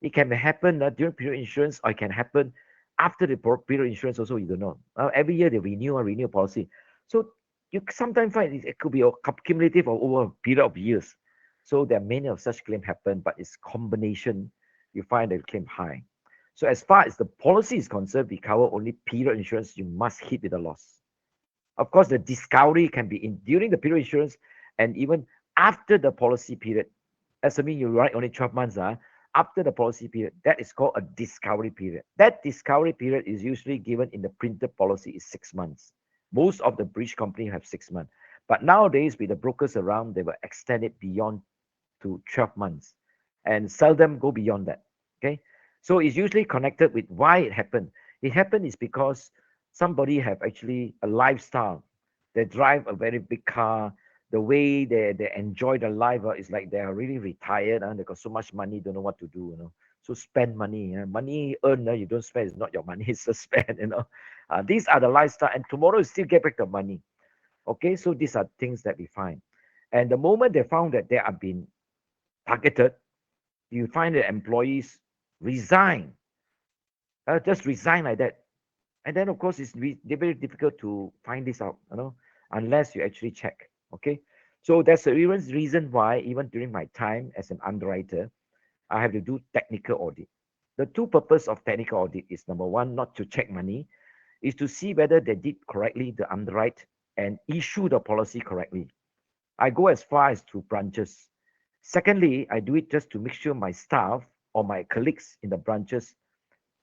It can happen during period insurance, or it can happen after the period insurance also, you don't know. Every year they renew policy. So you sometimes find it could be a cumulative or over a period of years. So there are many of such claims happen, but it's combination, you find the claim high. So as far as the policy is concerned, we cover only period insurance. You must hit with a loss. Of course, the discovery can be in during the period insurance and even after the policy period. Assuming you write only 12 months, after the policy period, that is called a discovery period. That discovery period is usually given in the printed policy is 6 months. Most of the bridge company have 6 months. But nowadays, with the brokers around, they will extend it beyond to 12 months and seldom go beyond that. Okay. So it's usually connected with why it happened. It happened is because somebody have actually a lifestyle. They drive a very big car. The way they enjoy their life is like they are really retired and they got so much money, don't know what to do. So spend money. Money earned, you don't spend. It's not your money. It's just spend. These are the lifestyle. And tomorrow you still get back the money. Okay, so these are things that we find. And the moment they found that they are being targeted, you find that employees resign, just resign like that. And then, of course, it's very difficult to find this out, unless you actually check. Okay, so that's the reason why even during my time as an underwriter, I have to do technical audit. The two purpose of technical audit is number one, not to check money, is to see whether they did correctly the underwrite and issue the policy correctly. I go as far as to branches. Secondly, I do it just to make sure my staff or my colleagues in the branches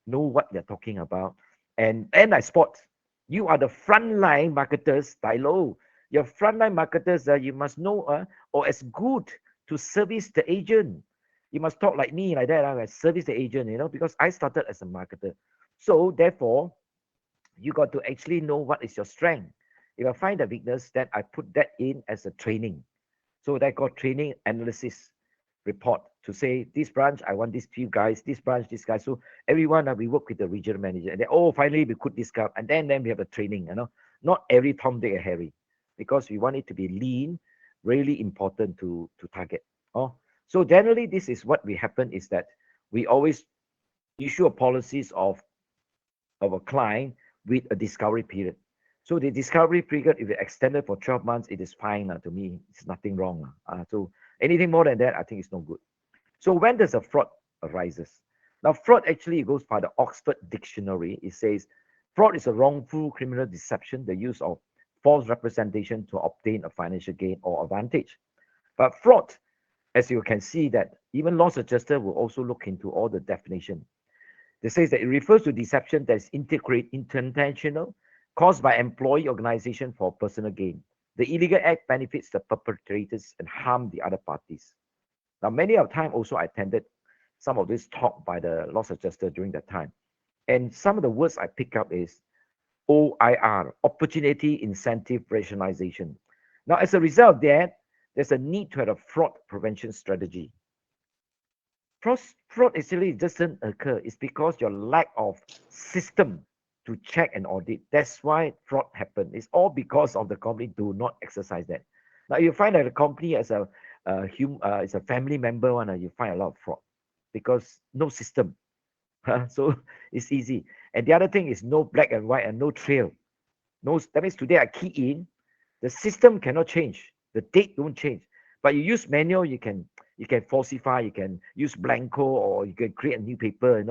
know what they're talking about. And I spot you are the frontline marketers, Tylo. Your frontline marketers, you must know or as good to service the agent. You must talk like me, like that, service the agent, because I started as a marketer. So therefore, you got to actually know what is your strength. If I find a weakness, then I put that in as a training. So that got training analysis report to say this branch, I want these few guys, this branch, this guy. So everyone, we work with the regional manager. And then, finally we could discuss. And then we have a training, not every Tom, Dick, and Harry, because we want it to be lean, really important to target. So generally, this is what we happen is that we always issue a policies of a client with a discovery period. So the discovery period, if it extended for 12 months, it is fine to me. It's nothing wrong. So anything more than that, I think it's no good. So when does a fraud arises? Now, fraud actually goes by the Oxford Dictionary. It says fraud is a wrongful criminal deception, the use of false representation to obtain a financial gain or advantage. But fraud, as you can see, that even loss adjuster will also look into all the definition. It says that it refers to deception that is intentional, caused by employee organization for personal gain. The illegal act benefits the perpetrators and harm the other parties. Now, many of the time also I attended some of this talk by the loss adjuster during that time. And some of the words I pick up is OIR, opportunity incentive rationalization. Now, as a result of that, there's a need to have a fraud prevention strategy. Fraud actually doesn't occur. It's because your lack of system to check and audit. That's why fraud happen. It's all because of the company do not exercise that. Now you find that the company as a it's a family member one, you find a lot of fraud because no system. So it's easy. And the other thing is no black and white and no trail. No, that means today I key in, the system cannot change. The date don't change. But you use manual, you can falsify, you can use blanco, or you can create a new paper,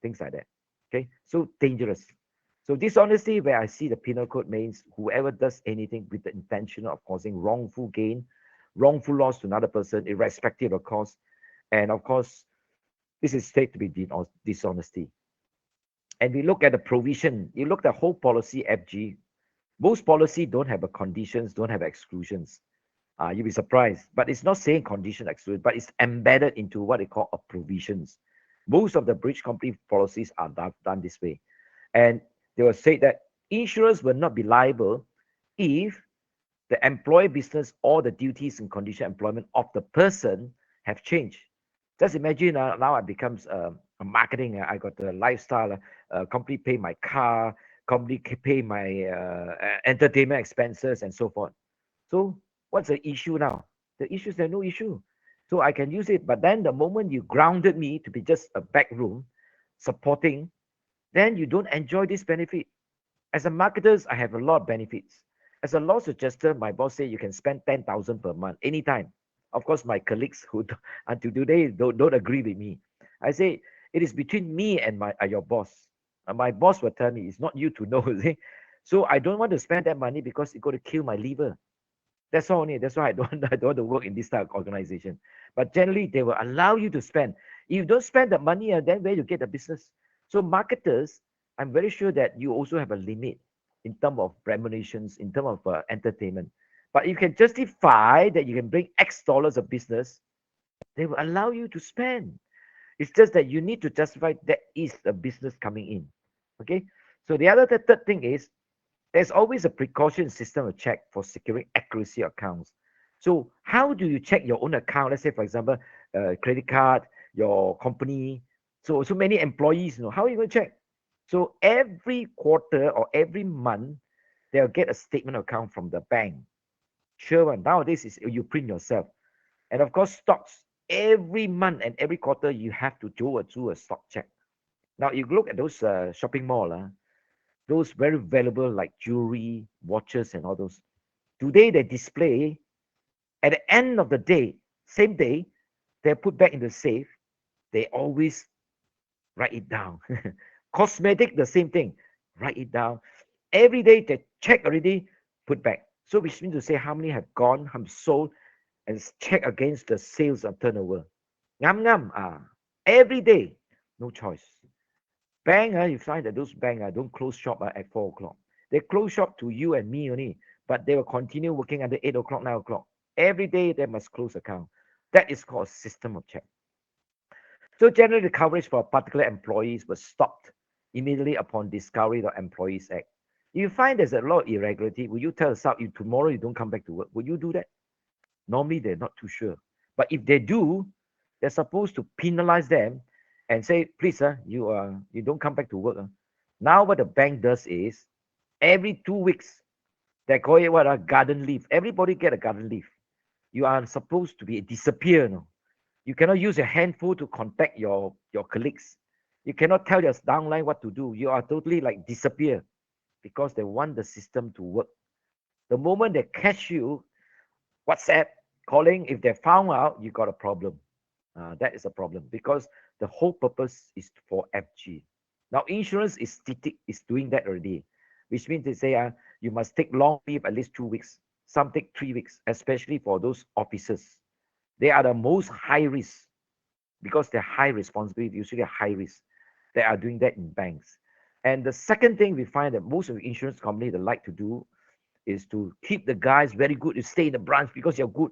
things like that. Okay, so dangerous. So dishonesty, where I see the penal code means whoever does anything with the intention of causing wrongful gain, wrongful loss to another person, irrespective of cause. And of course, this is said to be dishonesty. And we look at the provision. You look at the whole policy, FG. Most policy don't have a conditions, don't have exclusions. You'll be surprised, but it's not saying condition exclusion, but it's embedded into what they call a provisions. Most of the bridge company policies are done this way. And they will say that insurers will not be liable if the employer business or the duties and condition employment of the person have changed. Just imagine now I becomes a marketing. I got the lifestyle, company pay my car, company pay my entertainment expenses and so forth. So what's the issue now? The issue is there's no issue. So I can use it. But then the moment you grounded me to be just a back room supporting, then you don't enjoy this benefit. As a marketer, I have a lot of benefits. As a loss adjuster, my boss said you can spend 10,000 per month anytime. Of course, my colleagues who until today don't agree with me. I say it is between me and your boss. My boss will tell me it's not you to know. See? So I don't want to spend that money because it's going to kill my liver. That's all only. That's why I don't want to work in this type of organization. But generally, they will allow you to spend. If you don't spend the money, then where you get the business? So marketers, I'm very sure that you also have a limit in terms of remunerations, in terms of entertainment. But you can justify that you can bring X dollars of business, they will allow you to spend. It's just that you need to justify that is a business coming in. Okay. So the third thing is there's always a precaution system of check for securing accuracy accounts. So how do you check your own account? Let's say, for example, credit card, your company, So many employees, how are you going to check? So every quarter or every month, they'll get a statement account from the bank. Sure one. Nowadays is you print yourself. And of course, stocks, every month and every quarter, you have to do a stock check. Now, you look at those shopping mall, those very valuable like jewelry, watches, and all those. Today, they display at the end of the day, same day, they're put back in the safe. They always write it down. Cosmetic, the same thing. Write it down. Every day they check already, put back. So which means to say how many have gone, have sold, and check against the sales and turnover. Ngam ngam. Every day, no choice. Bank, you find that those bank don't close shop at 4 o'clock. They close shop to you and me only, but they will continue working until 8 o'clock, 9 o'clock. Every day they must close account. That is called a system of check. So generally, the coverage for particular employees was stopped immediately upon discovery of the Employees Act. If you find there's a lot of irregularity, will you tell us out tomorrow you don't come back to work? Will you do that? Normally, they're not too sure. But if they do, they're supposed to penalize them and say, please, you don't come back to work. Now, what the bank does is every 2 weeks, they call it what? Garden leave. Everybody get a garden leave. You are supposed to be disappear. No? You cannot use your handphone to contact your colleagues. You cannot tell your downline what to do. You are totally like disappear because they want the system to work. The moment they catch you, WhatsApp calling, if they found out you got a problem, that is a problem because the whole purpose is for FG. Now insurance is doing that already, which means they say you must take long leave at least 2 weeks. Some take 3 weeks, especially for those officers. They are the most high risk because they're high responsibility, usually high risk. They are doing that in banks. And the second thing we find that most of the insurance companies they like to do is to keep the guys very good to stay in the branch because you're good.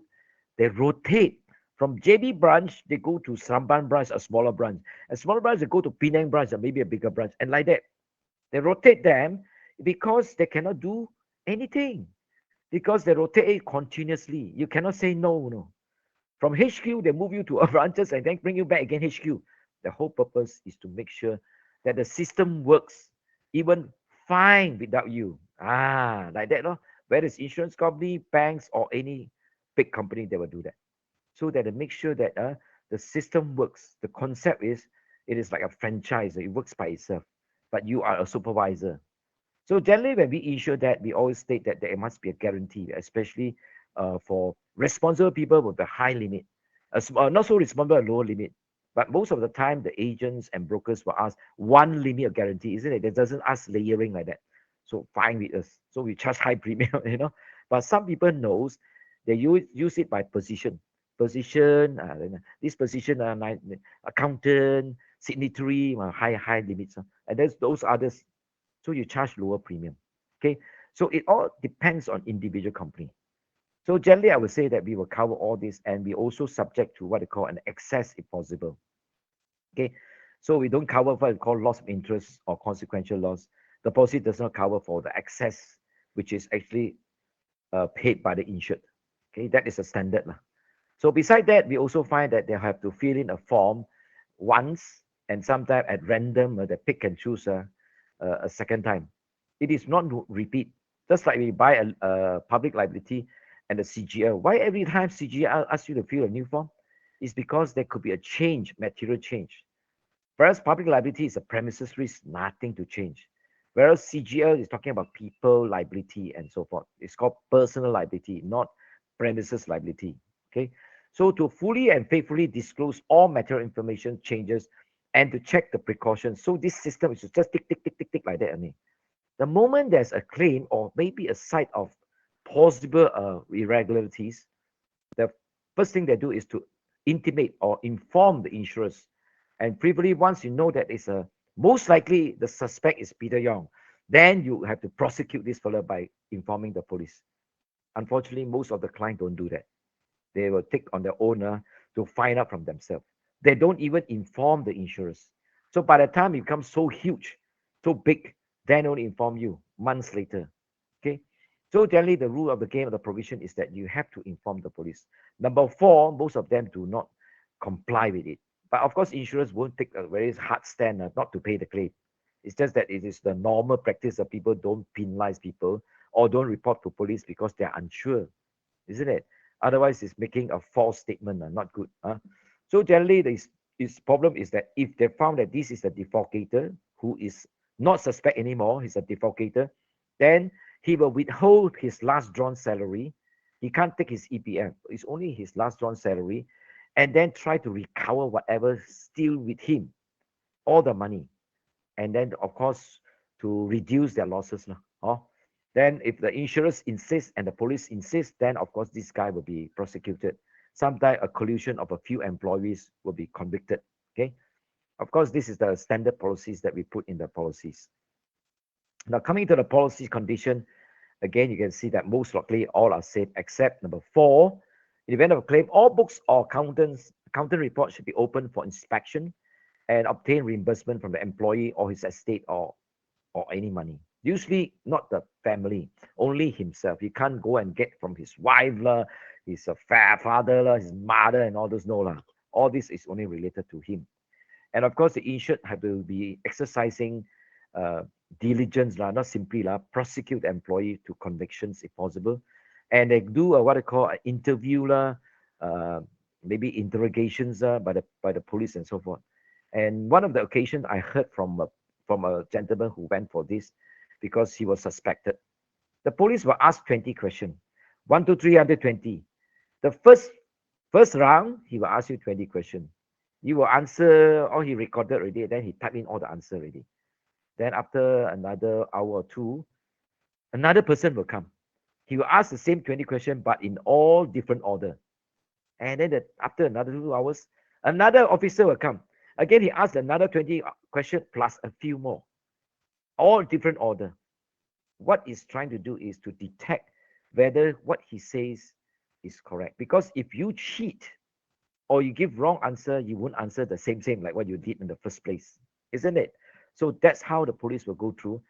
They rotate from JB branch, they go to Samban branch, a smaller branch. A smaller branch, they go to Penang branch, or maybe a bigger branch, and like that. They rotate them because they cannot do anything because they rotate it continuously. You cannot say no. From HQ, they move you to branches and then bring you back again HQ. The whole purpose is to make sure that the system works even fine without you. Like that, no? Whether it's insurance company, banks, or any big company, they will do that. So that they make sure that the system works. The concept is it is like a franchise. It works by itself, but you are a supervisor. So generally, when we insure that, we always state that there must be a guarantee, especially for responsible people with a high limit, not so responsible, a lower limit. But most of the time, the agents and brokers will ask one limit of guarantee, isn't it? It doesn't ask layering like that. So fine with us. So we charge high premium. But some people knows they use it by position. This position, accountant, signatory, high limits. And there's those others. So you charge lower premium. Okay. So it all depends on individual company. So generally, I would say that we will cover all this and we also subject to what they call an excess if possible. Okay. So we don't cover what we call loss of interest or consequential loss. The policy does not cover for the excess, which is actually paid by the insured. Okay. That is a standard. So beside that, we also find that they have to fill in a form once and sometimes at random, they pick and choose a second time. It is not repeat. Just like we buy a public liability and a CGL. Why every time CGL asks you to fill a new form? It's because there could be a change, material change. Whereas public liability is a premises risk, nothing to change. Whereas CGL is talking about people liability and so forth. It's called personal liability, not premises liability. Okay. So to fully and faithfully disclose all material information changes and to check the precautions. So this system is just tick, tick, tick, tick, tick like that. The moment there's a claim or maybe a site of possible irregularities, the first thing they do is to intimate or inform the insurers. And preferably, once you know that it's most likely the suspect is Peter Young, then you have to prosecute this fellow by informing the police. Unfortunately, most of the clients don't do that. They will take on their own to find out from themselves. They don't even inform the insurers. So by the time it becomes so huge, so big, then only inform you months later. Okay. So generally, the rule of the game of the provision is that you have to inform the police. Number four, most of them do not comply with it. But of course, insurers won't take a very hard stand not to pay the claim. It's just that it is the normal practice that people don't penalize people or don't report to police because they're unsure, isn't it? Otherwise, it's making a false statement, not good. So generally, this problem is that if they found that this is a defalcator who is not suspect anymore, he's a defalcator, then he will withhold his last drawn salary. He can't take his EPF. It's only his last drawn salary, and then try to recover whatever still with him, all the money, and then of course to reduce their losses. Then if the insurers insist and the police insist, then of course this guy will be prosecuted. Sometimes a collusion of a few employees will be convicted. Okay. Of course, this is the standard policies that we put in the policies. Now coming to the policy condition, again, you can see that most likely all are safe except number 4. In the event of a claim, all books or accountant reports should be open for inspection and obtain reimbursement from the employee or his estate or any money. Usually not the family, only himself. He can't go and get from his wife, his father, his mother, and all those. No. All this is only related to him. And of course, the insured have to be exercising diligence, not simply prosecute the employee to convictions if possible. And they do what I call an interview, maybe interrogations by the police and so forth. And one of the occasions I heard from a gentleman who went for this because he was suspected. The police were asked 20 questions, 1, 2, 3, 120. The first round, he will ask you 20 questions. You will answer, or he recorded already, then he typed in all the answer already. Then after another hour or two, another person will come. He will ask the same 20 questions, but in all different order. And then after another 2 hours, another officer will come. Again, he asked another 20 questions plus a few more, all different order. What he's trying to do is to detect whether what he says is correct. Because if you cheat or you give wrong answer, you won't answer the same like what you did in the first place, isn't it? So that's how the police will go through.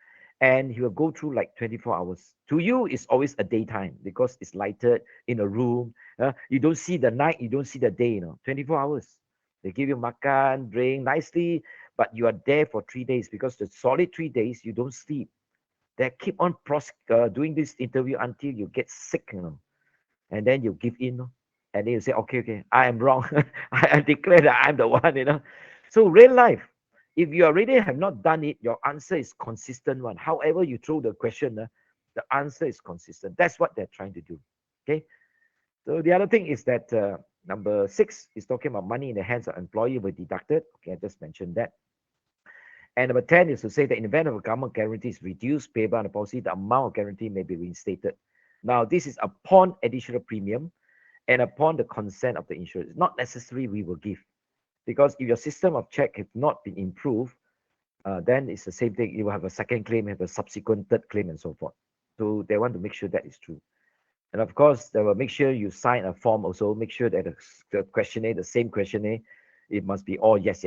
And he will go through like 24 hours. To you, it's always a daytime because it's lighted in a room. You don't see the night, you don't see the day, 24 hours. They give you makan, drink nicely, but you are there for 3 days because the solid 3 days, you don't sleep. They keep on doing this interview until you get sick, and then you give in, and then you say, okay, I am wrong. I declare that I'm the one, So real life, if you already have not done it, your answer is consistent one. However you throw the question, the answer is consistent. That's what they're trying to do. Okay. So the other thing is that number 6 is talking about money in the hands of employee will be deducted. Okay, I just mentioned that. And number 10 is to say that in the event of a government guarantee is reduced payable on the policy, the amount of guarantee may be reinstated. Now, this is upon additional premium and upon the consent of the insurer. It's not necessary we will give. Because if your system of check have not been improved, then it's the same thing. You will have a second claim, have a subsequent third claim, and so forth. So they want to make sure that is true. And of course, they will make sure you sign a form also. Make sure that the questionnaire, the same questionnaire, it must be all yes.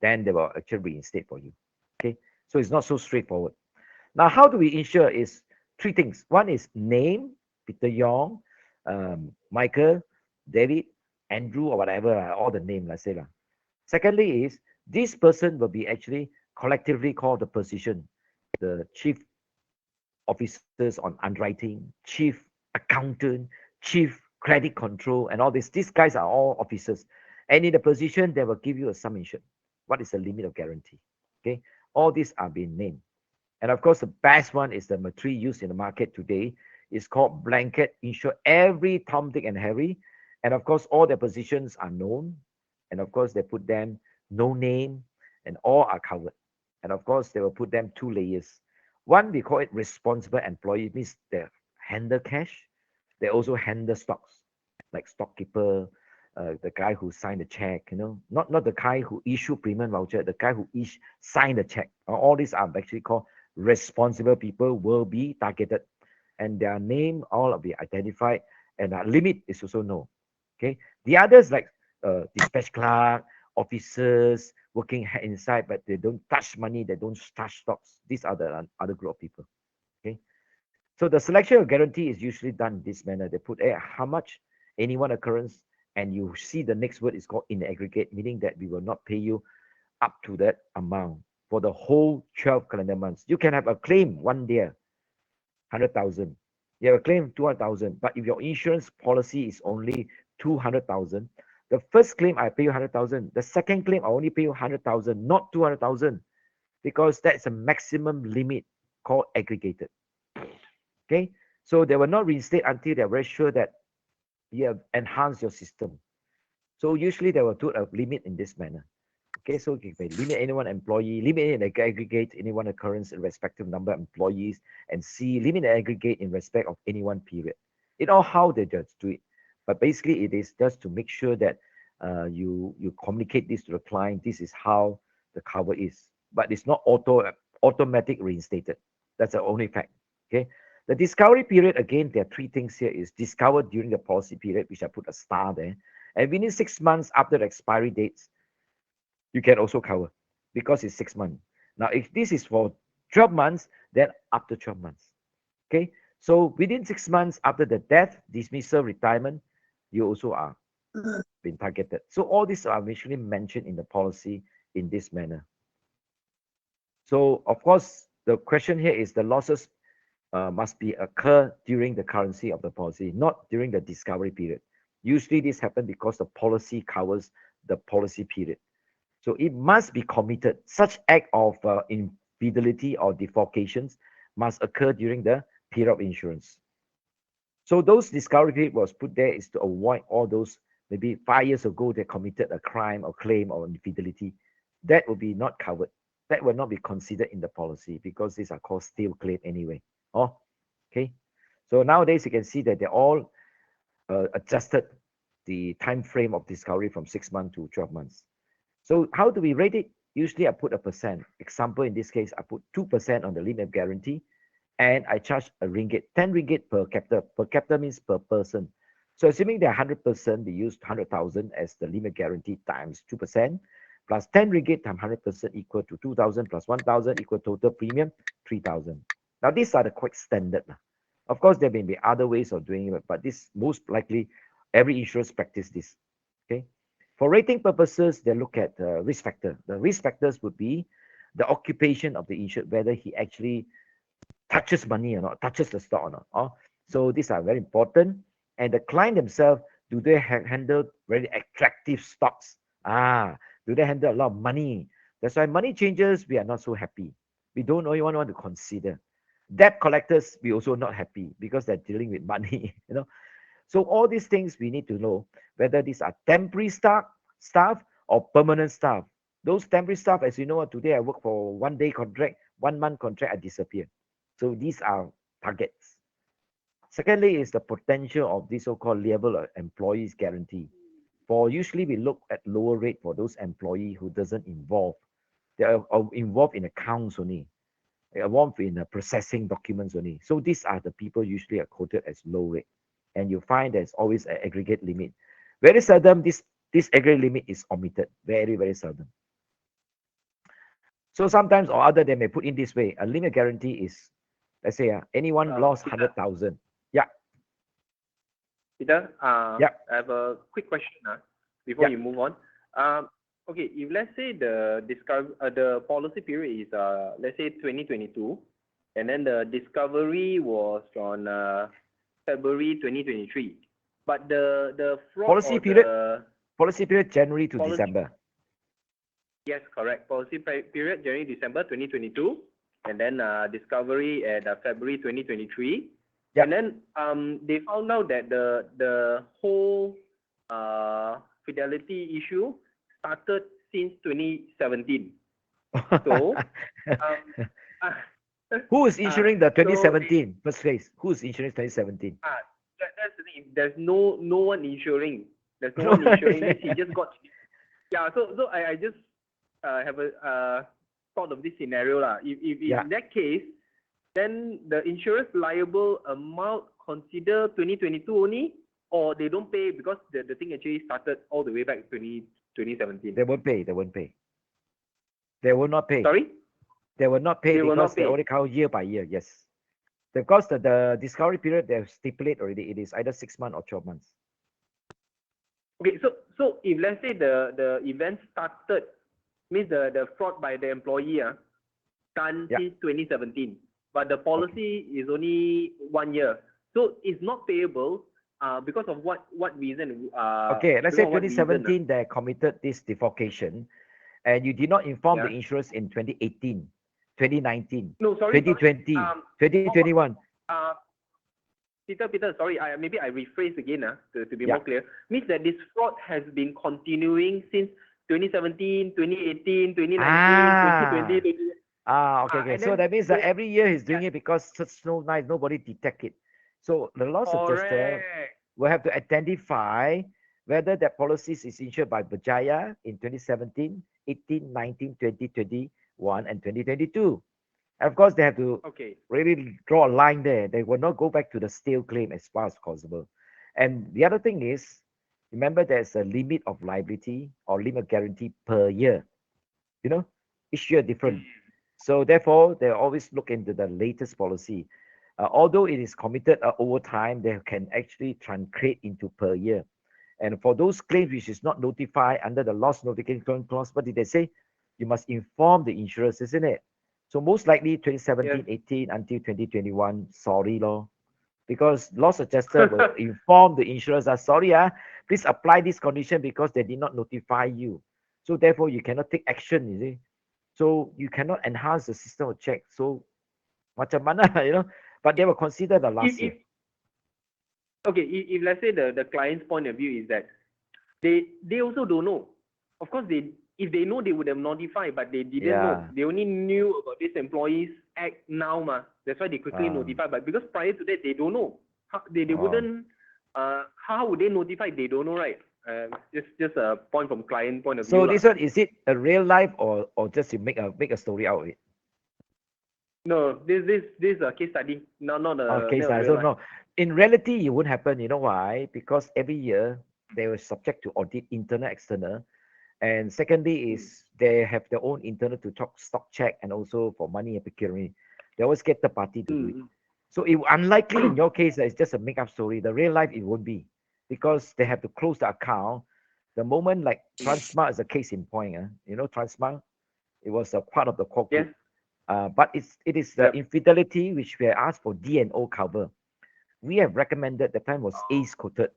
Then they will actually reinstate for you. Okay, so it's not so straightforward. Now, how do we insure is 3 things. One is name, Peter Yong, Michael, David, Andrew, or whatever, all the name, let's say. Secondly is this person will be actually collectively called the position, the chief officers on underwriting, chief accountant, chief credit control, and all this. These guys are all officers. And in the position, they will give you a sum insured. What is the limit of guarantee? Okay, all these are being named. And of course, the best one is the material used in the market today. It's called blanket insure every Tom, Dick, and Harry. And of course, all their positions are known. And of course, they put them no name and all are covered. And of course, they will put them 2 layers. One, we call it responsible employee, means they handle cash. They also handle stocks, like stockkeeper, the guy who signed the check, not the guy who issue premium voucher, the guy who signed the check. All these are actually called responsible people will be targeted, and their name all will be identified, and our limit is also known. Okay, the others like dispatch clerk, officers working inside, but they don't touch money, they don't touch stocks. These are the other group of people. Okay, so the selection of guarantee is usually done in this manner. They put how much any one occurrence and you see the next word is called in aggregate, meaning that we will not pay you up to that amount for the whole 12 calendar months. You can have a claim one day, 100,000. You have a claim 200,000, but if your insurance policy is only 200,000, the first claim I pay you 100,000. The second claim I only pay you 100,000, not 200,000, because that's a maximum limit called aggregated. Okay, so they will not reinstate until they're very sure that you have enhanced your system. So usually they will do a limit in this manner. Okay, so you can limit any one employee, limit and aggregate any one occurrence in respective number of employees, and C, limit and aggregate in respect of any one period. It all how they just do it. But basically it is just to make sure that you communicate this to the client. This is how the cover is, but it's not automatic reinstated. That's the only fact. Okay. The discovery period, again, there are three things here: is discovered during the policy period, which I put a star there, and within 6 months after the expiry dates, you can also cover because it's 6 months. Now, if this is for 12 months, then after 12 months. Okay, so within 6 months after the death, dismissal, retirement, you also are been targeted. So all these are initially mentioned in the policy in this manner. So of course, the question here is the losses must be occur during the currency of the policy, not during the discovery period. Usually this happens because the policy covers the policy period. So it must be committed. Such act of infidelity or defalcations must occur during the period of insurance. So those discovery period was put there is to avoid all those maybe 5 years ago they committed a crime or claim or infidelity. That will be not covered. That will not be considered in the policy because these are called stale claim anyway. Oh, okay. So nowadays you can see that they're all adjusted the time frame of discovery from 6 months to 12 months. So how do we rate it? Usually I put a percent. Example, in this case, I put 2% on the limit of guarantee, and I charge a ringgit, 10 ringgit per capita. Per capita means per person. So assuming they're 100%, they use 100,000 as the limit guarantee times 2%, plus 10 ringgit times 100% equal to 2,000 plus 1,000 equal total premium 3,000. Now these are the quite standard. Of course, there may be other ways of doing it, but this most likely every insurance practice this. Okay. For rating purposes, they look at the risk factor. The risk factors would be the occupation of the insured, whether he actually touches money or not, touches the stock or not. So these are very important. And the client themselves, do they handle very attractive stocks? Do they handle a lot of money? That's why money changes, we are not so happy. We don't even want to consider. Debt collectors, we also not happy because they're dealing with money, So all these things we need to know whether these are temporary staff or permanent staff. Those temporary staff, as you know, today I work for 1 day contract, 1 month contract, I disappear. So these are targets. Secondly is the potential of this so-called liable employees guarantee. For usually we look at lower rate for those employee who doesn't involve. They are involved in accounts only, involved in processing documents only. So these are the people usually are quoted as low rate. And you find there's always an aggregate limit. Very seldom this aggregate limit is omitted. Very, very seldom. So sometimes or other they may put in this way. A limit guarantee is, let's say, anyone lost 100,000. Yeah. Peter, Yeah. I have a quick question before Yeah. you move on. Okay, if let's say the policy period is let's say 2022, and then the discovery was on February 2023, but the fraud Policy period January to December. Yes, correct. Policy period January December 2022, and then discovery at February 2023. Yeah. And then they found out that the whole fidelity issue started since 2017. So who is insuring the 2017 first phase? Who is insuring 2017? That's the thing. There's no one insuring. There's no one insuring this. He just got. Yeah. So I just have a thought of this scenario lah. If in that case, then the insurance liable amount consider 2022 only, or they don't pay because the thing actually started all the way back 2017. They won't pay. They won't pay. They will not pay. Sorry? They will not pay They will because not they pay. only count year by year. Yes. Because the discovery period they stipulate already, it is either 6 months or 12 months. Okay, so if let's say the event started, means the fraud by the employee done Yeah. since 2017, but the policy is only 1 year, so it's not payable because of what reason? Okay, let's say Because of what reason? 2017 they committed this defalcation, and you did not inform the Yeah. insurers in 2018, 2019, No, sorry. 2020, Um, 2021. Peter, sorry, maybe I rephrase again to be Yeah. more clear. Means that this fraud has been continuing since 2017, 2018, 2019, Ah. 2020, Okay, okay. and So then that means that so- every year he's doing it because such no nice, nobody detect it. So the loss adjuster correct. will have to identify whether that policies is insured by BGI in 2017, 18, 19, 20, 21, and 2022. And of course, they have to Okay. really draw a line there. They will not go back to the stale claim as far as possible. And the other thing is, remember there's a limit of liability or limit guarantee per year. You know, each year different. So therefore, they always look into the latest policy. Although it is committed over time, they can actually translate into per year. And for those claims which is not notified under the loss notification clause, what did they say? You must inform the insurers, isn't it? So most likely 2017, 18 until 2021, sorry lor. Because loss adjuster will inform the insurers, sorry, please apply this condition because they did not notify you. So therefore, you cannot take action, you see. So you cannot enhance the system of check. So macam mana, but they will consider the last year. If let's say the client's point of view is that they also don't know. Of course, if they know, they would have notified, but they didn't know. Yeah. They only knew about this employee's act now, That's why they quickly Ah. notify. But because prior to that, they don't know. They Oh. wouldn't. How would they notify? They don't know, right? Just a point from client point of view. So this one, is it a real life or just you make a story out of it? No, this is a case study, not a Okay, not so a I real don't know. In reality, it won't happen. You know why? Because every year they were subject to audit, internal, external. And secondly is they have their own internal to stock check and also for money and pecuniary. They always get the party to do it. So it unlikely in your case that it's just a make-up story. The real life it won't be because they have to close the account. The moment like Transmart is a case in point, Transmart, it was a part of the core group. Yes. But it is the Yep. infidelity which we asked for D&O cover. We have recommended the time was ACE quoted.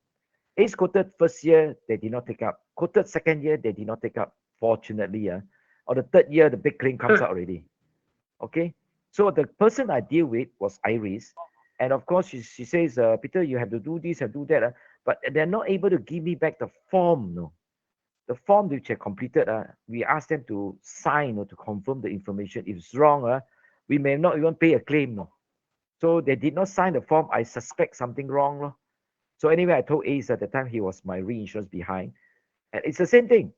ACE quoted first year, they did not take up. Quoted second year, they did not take up, fortunately. Or the third year, the big claim comes out already. Okay? So the person I deal with was Iris. And of course, she says, Peter, you have to do this and do that. But they're not able to give me back the form. No. The form which I completed, we asked them to sign or to confirm the information. If it's wrong, we may not even pay a claim. No. So they did not sign the form. I suspect something wrong. No. So anyway, I told Ace at the time he was my reinsurance behind. And it's the same thing.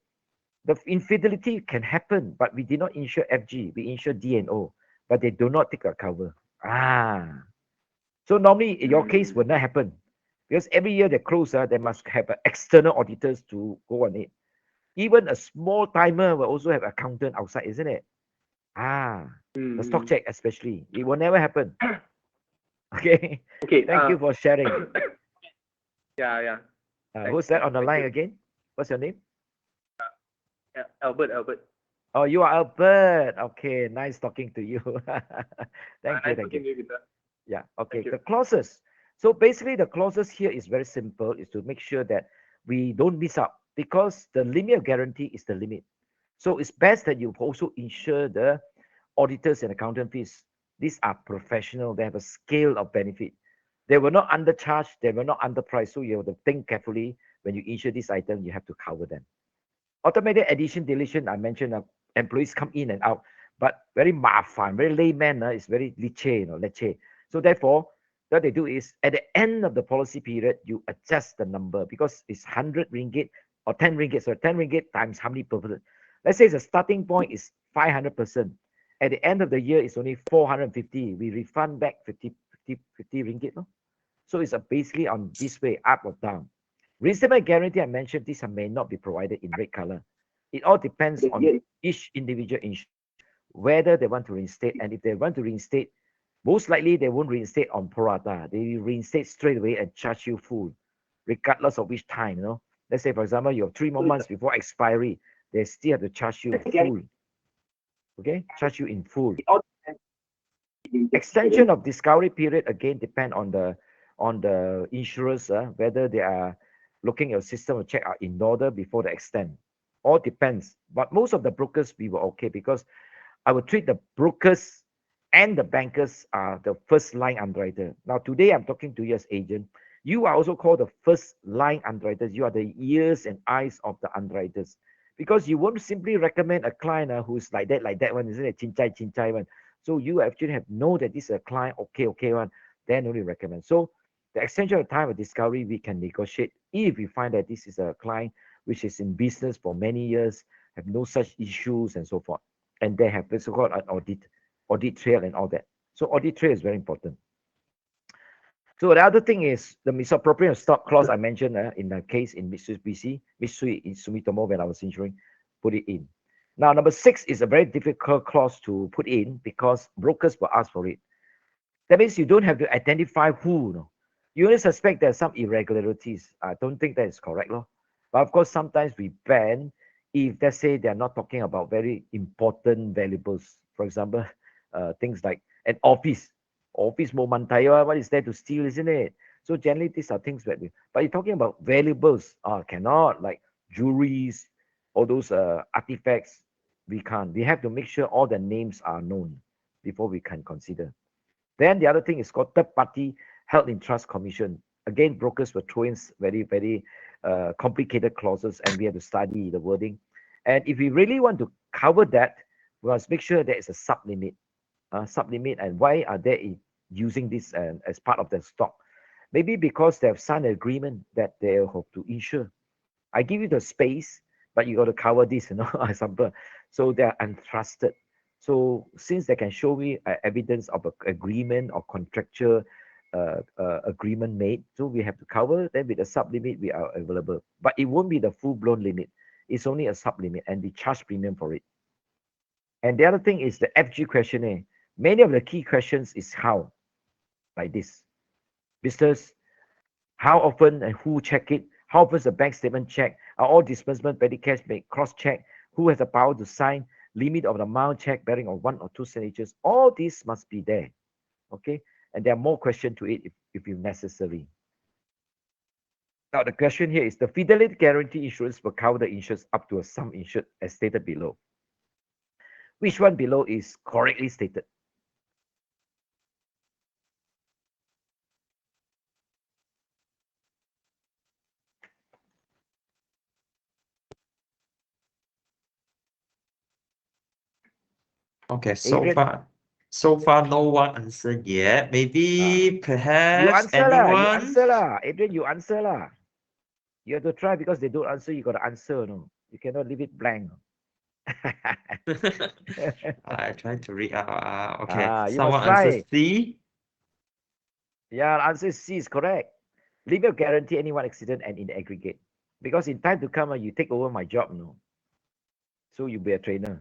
The infidelity can happen, but we did not insure FG. We insure D&O, but they do not take a cover. So normally in your case will not happen because every year they close, they must have external auditors to go on it. Even a small timer will also have accountant outside, isn't it? The stock check especially. It will never happen. Okay. Okay. Thank you for sharing. Yeah. Who's that on the Thank line you. again? What's your name? Albert. Oh, you are Albert. Okay, nice talking to you. Thank you, Nice thank you. talking to you, Peter. Yeah, okay. Thank you. The clauses. So basically, the clauses here is very simple, is to make sure that we don't miss out because the limit of guarantee is the limit. So it's best that you also insure the auditors and accountant fees. These are professional. They have a scale of benefit. They will not undercharge. They will not underprice. So you have to think carefully when you insure this item. You have to cover them. Automated addition, deletion, I mentioned employees come in and out, but very mafan, very layman, is very leceh. So therefore, what they do is at the end of the policy period, you adjust the number because it's 100 ringgit or 10 ringgit. So 10 ringgit times how many per person? Let's say the starting point is 500%. At the end of the year, it's only 450. We refund back 50 ringgit. No? So it's basically on this way, up or down. Reinstatement guarantee, I mentioned, these may not be provided in red color. It all depends on each individual insurer, whether they want to reinstate. And if they want to reinstate, most likely they won't reinstate on pro rata. They will reinstate straight away and charge you full, regardless of which time, let's say, for example, you have 3 more months before expiry, they still have to charge you full. Okay, charge you in full. Extension of discovery period again depend on the insurers, whether they are looking at your system or check are in order before they extend. All depends. But most of the brokers we were okay, because I would treat the brokers and the bankers are the first line underwriter. Now today I'm talking to you as agent. You are also called the first line underwriters. You are the ears and eyes of the underwriters, because you won't simply recommend a client who's like that one, isn't it? Chin chai one. So you actually have know that this is a client, okay one, then only recommend. So the extension of time of discovery we can negotiate if we find that this is a client which is in business for many years, have no such issues and so forth, and they have so-called an audit trail and all that. So audit trail is very important. So the other thing is the misappropriation of stock clause I mentioned in the case in Mitsui in Sumitomo when I was insuring, put it in. Now, number 6 is a very difficult clause to put in because brokers will ask for it. That means you don't have to identify who. No? You only suspect there's some irregularities. I don't think that is correct. No? But of course, sometimes we ban if, let's say, they're not talking about very important valuables. For example, things like an office moment, what is there to steal, isn't it? So generally, these are things that but you're talking about valuables, cannot, like jewelries, all those artifacts, we can't. We have to make sure all the names are known before we can consider. Then the other thing is called third party held in trust commission. Again, brokers will throw in very complicated clauses, and we have to study the wording. And if we really want to cover that, we must make sure there is a sublimit. And why are they using this as part of their stock? Maybe because they have signed an agreement that they hope to insure. I give you the space, but you got to cover this, example. So they are untrusted. So since they can show me evidence of an agreement or contractual agreement made, so we have to cover. Then with a sublimit, we are available. But it won't be the full-blown limit. It's only a sublimit, and we charge premium for it. And the other thing is the FG questionnaire. Many of the key questions is how, like this. Business, how often and who check it? How often is the bank statement check? Are all disbursement petty cash made cross-check? Who has the power to sign? Limit of the amount check bearing on 1 or 2 signatures. All this must be there. Okay? And there are more questions to it if necessary. Now the question here is the fidelity guarantee insurance will cover the insurance up to a sum insured as stated below. Which one below is correctly stated? Okay, Adrian? so far no one answered yet. Maybe You perhaps answer lah. You anyone? answer lah. Adrian, you answer lah. You have to try because they don't answer. You got to answer. No, you cannot leave it blank. I try to read out. Okay, You must someone answer try. C. Yeah, answer C is correct. Limit guarantee any one accident and in aggregate. Because in time to come, you take over my job, no. So you'll be a trainer.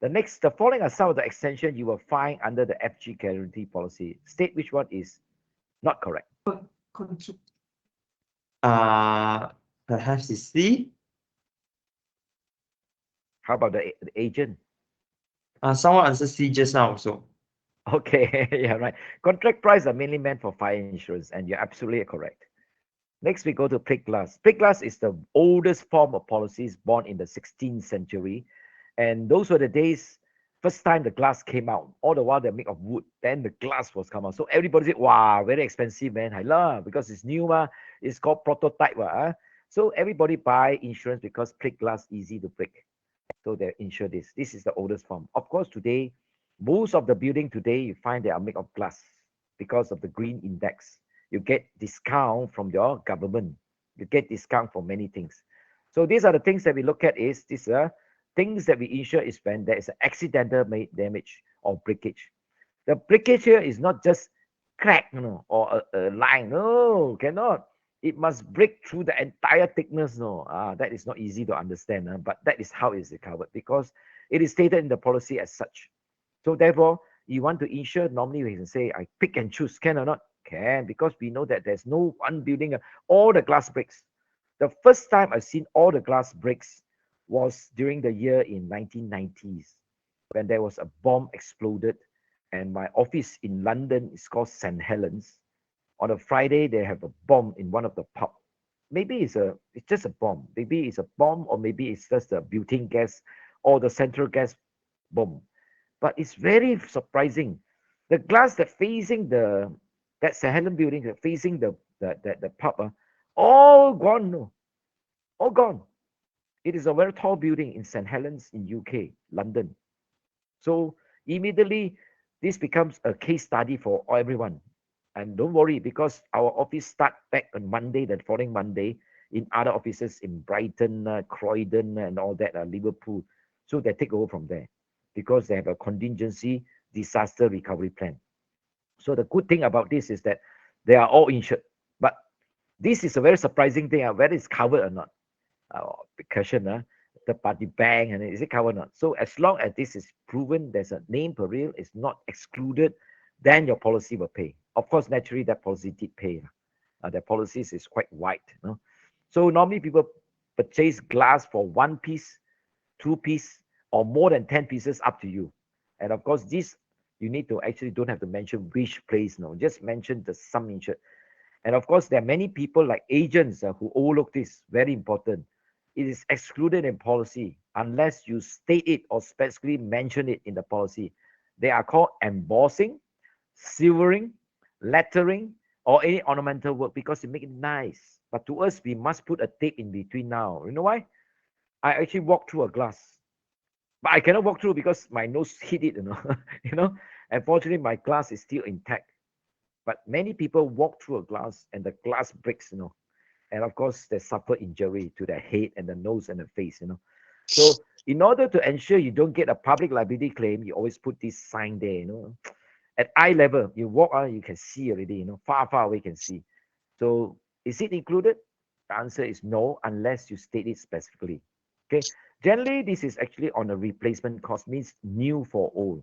The following are some of the extension you will find under the FG guarantee policy. State which one is not correct. Perhaps it's C. How about the agent? Someone answered C just now also. Okay, yeah, right. Contract price are mainly meant for fire insurance, and you're absolutely correct. Next, we go to plate glass. Plate glass is the oldest form of policies born in the 16th century. And those were the days, first time the glass came out. All the while they're made of wood. Then the glass was come out. So everybody said, wow, very expensive, man. I love because it's new, it's called prototype. So everybody buy insurance because plate glass easy to break. So they insure this. This is the oldest form. Of course, today, most of the building today, you find they are made of glass because of the green index. You get discount from your government. You get discount for many things. So these are the things that we look at is these are things that we insure is when there is an accidental damage or breakage. The breakage here is not just crack, or a line. No, cannot. It must break through the entire thickness. No, that is not easy to understand. But that is how it is covered because it is stated in the policy as such. So therefore, you want to insure, normally we can say, I pick and choose, can or not? Can, because we know that there's no one building, all the glass breaks. The first time I've seen all the glass breaks was during the year in 1990s when there was a bomb exploded, and my office in London is called St. Helens. On a Friday, they have a bomb in one of the pub. Maybe it's just a bomb. Maybe it's a bomb, or maybe it's just a butane gas or the central gas bomb. But it's very surprising. The glass that facing that St. Helen building, that facing the pub, all gone, no, all gone. It is a very tall building in St. Helens in UK, London. So immediately this becomes a case study for everyone. And don't worry, because our office start back on Monday, the following Monday, in other offices in Brighton, Croydon, and all that, Liverpool. So they take over from there because they have a contingency disaster recovery plan. So the good thing about this is that they are all insured. But this is a very surprising thing, whether it's covered or not. Question, the party bank, and is it covered or not? So as long as this is proven, there's a name peril, it's not excluded, then your policy will pay. Of course, naturally, that policy did pay. The policies is quite wide. So normally people purchase glass for 1 piece, 2 piece, or more than 10 pieces, up to you. And of course, this you need to actually don't have to mention which place, no, just mention the sum insured. And of course, there are many people like agents who overlook this. Very important. It is excluded in policy unless you state it or specifically mention it in the policy. They are called embossing, silvering, lettering, or any ornamental work because it make it nice. But to us, we must put a tape in between now. You know why? I actually walk through a glass, but I cannot walk through because my nose hit it. Unfortunately, my glass is still intact. But many people walk through a glass and the glass breaks. And of course, they suffer injury to their head and the nose and the face. So in order to ensure you don't get a public liability claim, you always put this sign there. At eye level, you walk on, you can see already. Far away you can see. So is it included? The answer is no, unless you state it specifically. Okay. Generally, this is actually on a replacement cost, means new for old.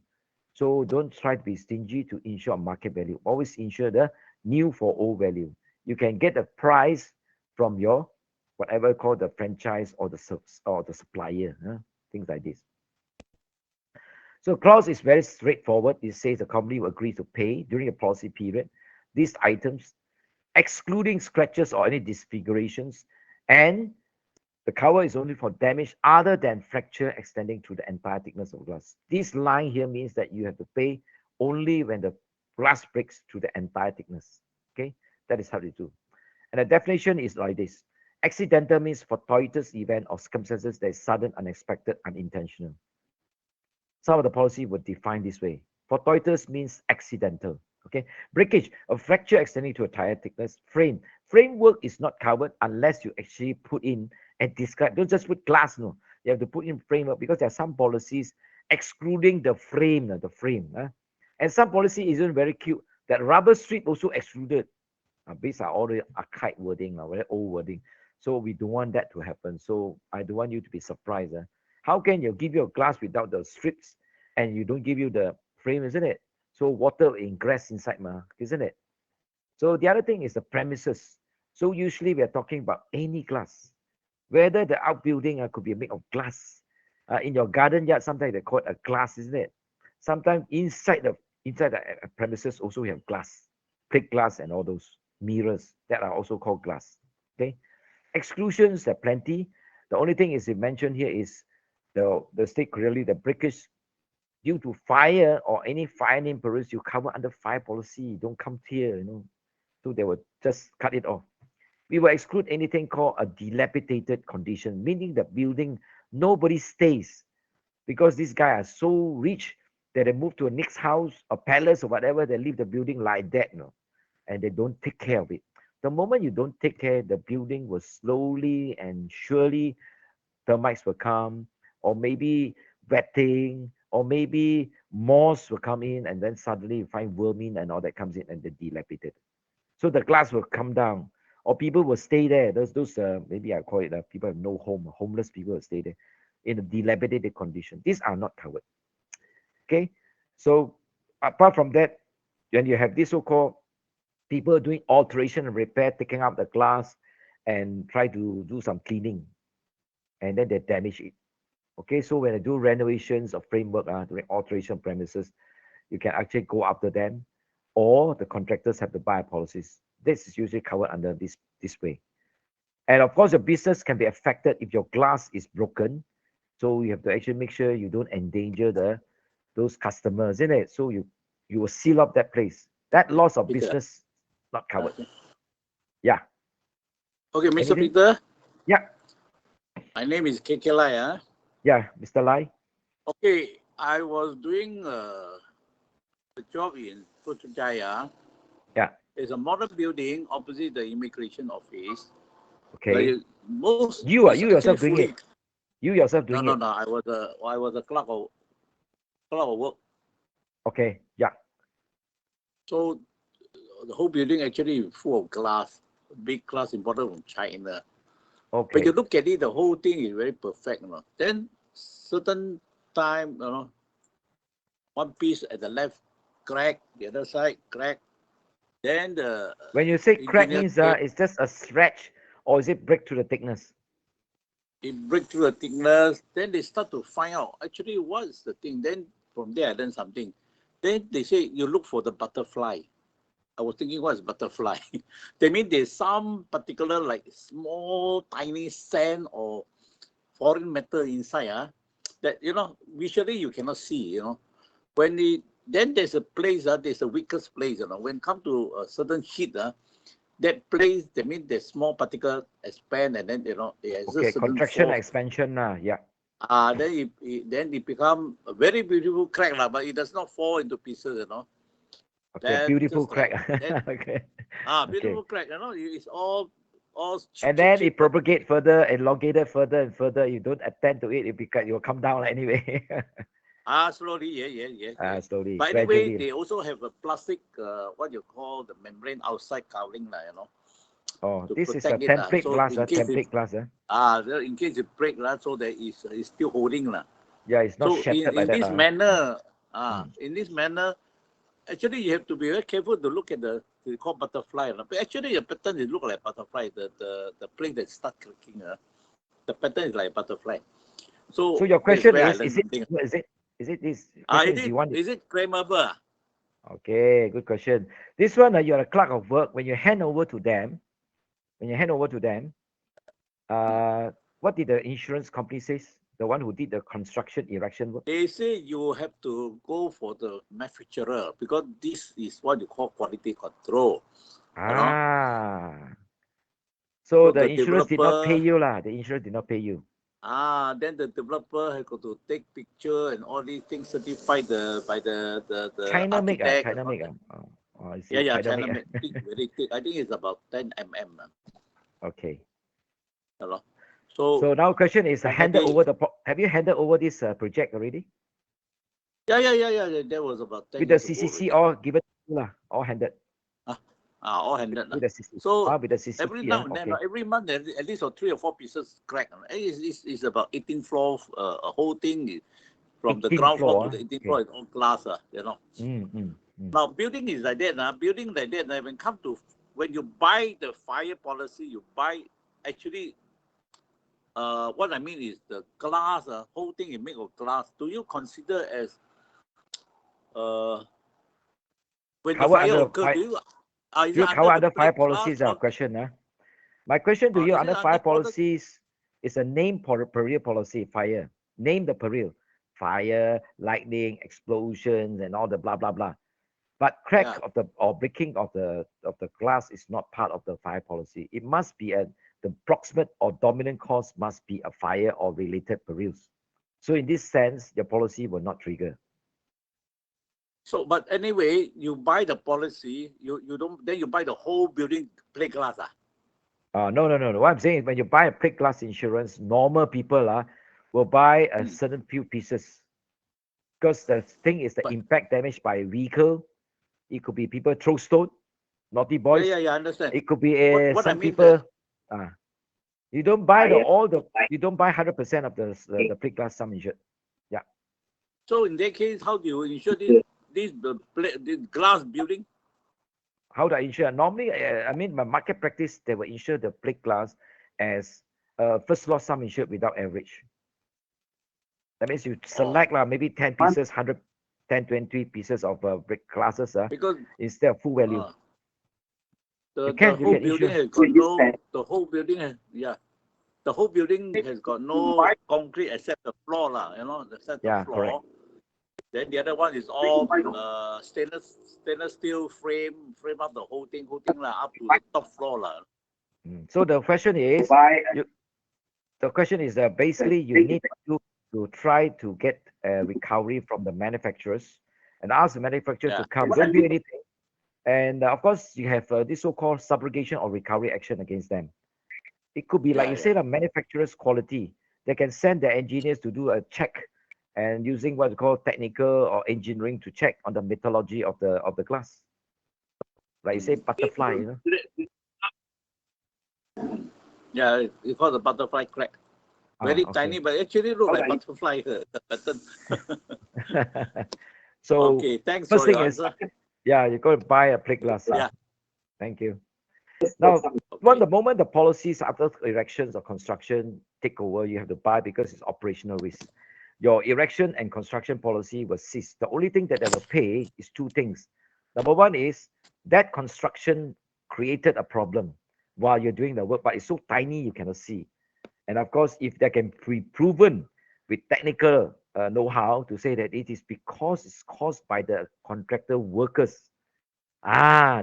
So don't try to be stingy to insure market value. Always insure the new for old value. You can get a price from your whatever called the franchise or the supplier, things like this. So clause is very straightforward. It says the company will agree to pay during a policy period these items, excluding scratches or any disfigurations, and the cover is only for damage other than fracture extending to the entire thickness of glass. This line here means that you have to pay only when the glass breaks to the entire thickness. Okay, that is how they do. And the definition is like this. Accidental means fortuitous event or circumstances that is sudden, unexpected, unintentional. Some of the policy would define this way. Fortuitous means accidental. Okay. Breakage, a fracture extending to a tire thickness. Framework is not covered unless you actually put in and describe. Don't just put glass, no. You have to put in framework because there are some policies excluding the frame. And some policy isn't very cute. That rubber strip also excluded. These are all the archaic wording, very old wording. So we don't want that to happen. So I don't want you to be surprised. How can you give you a glass without the strips and you don't give you the frame, isn't it? So water will ingress inside, isn't it? So the other thing is the premises. So usually we are talking about any glass. Whether the outbuilding could be made of glass. In your garden yard, sometimes they call it a glass, isn't it? Sometimes inside the premises also we have glass, plate glass and all those mirrors that are also called glass. Okay. Exclusions, there are plenty. The only thing is mentioned here is the state clearly the breakage due to fire or any fire name perils you cover under fire policy. Don't come here, So they will just cut it off. We will exclude anything called a dilapidated condition, meaning the building nobody stays because these guys are so rich that they move to a next house, a palace or whatever, they leave the building like that, and they don't take care of it. The moment you don't take care, the building will slowly and surely termites will come, or maybe wetting, or maybe moss will come in, and then suddenly you find vermin and all that comes in and they dilapidate. So the glass will come down, or people will stay there. Those maybe I call it people have no home, homeless people will stay there in a dilapidated condition. These are not covered. Okay, so apart from that, when you have this so-called people doing alteration and repair, taking out the glass, and try to do some cleaning, and then they damage it. Okay, so when I do renovations of framework, doing alteration premises, you can actually go after them, or the contractors have to buy policies. This is usually covered under this way. And of course, your business can be affected if your glass is broken. So you have to actually make sure you don't endanger those customers, isn't it? So you will seal up that place. That loss of Peter. business not covered. Okay. Yeah. Okay, Mr. Anything? Peter. Yeah. My name is KK Lai. Yeah, Mr. Lai. Okay, I was doing a job in Putrajaya. Yeah. It's a modern building opposite the immigration office. Okay. Like, most You it's yourself actually doing fully- it. You yourself doing No, it. no. I was a clerk of work. Okay. Yeah. So the whole building actually full of glass, big glass imported from China. Okay. But you look at it, the whole thing is very perfect. Then certain time, one piece at the left crack, the other side crack. Then the When you say crack engineer means said it's just a stretch, or is it break through the thickness? it break through the thickness. Then they start to find out actually what's the thing. Then from there I learned something. Then they say you look for the butterfly. I was thinking, what is butterfly? They mean there's some particular like small tiny sand or foreign metal inside that visually you cannot see. When then there's a place there's a weakest place. When come to a certain heat that place, that means there's small particle expand, and then there's Okay, a certain contraction, force. expansion, yeah. Then it become a very beautiful crack but it does not fall into pieces. Okay, Then beautiful just crack. then, Okay. beautiful Okay. crack. It's all And then it propagate further, elongated further and further. You don't attend to it, it will come down anyway. slowly, yeah. Slowly, But anyway, gradually. they also have a plastic, what you call the membrane outside covering, Oh, to this is a protect it. template So glass, in case template glass. in case it break, so that it's still holding. Yeah, it's not So shattered like in this that. manner, Mm. in this manner, actually you have to be very careful to look at they call butterfly. But actually the pattern is look like butterfly. The place that start clicking, the pattern is like butterfly. So your that's question where I is learned something. is it this question is you want it? Is it claimable? Okay, good question. This one, you're a clerk of work. When you hand over to them, what did the insurance company says? The one who did the construction erection work? They say you have to go for the manufacturer because this is what you call quality control. So So the the insurance did not pay developer, you lah. The insurance did not pay you. then the developer has got to take picture and all these things certified by the China make architect. China and all make that. I see. Yeah, China China make. make thick, very thick. I think it's about 10 mm. Okay. So So now question is handed normally- over have you handed over this project already? yeah. That was about 10 With the years ago CCC already. all given to you lah, all handed. All handed. With the CCC. So With the CCC. every now and then, okay. every month, at least 3 or 4 pieces crack. It's about 18 floors, a whole thing from the 18th ground floor floor, to the 18th okay. floor is all glass. Now, building is like that. Building like that, when you buy the fire policy, you buy actually, what I mean is the glass, whole thing is made of glass. Do you consider as, when the Cover fire under occurs, do you, is you it cover under the fire plate glass policies or- question. My question to is you it under under fire all the- policies is a name peril policy, fire. Name the peril. Fire, lightning, explosions, and all the blah blah blah. But crack Yeah. of the or breaking of the glass is not part of the fire policy. It must be the proximate or dominant cause must be a fire or related perils. So in this sense, your policy will not trigger. So, but anyway, you buy the policy, you don't, then you buy the whole building plate glass. No. What I'm saying is when you buy a plate glass insurance, normal people will buy a Hmm. certain few pieces. Because the thing is the But- impact damage by vehicle. It could be people throw stone, naughty boys. Yeah, I understand. It could be What I some mean people. You don't buy you don't buy 100% of the plate glass sum insured. So in that case, how do you insure this glass building? how do I insure? Normally, I mean, my market practice, they will insure the plate glass as first loss sum insured without average. That means you select maybe 10 pieces, 100, 10, 20 pieces of brick glasses Because instead of full value. the you whole can building insure. has got no, the whole building has, the whole building has got no concrete except the floor, except the Yeah, floor. correct. Then the other one is all stainless steel frame up the whole thing up to the top floor . So the question is, basically you need to try to get a recovery from the manufacturers and ask the manufacturer to come. Don't do anything. And of course, you have this so-called subrogation or recovery action against them. It could be like you said, a manufacturer's quality. They can send their engineers to do a check and using what we call technical or engineering to check on the metallurgy of the glass. Like you say, butterfly, Yeah, it's called the butterfly crack. Very okay. tiny, but actually look like butterfly pattern. So okay, thanks first for thing your is, answer. you go and buy a plate glass. Yeah. Thank you. Now, the moment the policies after erections or construction take over, you have to buy because it's operational risk. Your erection and construction policy will cease. The only thing that they will pay is two things. Number one is that construction created a problem while you're doing the work, but it's so tiny you cannot see. And of course, if they can be proven with technical know-how to say that it is because it's caused by the contractor workers,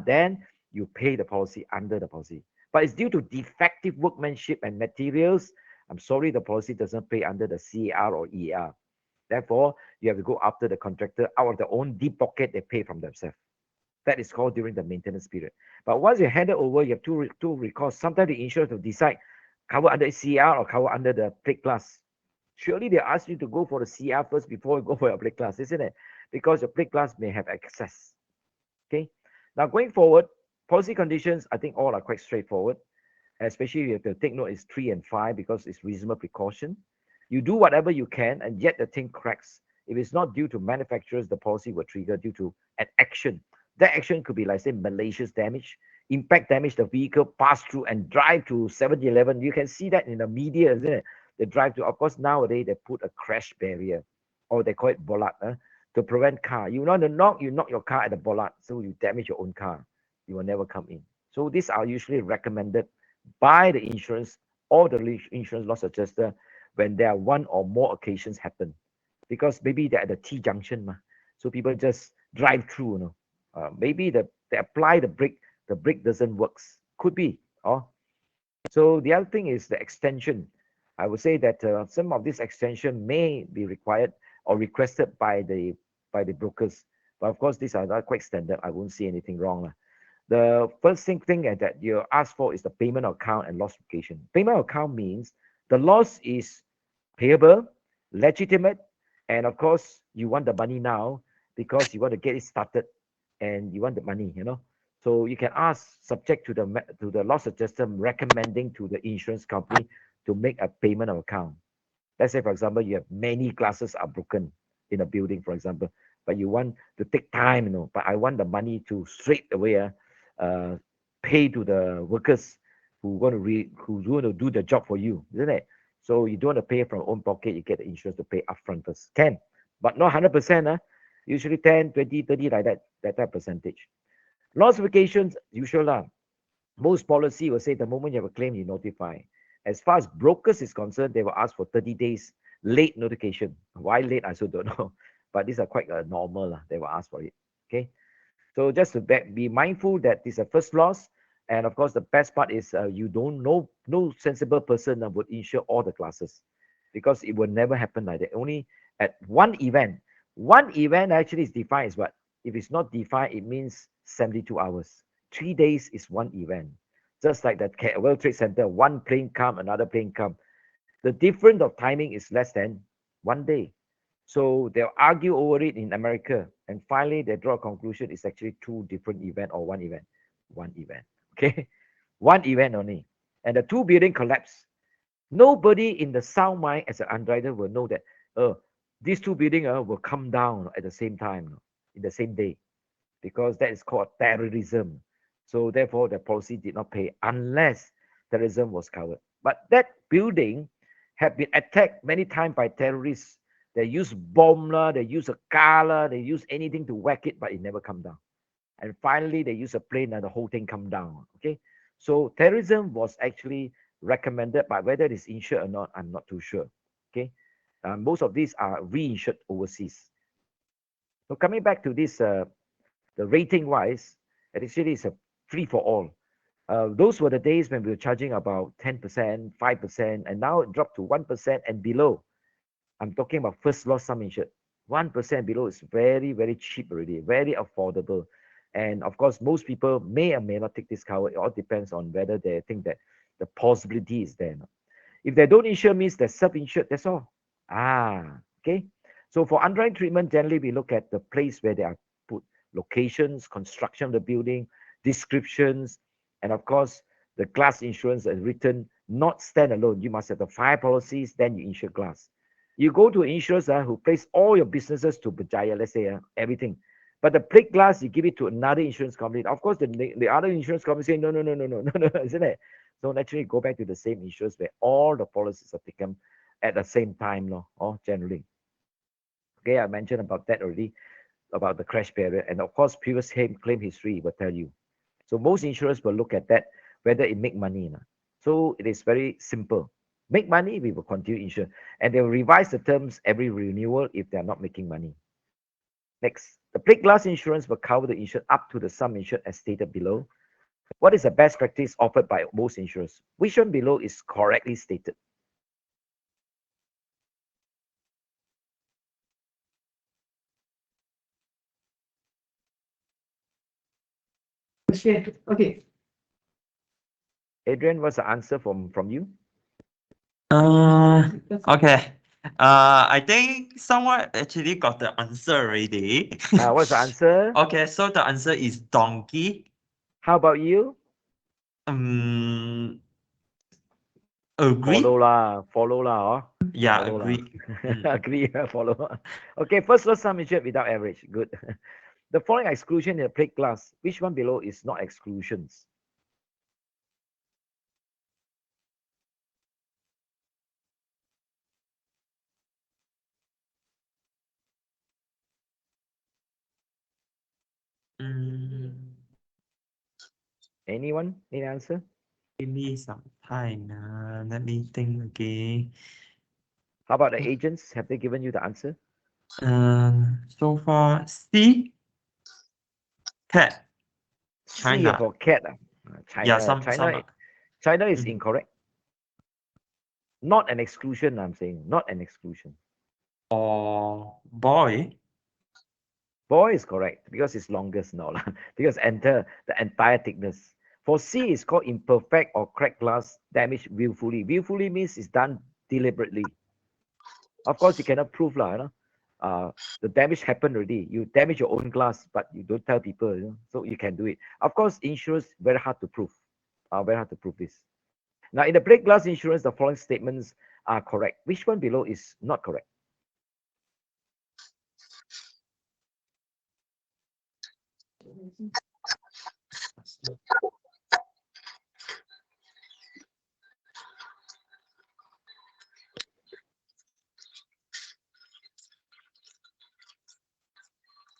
then you pay the policy under the policy. But it's due to defective workmanship and materials. I'm sorry, the policy doesn't pay under the CAR or EAR. Therefore, you have to go after the contractor out of their own deep pocket. They pay from themselves. That is called during the maintenance period. But once you hand it over, you have two recourse. Sometimes the insurer will decide cover under CAR or cover under the plate glass. Surely they ask you to go for the CR first before you go for your plate glass, isn't it? Because your plate glass may have excess. Okay. Now going forward, policy conditions, I think all are quite straightforward. Especially you have to take note is 3 and 5 because it's reasonable precaution. You do whatever you can, and yet the thing cracks. If it's not due to manufacturers, the policy will trigger due to an action. That action could be like, say, malicious damage, impact damage, the vehicle pass through and drive to 7-Eleven. You can see that in the media, isn't it? They drive to, of course, nowadays they put a crash barrier, or they call it bollard, to prevent car. You want to knock, you knock your car at the bollard, so you damage your own car. You will never come in. So these are usually recommended by the insurance or the insurance loss adjuster when there are one or more occasions happen, because maybe they're at the T junction, so people just drive through. Maybe they apply the brake doesn't works. Could be. So the other thing is the extension. I would say that some of this extension may be required or requested by the brokers, but of course these are not quite standard. I won't see anything wrong. The first thing that you ask for is the payment account and loss location. Payment account means the loss is payable, legitimate, and of course you want the money now because you want to get it started and you want the money. So you can ask, subject to the loss adjuster recommending to the insurance company to make a payment of account. Let's say, for example, you have many glasses are broken in a building, for example, but you want to take time, but I want the money to straight away pay to the workers who's going to do the job for you, isn't it? So you don't want to pay from your own pocket, you get the insurance to pay upfront first. 10, but not 100%. Usually 10, 20, 30, like that type percentage. Loss notifications, usual. Most policy will say the moment you have a claim, you notify. As far as brokers is concerned, they will ask for 30 days late notification. Why late, I also don't know. But these are quite normal. They will ask for it. Okay. So just to be mindful that this is a first loss. And of course, the best part is you don't know, no sensible person would insure all the classes because it will never happen like that. Only at one event. One event actually is defined as what? If it's not defined, it means 72 hours. 3 days is one event. Just like that World Trade Center, one plane come, another plane come. The difference of timing is less than 1 day. So they'll argue over it in America. And finally, they draw a conclusion it's actually 2 different events or 1 event. 1 event. Okay? 1 event only. And the 2 building collapse. Nobody in the sound mind as an underwriter will know that these 2 buildings will come down at the same time, in the same day. Because that is called terrorism. So therefore, the policy did not pay unless terrorism was covered. But that building had been attacked many times by terrorists. They use bomb, they use a car, they use anything to whack it, but it never come down. And finally, they use a plane and the whole thing come down. Okay, so terrorism was actually recommended, but whether it is insured or not, I'm not too sure. Okay, most of these are reinsured overseas. So coming back to this, the rating wise, it actually is a free for all. Those were the days when we were charging about 10%, 5%, and now it dropped to 1% and below. I'm talking about first loss sum insured. 1% below is very, very cheap already, very affordable. And of course, most people may or may not take this cover. It all depends on whether they think that the possibility is there. If they don't insure, means they're self-insured, that's all. Okay. So for underwriting treatment, generally we look at the place where they are put, locations, construction of the building, descriptions, and of course, the glass insurance is written not standalone. You must have the 5 policies, then you insure glass. You go to insurers who place all your businesses to BGI, let's say everything. But the plate glass, you give it to another insurance company. Of course, the other insurance company say, no, no, no, no, no, no, no, isn't it? So naturally, go back to the same insurers where all the policies are taken at the same time, generally. Okay, I mentioned about that already, about the crash period. And of course, previous claim history will tell you. So most insurers will look at that, whether it make money. So it is very simple. Make money, we will continue insure. And they will revise the terms every renewal if they are not making money. Next, the plate glass insurance will cover the insured up to the sum insured as stated below. What is the best practice offered by most insurers? Which one below is correctly stated? Okay. Adrian, what's the answer from you? Okay. I think someone actually got the answer already. What's the answer? Okay, so the answer is donkey. How about you? Agree? Follow lah. Yeah, Follow lah. agree. Agree, follow. Okay, first sum insured without average. Good. The following exclusion in the plate glass, which one below is not exclusions? Mm, Anyone need answer? give me some time. Let me think again. How about the agents? Have they given you the answer? So far, C, cat, C China. for cat. Yeah, China is Mhm. incorrect. Not an exclusion, I'm saying. Not an exclusion. Or boy. Boy is correct because it's longest now. Because enter the entire thickness. For C, it's called imperfect or cracked glass damage willfully. Willfully means it's done deliberately. Of course, you cannot prove the damage happened already. You damage your own glass, but you don't tell people, so you can do it. Of course, insurance very hard to prove. Very hard to prove this. Now, in the plate glass insurance, the following statements are correct. Which one below is not correct?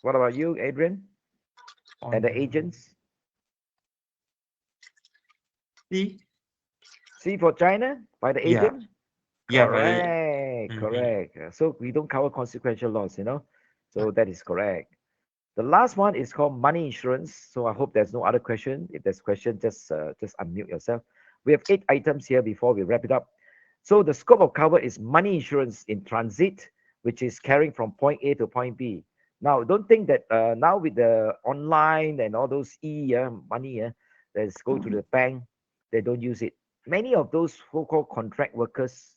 What about you, Adrian? And the agents? C. C for China by the Yeah. agent? Yeah, Correct, Mhm. correct. So we don't cover consequential loss, So that is correct. The last one is called money insurance. So I hope there's no other question. If there's question, just unmute yourself. We have 8 items here before we wrap it up. So the scope of cover is money insurance in transit, which is carrying from point A to point B. Now, don't think that now with the online and all those money, let's go to the bank, they don't use it. Many of those so-called contract workers,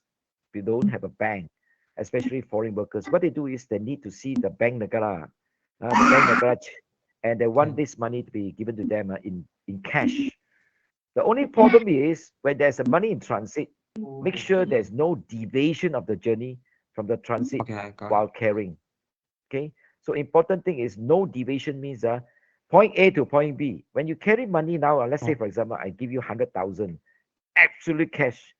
they don't have a bank, especially foreign workers. What they do is they need to see the bank negara, and they want this money to be given to them in cash. The only problem is when there's a money in transit, make sure there's no deviation of the journey from the transit Okay, I got while carrying. Okay, so important thing is no deviation means point A to point B. When you carry money now, let's say, Oh. for example, I give you 100,000, absolute cash.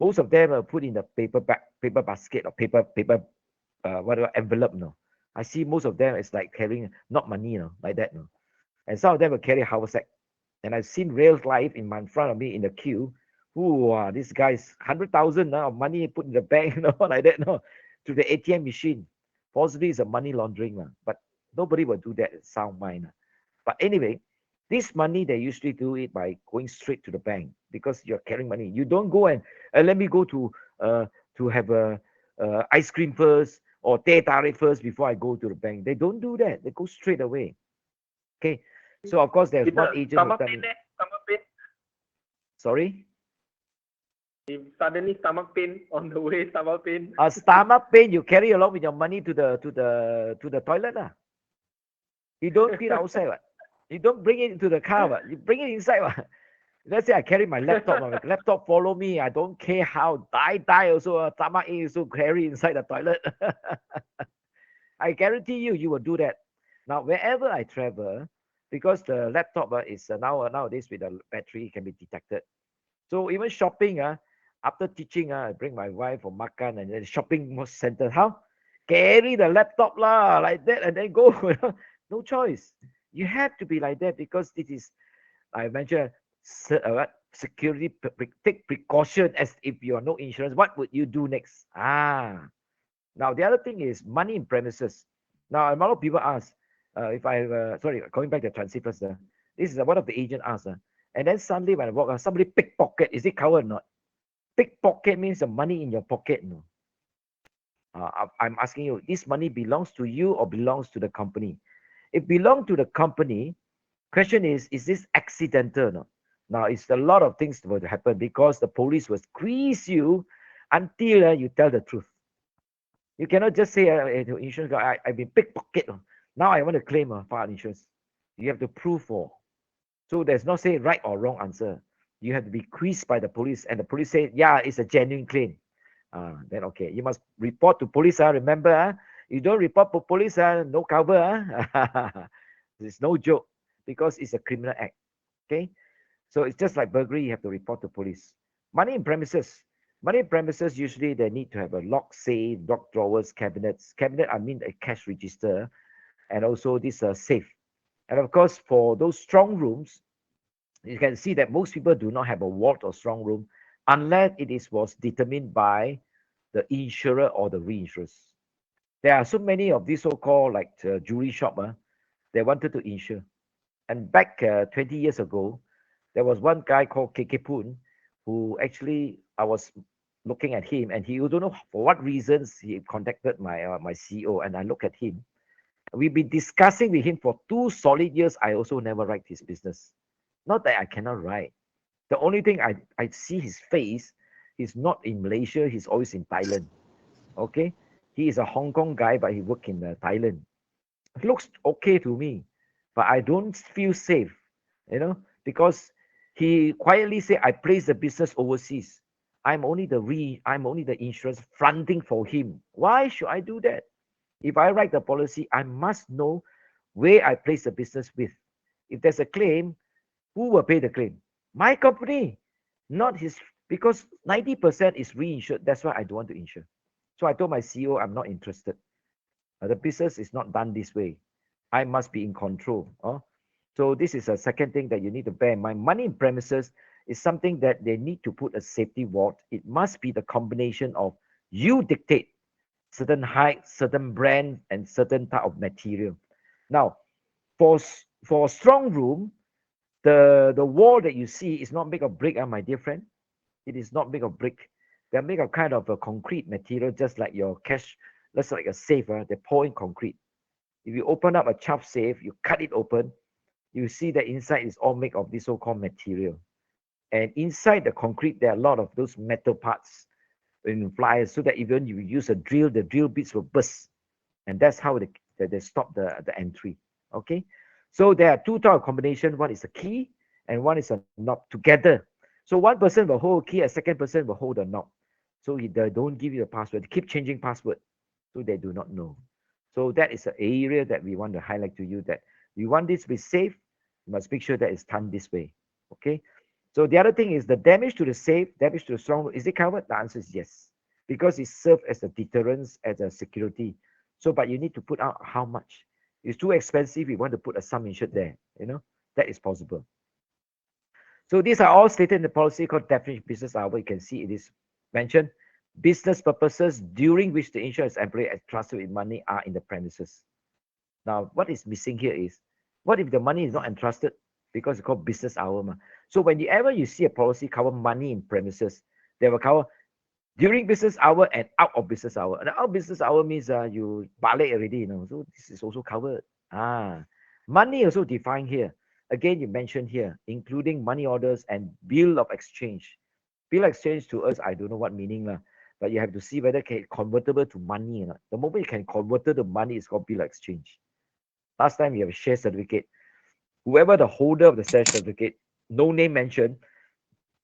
Most of them are put in the paper basket or paper, whatever envelope. No, I see most of them is like carrying not money, like that. No, and some of them will carry haversack. And I've seen real life in front of me in the queue. Who are these guys? 100,000 of money put in the bank, like that, to the ATM machine. Possibly it's a money laundering, but nobody will do that. Sound mind. But anyway, this money they usually do it by going straight to the bank because you're carrying money. You don't go and let me go to have a ice cream first or teh tarik first before I go to the bank. They don't do that. They go straight away. Okay. So of course there's one agent who stomach tell pain, me, stomach pain. sorry. If suddenly stomach pain on the way, stomach pain. A stomach pain, you carry along with your money to the toilet. You don't put it outside. You don't bring it into the car. You bring it inside. Let's say I carry my laptop. My laptop follow me. I don't care how. Die also. Stomach ache also carry inside the toilet. I guarantee you, you will do that. Now, wherever I travel, because the laptop is nowadays with the battery, can be detected. So even shopping, after teaching, I bring my wife for makan and then shopping center. How? Carry the laptop lah, like that, and then go. No choice. You have to be like that because it is, I mentioned, security, take precaution as if you are no insurance. What would you do next? Now the other thing is money in premises. Now a lot of people ask, if I sorry, going back to transit first. This is one of the agent asked, and then suddenly when I walk, somebody pickpocket. Is it covered or not? Pickpocket means the money in your pocket. No. I'm asking you, this money belongs to you or belongs to the company? If belong to the company, question is this accidental? No. Now it's a lot of things will happen because the police will squeeze you until you tell the truth. You cannot just say to insurance guy, I've been pickpocket. Now I want to claim fire insurance. You have to prove for. So there's no say right or wrong answer. You have to be quizzed by the police, and the police say, yeah, it's a genuine claim. Then okay, you must report to police. Remember, you don't report to police, no cover. It's no joke because it's a criminal act. Okay, so it's just like burglary. You have to report to police. Money in premises. Money in premises, usually they need to have a lock safe, lock drawers, cabinets. Cabinet, I mean a cash register, and also this safe. And of course, for those strong rooms, you can see that most people do not have a vault or strong room unless was determined by the insurer or the reinsurers. There are so many of these so-called like jewelry shop. They wanted to insure. And back 20 years ago, there was one guy called KK Poon who actually I was looking at him, and he don't know for what reasons he contacted my CEO, and I look at him. We've been discussing with him for 2 solid years. I also never write his business. Not that I cannot write. The only thing I see his face, he's not in Malaysia, he's always in Thailand. Okay? He is a Hong Kong guy, but he work in Thailand. It looks okay to me, but I don't feel safe, because he quietly say, I place the business overseas. I'm only the insurance fronting for him. Why should I do that? If I write the policy, I must know where I place the business with. If there's a claim, who will pay the claim? My company, not his, because 90% is reinsured. That's why I don't want to insure. So I told my CEO, I'm not interested. The business is not done this way. I must be in control. So this is a second thing that you need to bear in mind. Money in premises is something that they need to put a safety vault. It must be the combination of you dictate certain height, certain brand, and certain type of material. Now, for strong room, the wall that you see is not made of brick, my dear friend. It is not made of brick. They're made of kind of a concrete material, just like your cash. That's like a safe. They pour in concrete. If you open up a chop safe, you cut it open, you see that inside is all made of this so-called material. And inside the concrete, there are a lot of those metal parts in flyers, so that even you use a drill, the drill bits will burst. And that's how they stop the entry. Okay. So there are 2 type of combination. One is a key and one is a knob together. So one person will hold a key, a second person will hold a knob. So they don't give you a password. They keep changing password. So they do not know. So that is an area that we want to highlight to you, that You want this to be safe, you must make sure that it's done this way. Okay. So the other thing is the damage to the safe, damage to the strong room, is it covered? The answer is yes, because it serves as a deterrence, as a security. So, but you need to put out how much. It's too expensive. You want to put a sum insured there. That is possible. So these are all stated in the policy called definition of business hour. You can see it is mentioned. Business purposes during which the insurance employee is trusted with money are in the premises. Now, what is missing here is, what if the money is not entrusted? Because it's called business hour. So whenever you see a policy cover money in premises, they will cover during business hour and out of business hour. And out of business hour means you balik already, so this is also covered. Money also defined here. Again, you mentioned here, including money orders and bill of exchange. Bill of exchange to us, I don't know what meaning, but you have to see whether it's convertible to money or not. The moment you can convert it to money, it's called bill of exchange. Last time you have a share certificate. Whoever the holder of the share certificate, no name mentioned,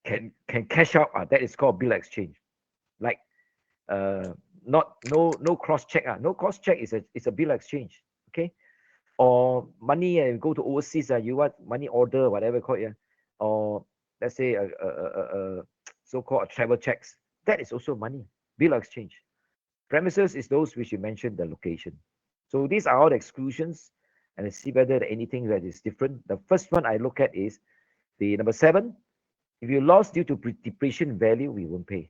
can cash out. That is called bill of exchange. Like no cross check. No cross check is a bill of exchange. Okay. Or money and go to overseas. You want money order, whatever call it. Or let's say a so-called travel checks. That is also money. Bill of exchange. Premises is those which you mentioned the location. So these are all the exclusions, and let's see whether anything that is different. The first one I look at is the number 7. If you lost due to depreciation value, we won't pay.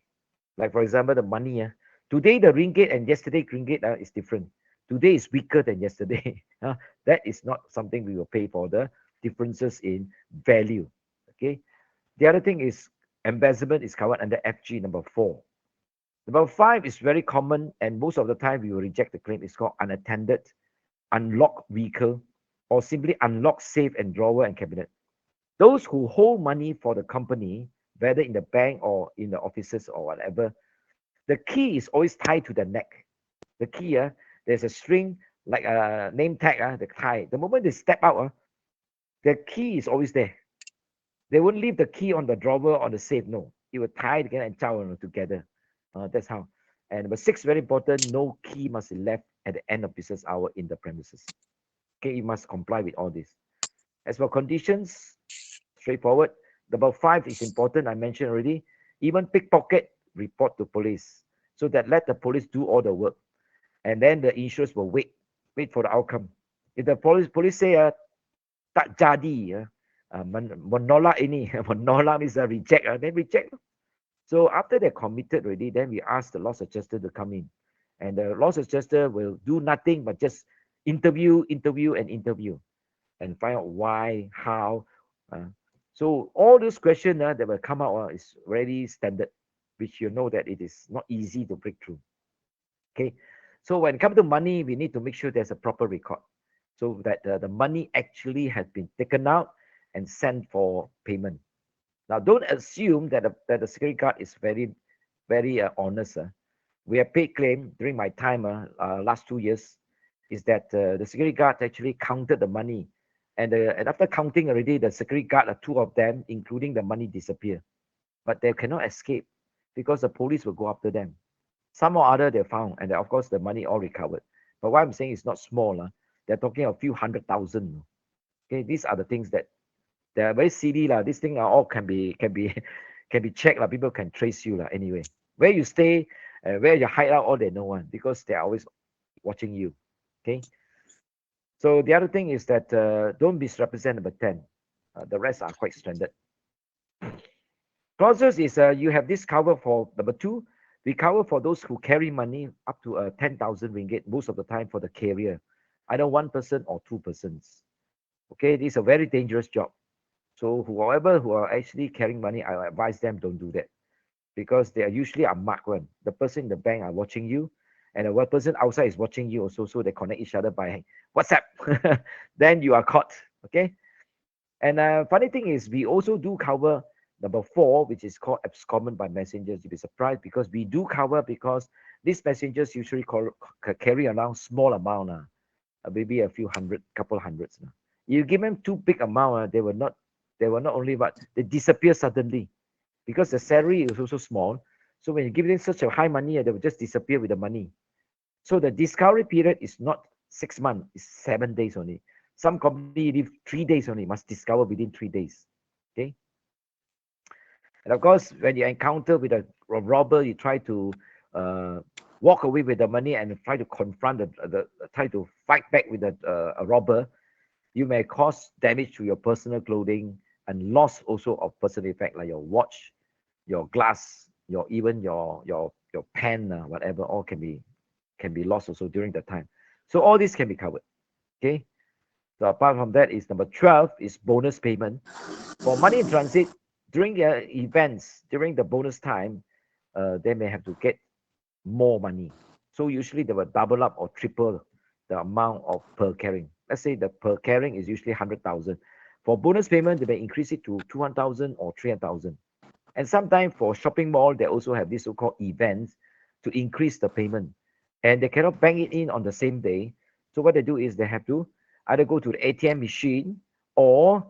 Like for example, the money. Today the ringgit and yesterday ringgit is different. Today is weaker than yesterday. That is not something we will pay for, the differences in value. Okay. The other thing is embezzlement is covered under FG number 4. Number 5 is very common, and most of the time we will reject the claim. It's called unattended, unlocked vehicle, or simply unlocked safe and drawer and cabinet. Those who hold money for the company, whether in the bank or in the offices or whatever, the key is always tied to the neck. The key, there's a string like a name tag, the tie. The moment they step out, the key is always there. They won't leave the key on the drawer on the safe. No, it will tie it again and chow together. That's how. And number 6, very important, no key must be left at the end of business hour in the premises. Okay, you must comply with all this. As for conditions, straightforward. Number 5 is important, I mentioned already. Even pickpocket, report to police. So that let the police do all the work. And then the insurers will wait for the outcome. If the police say, tak jadi, menolak ini, menolak means reject, then reject. So after they're committed already, then we ask the loss adjuster to come in. And the loss adjuster will do nothing but just interview, and find out why, how. So all those questions that will come out is very standard, which you know that it is not easy to break through. Okay. So when it comes to money, we need to make sure there's a proper record, so that the money actually has been taken out and sent for payment. Now, don't assume that the security guard is very, very honest. We have paid claim during my time, last 2 years, is that the security guard actually counted the money. And after counting already, the security guard, 2 of them, including the money, disappear. But they cannot escape because the police will go after them. Some or other they found, and of course the money all recovered. But what I'm saying is not small. They're talking a few 100,000. Okay, these are the things that they are very silly. These things are all can be checked. People can trace you anyway. Where you stay, where you hide out, all they know because they are always watching you. Okay. So the other thing is that don't misrepresent number 10. The rest are quite standard. Clauses is you have this cover for number 2. We cover for those who carry money up to 10,000 ringgit most of the time for the carrier, either 1 person or 2 persons. Okay, this is a very dangerous job. So whoever who are actually carrying money, I advise them don't do that, because they are usually a marked one. The person in the bank are watching you, and the person outside is watching you also. So they connect each other by WhatsApp. Then you are caught. Okay. And funny thing is, we also do cover number 4, which is called abscondment by messengers. You'll be surprised because we do cover, because these messengers usually carry around small amount, maybe a few hundred, couple hundreds. You give them too big amount, they will not only, but they disappear suddenly, because the salary is also small. So when you give them such a high money, they will just disappear with the money. So the discovery period is not 6 months, it's 7 days only. Some company live 3 days only, must discover within 3 days. Okay. And of course, when you encounter with a robber, you try to walk away with the money and try to confront try to fight back with a robber. You may cause damage to your personal clothing and loss also of personal effect, like your watch, your glass, even your pen, whatever, all can be lost also during that time. So all this can be covered. Okay. So apart from that, is number 12 is bonus payment for money in transit during their events. During the bonus time, they may have to get more money. So usually they will double up or triple the amount of per carrying. Let's say the per carrying is usually 100,000. For bonus payment, they may increase it to 200,000 or 300,000. And sometimes for shopping mall, they also have this so-called events to increase the payment. And they cannot bank it in on the same day. So what they do is they have to either go to the ATM machine, or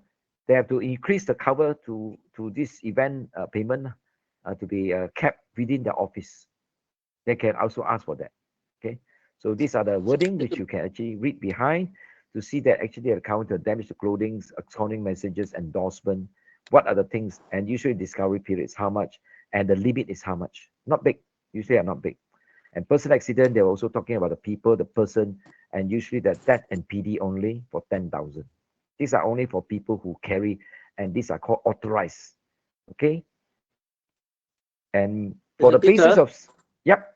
they have to increase the cover to this event payment to be kept within the office. They can also ask for that. Okay. So these are the wording which you can actually read behind to see that actually the counter damage to clothing, accounting messages, endorsement, what are the things, and usually discovery period is how much, and the limit is how much. Not big, usually are not big. And personal accident, they're also talking about the people, the person, and usually the death and PD only for 10,000. These are only for people who carry, and these are called authorized. Okay. And for the basis of, yep.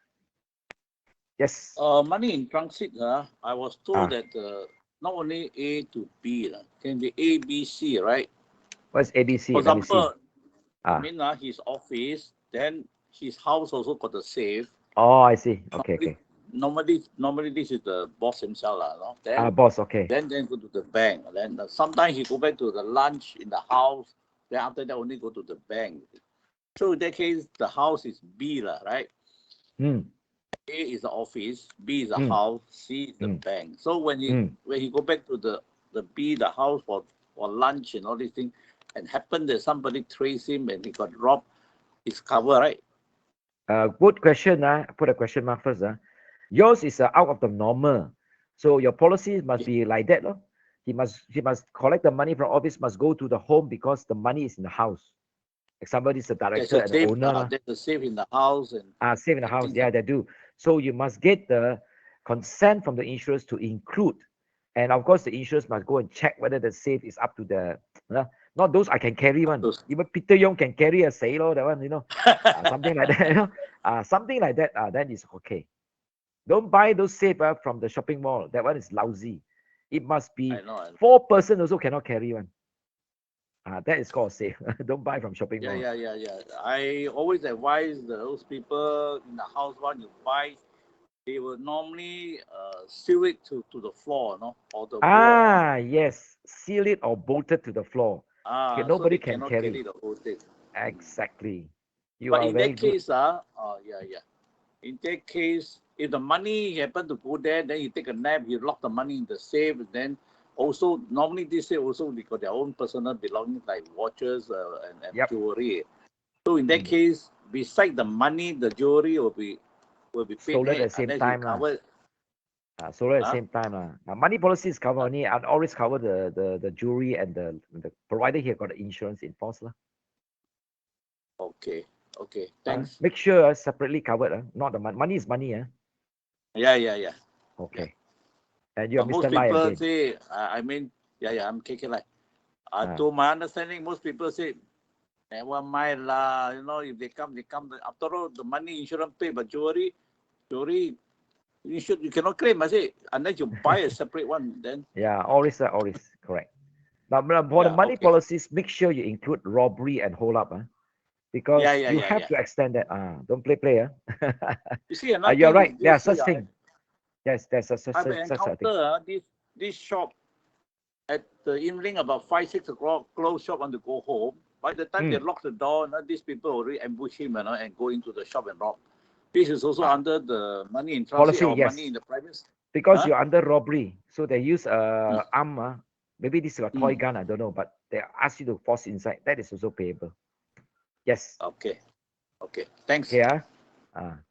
Yes. Money in transit, I was told that not only A to B, can be A, B, C, right? What's ABC? For example, I mean his office, then his house also got the safe. Oh, I see. Okay, normally this is the boss himself, no? Then, boss, okay. Then go to the bank. Then sometimes he go back to the lunch in the house. Then after that only go to the bank. So in that case, the house is B, right? A is the office, B is the house, C is the bank. So when he go back to the B, the house for lunch and all these things, and happen that somebody trace him and he got robbed, it's covered, right? Good question. Put a question mark first. Yours is out of the normal. So your policy must be like that. He must collect the money from office, must go to the home because the money is in the house. Like somebody is the director and the owner. There's a safe in the house. Safe in the house. Yeah, they do. So you must get the consent from the insurers to include. And of course, the insurers must go and check whether the safe is up to the, not those I can carry one. Even Peter Yong can carry a sailor, that one, something like that, something like that, then it's okay. Don't buy those safe from the shopping mall. That one is lousy. It must be 4 person also cannot carry one. That is called safe. Don't buy from shopping mall. Yeah. I always advise those people in the house when you buy, they will normally seal it to the floor, or the wall. Yes, seal it or bolt it to the floor. Okay, nobody so can carry the whole thing. Exactly. But in that case, in that case, if the money happen to go there, then you take a nap, you lock the money in the safe, then also normally this safe also they got their own personal belongings like watches and jewelry. So in that case, beside the money, the jewelry will be paid stolen at the same time. Stolen at the same time. Money policy is covered only, and always cover the jewelry and the provider here got the insurance in force. Okay. Thanks. Make sure separately covered. Not the money. Money is money. Yeah. Okay. And you're most Mr. Lai people again. say, I'm KK Lai. To my understanding, most people say, never mind lah. If they come. After all, the money insurance pay, but jewelry, you cannot claim. I say unless you buy a separate one, then. Yeah, always correct. But for the money policies, make sure you include robbery and hold up. Because you have to extend that. Don't play. You see, you're right. There's such thing. Yes, there's such thing. This shop at the evening about 5-6 o'clock, close shop want to go home. By the time they lock the door, these people already ambush him and go into the shop and rob. This is also under the money in transit or money in the private. Because you're under robbery, so they use arm. Maybe this is a toy gun, I don't know, but they ask you to force inside. That is also payable. Yes. Okay. Thanks. Okay.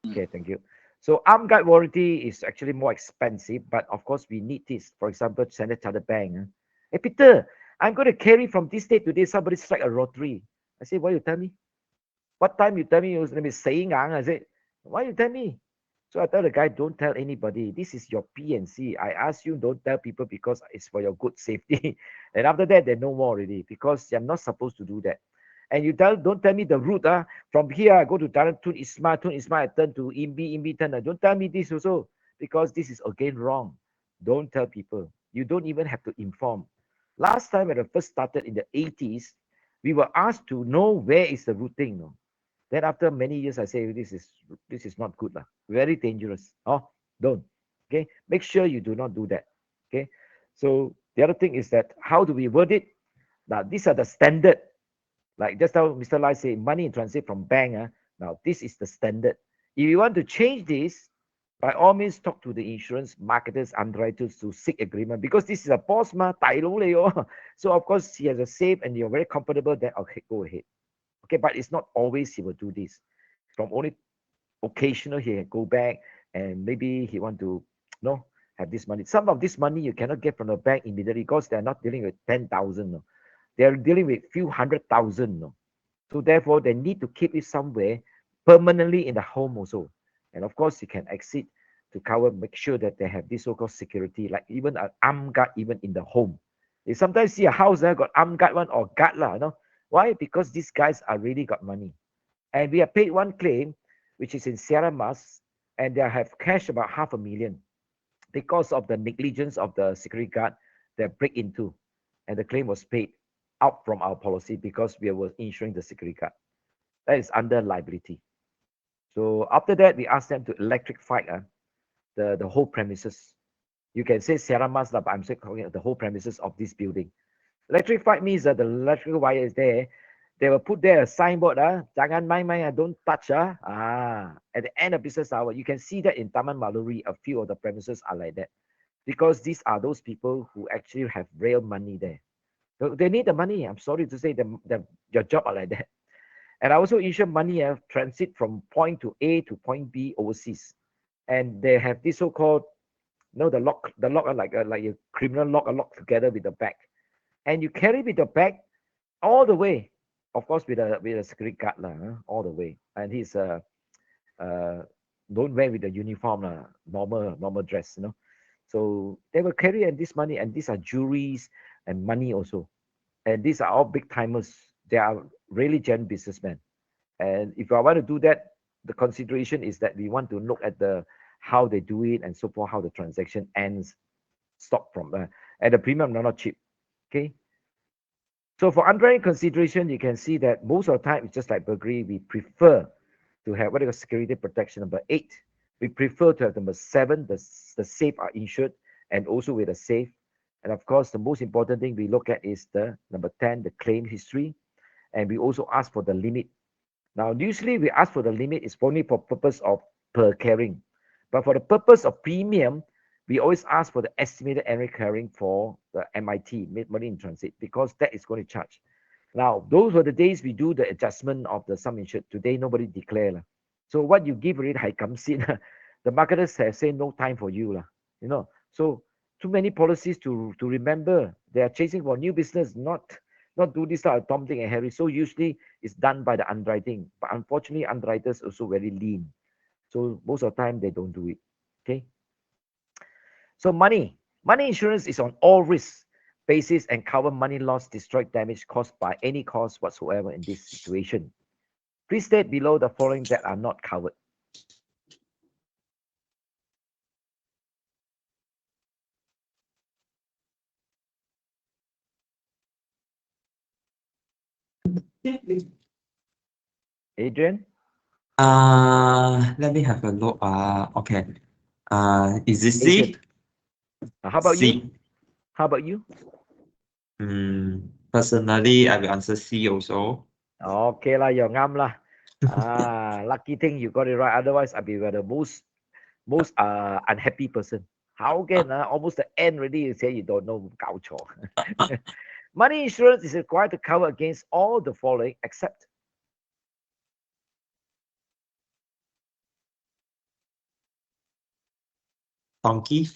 Okay. Thank you. So armed guard warranty is actually more expensive, but of course we need this. For example, Standard Chartered Bank. Hey Peter, I'm going to carry from this day to this. Somebody strike a rotary. I say, why you tell me? What time you tell me you was going to be saying? I said, why you tell me? So I tell the guy, don't tell anybody. This is your P&C. I ask you, don't tell people because it's for your good safety. And after that, they know more already because you're not supposed to do that. And you don't tell me the route. From here, I go to Tun Isma, I turn to Imbi turn. Don't tell me this also because this is again wrong. Don't tell people. You don't even have to inform. Last time when I first started in the 80s, we were asked to know where is the routing. No? Then after many years, I say this is not good, very dangerous. Oh, don't. Okay, make sure you do not do that. Okay, so the other thing is that how do we word it? Now these are the standard. Like just how Mr. Lai said, money in transit from bank. Now this is the standard. If you want to change this, by all means talk to the insurance marketers, underwriters to seek agreement because this is a boss ma, so of course he has a safe and you're very comfortable. Then okay, go ahead. Okay, but it's not always he will do this. From only occasional he can go back and maybe he want to have this money. Some of this money you cannot get from the bank immediately because they're not dealing with 10,000. No. They're dealing with few 100,000. No. So therefore they need to keep it somewhere permanently in the home also. And of course you can exit to cover, make sure that they have this so-called security, like even an armed guard even in the home. You sometimes see a house there got armed guard one or guard Why? Because these guys are really got money. And we have paid one claim, which is in Sierra Mas, and they have cash about 500,000 because of the negligence of the security guard they break into. And the claim was paid out from our policy because we were insuring the security guard. That is under liability. So after that, we asked them to electrify the whole premises. You can say Sierra Mas, but I'm saying the whole premises of this building. Electrified means that the electrical wire is there. They will put there a signboard, jangan main-main, don't touch. At the end of business hour, you can see that in Taman Maluri, a few of the premises are like that. Because these are those people who actually have real money there. So they need the money. I'm sorry to say your job are like that. And I also issue money transit from point to A to point B overseas. And they have this so-called, the lock are like a criminal lock together with the bag. And you carry with the bag all the way, of course, with a security guard all the way. And he's don't wear with the uniform normal dress, So they will carry and this money, and these are jewelries and money also. And these are all big timers. They are really genuine businessmen. And if I want to do that, the consideration is that we want to look at how they do it and so forth, how the transaction ends, stop from there. And the premium are not cheap. Okay. So for underwriting consideration, you can see that most of the time it's just like burglary. We prefer to have what is security protection number 8. We prefer to have number 7, the safe are insured, and also with a safe. And of course, the most important thing we look at is the number 10, the claim history. And we also ask for the limit. Now, usually we ask for the limit is only for purpose of per carrying. But for the purpose of premium, we always ask for the estimated annual carrying for the MIT, money in transit, because that is going to charge. Now, those were the days we do the adjustment of the sum insured. Today, nobody declare. So what you give already, I comes in. The marketers have said no time for you. So too many policies to remember. They are chasing for new business, not do this like Tom, Dick, and Harry. So usually it's done by the underwriting. But unfortunately, underwriters also very lean. So most of the time, they don't do it. Okay. So money insurance is on all risks basis and cover money loss, destroyed, damage caused by any cause whatsoever in this situation. Please state below the following that are not covered. Adrian? Let me have a look. Okay. Is this C? Adrian. How about you? How about you? Personally, I will answer C also. Okay lah, you're ngam lah. Lucky thing you got it right. Otherwise, I'll be the most unhappy person. How can almost the end already you say you don't know gaucho. Money insurance is required to cover against all the following except Donkey.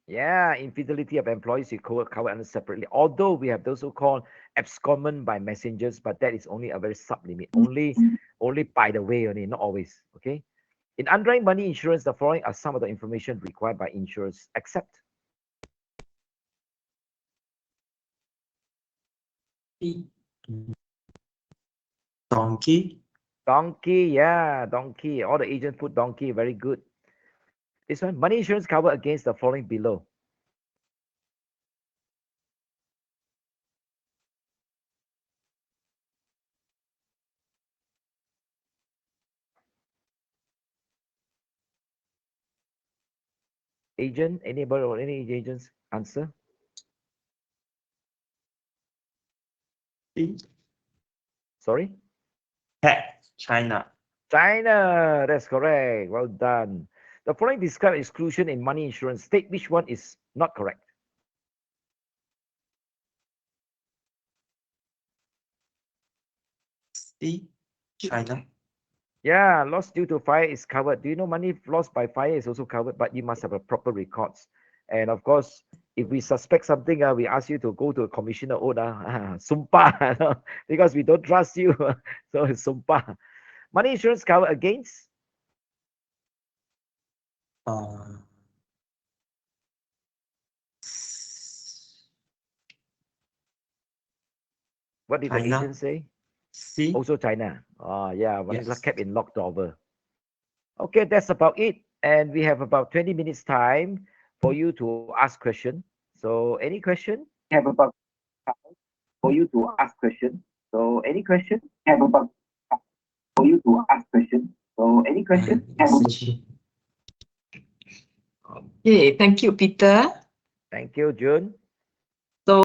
Yeah, infidelity of employees you cover under separately. Although we have those who call abscondment by messengers, but that is only a very sub-limit. Only by the way, only not always. Okay. In underlying money insurance, the following are some of the information required by insurers, except Donkey. donkey. Yeah, donkey. All the agents put donkey. Very good. This one, money insurance cover against the following below. Agent, anybody or any agents answer? Sorry? Cat. China. China, that's correct. Well done. The following describe exclusion in money insurance. State which one is not correct. C. China. Yeah, loss due to fire is covered. Do you know money lost by fire is also covered, but you must have a proper records. And of course, if we suspect something, we ask you to go to a commissioner, sumpah, because we don't trust you. So it's sumpah. Money insurance cover against? What did the China. agent say? C. Also China. Yeah, one is Yes. kept in locked over. Okay, that's about it. And we have about 20 minutes time for you to ask question. So any question? Have about time for you to ask question. So any question? Have about time for you to ask question. So any question? Okay, thank you, Peter. Thank you, June.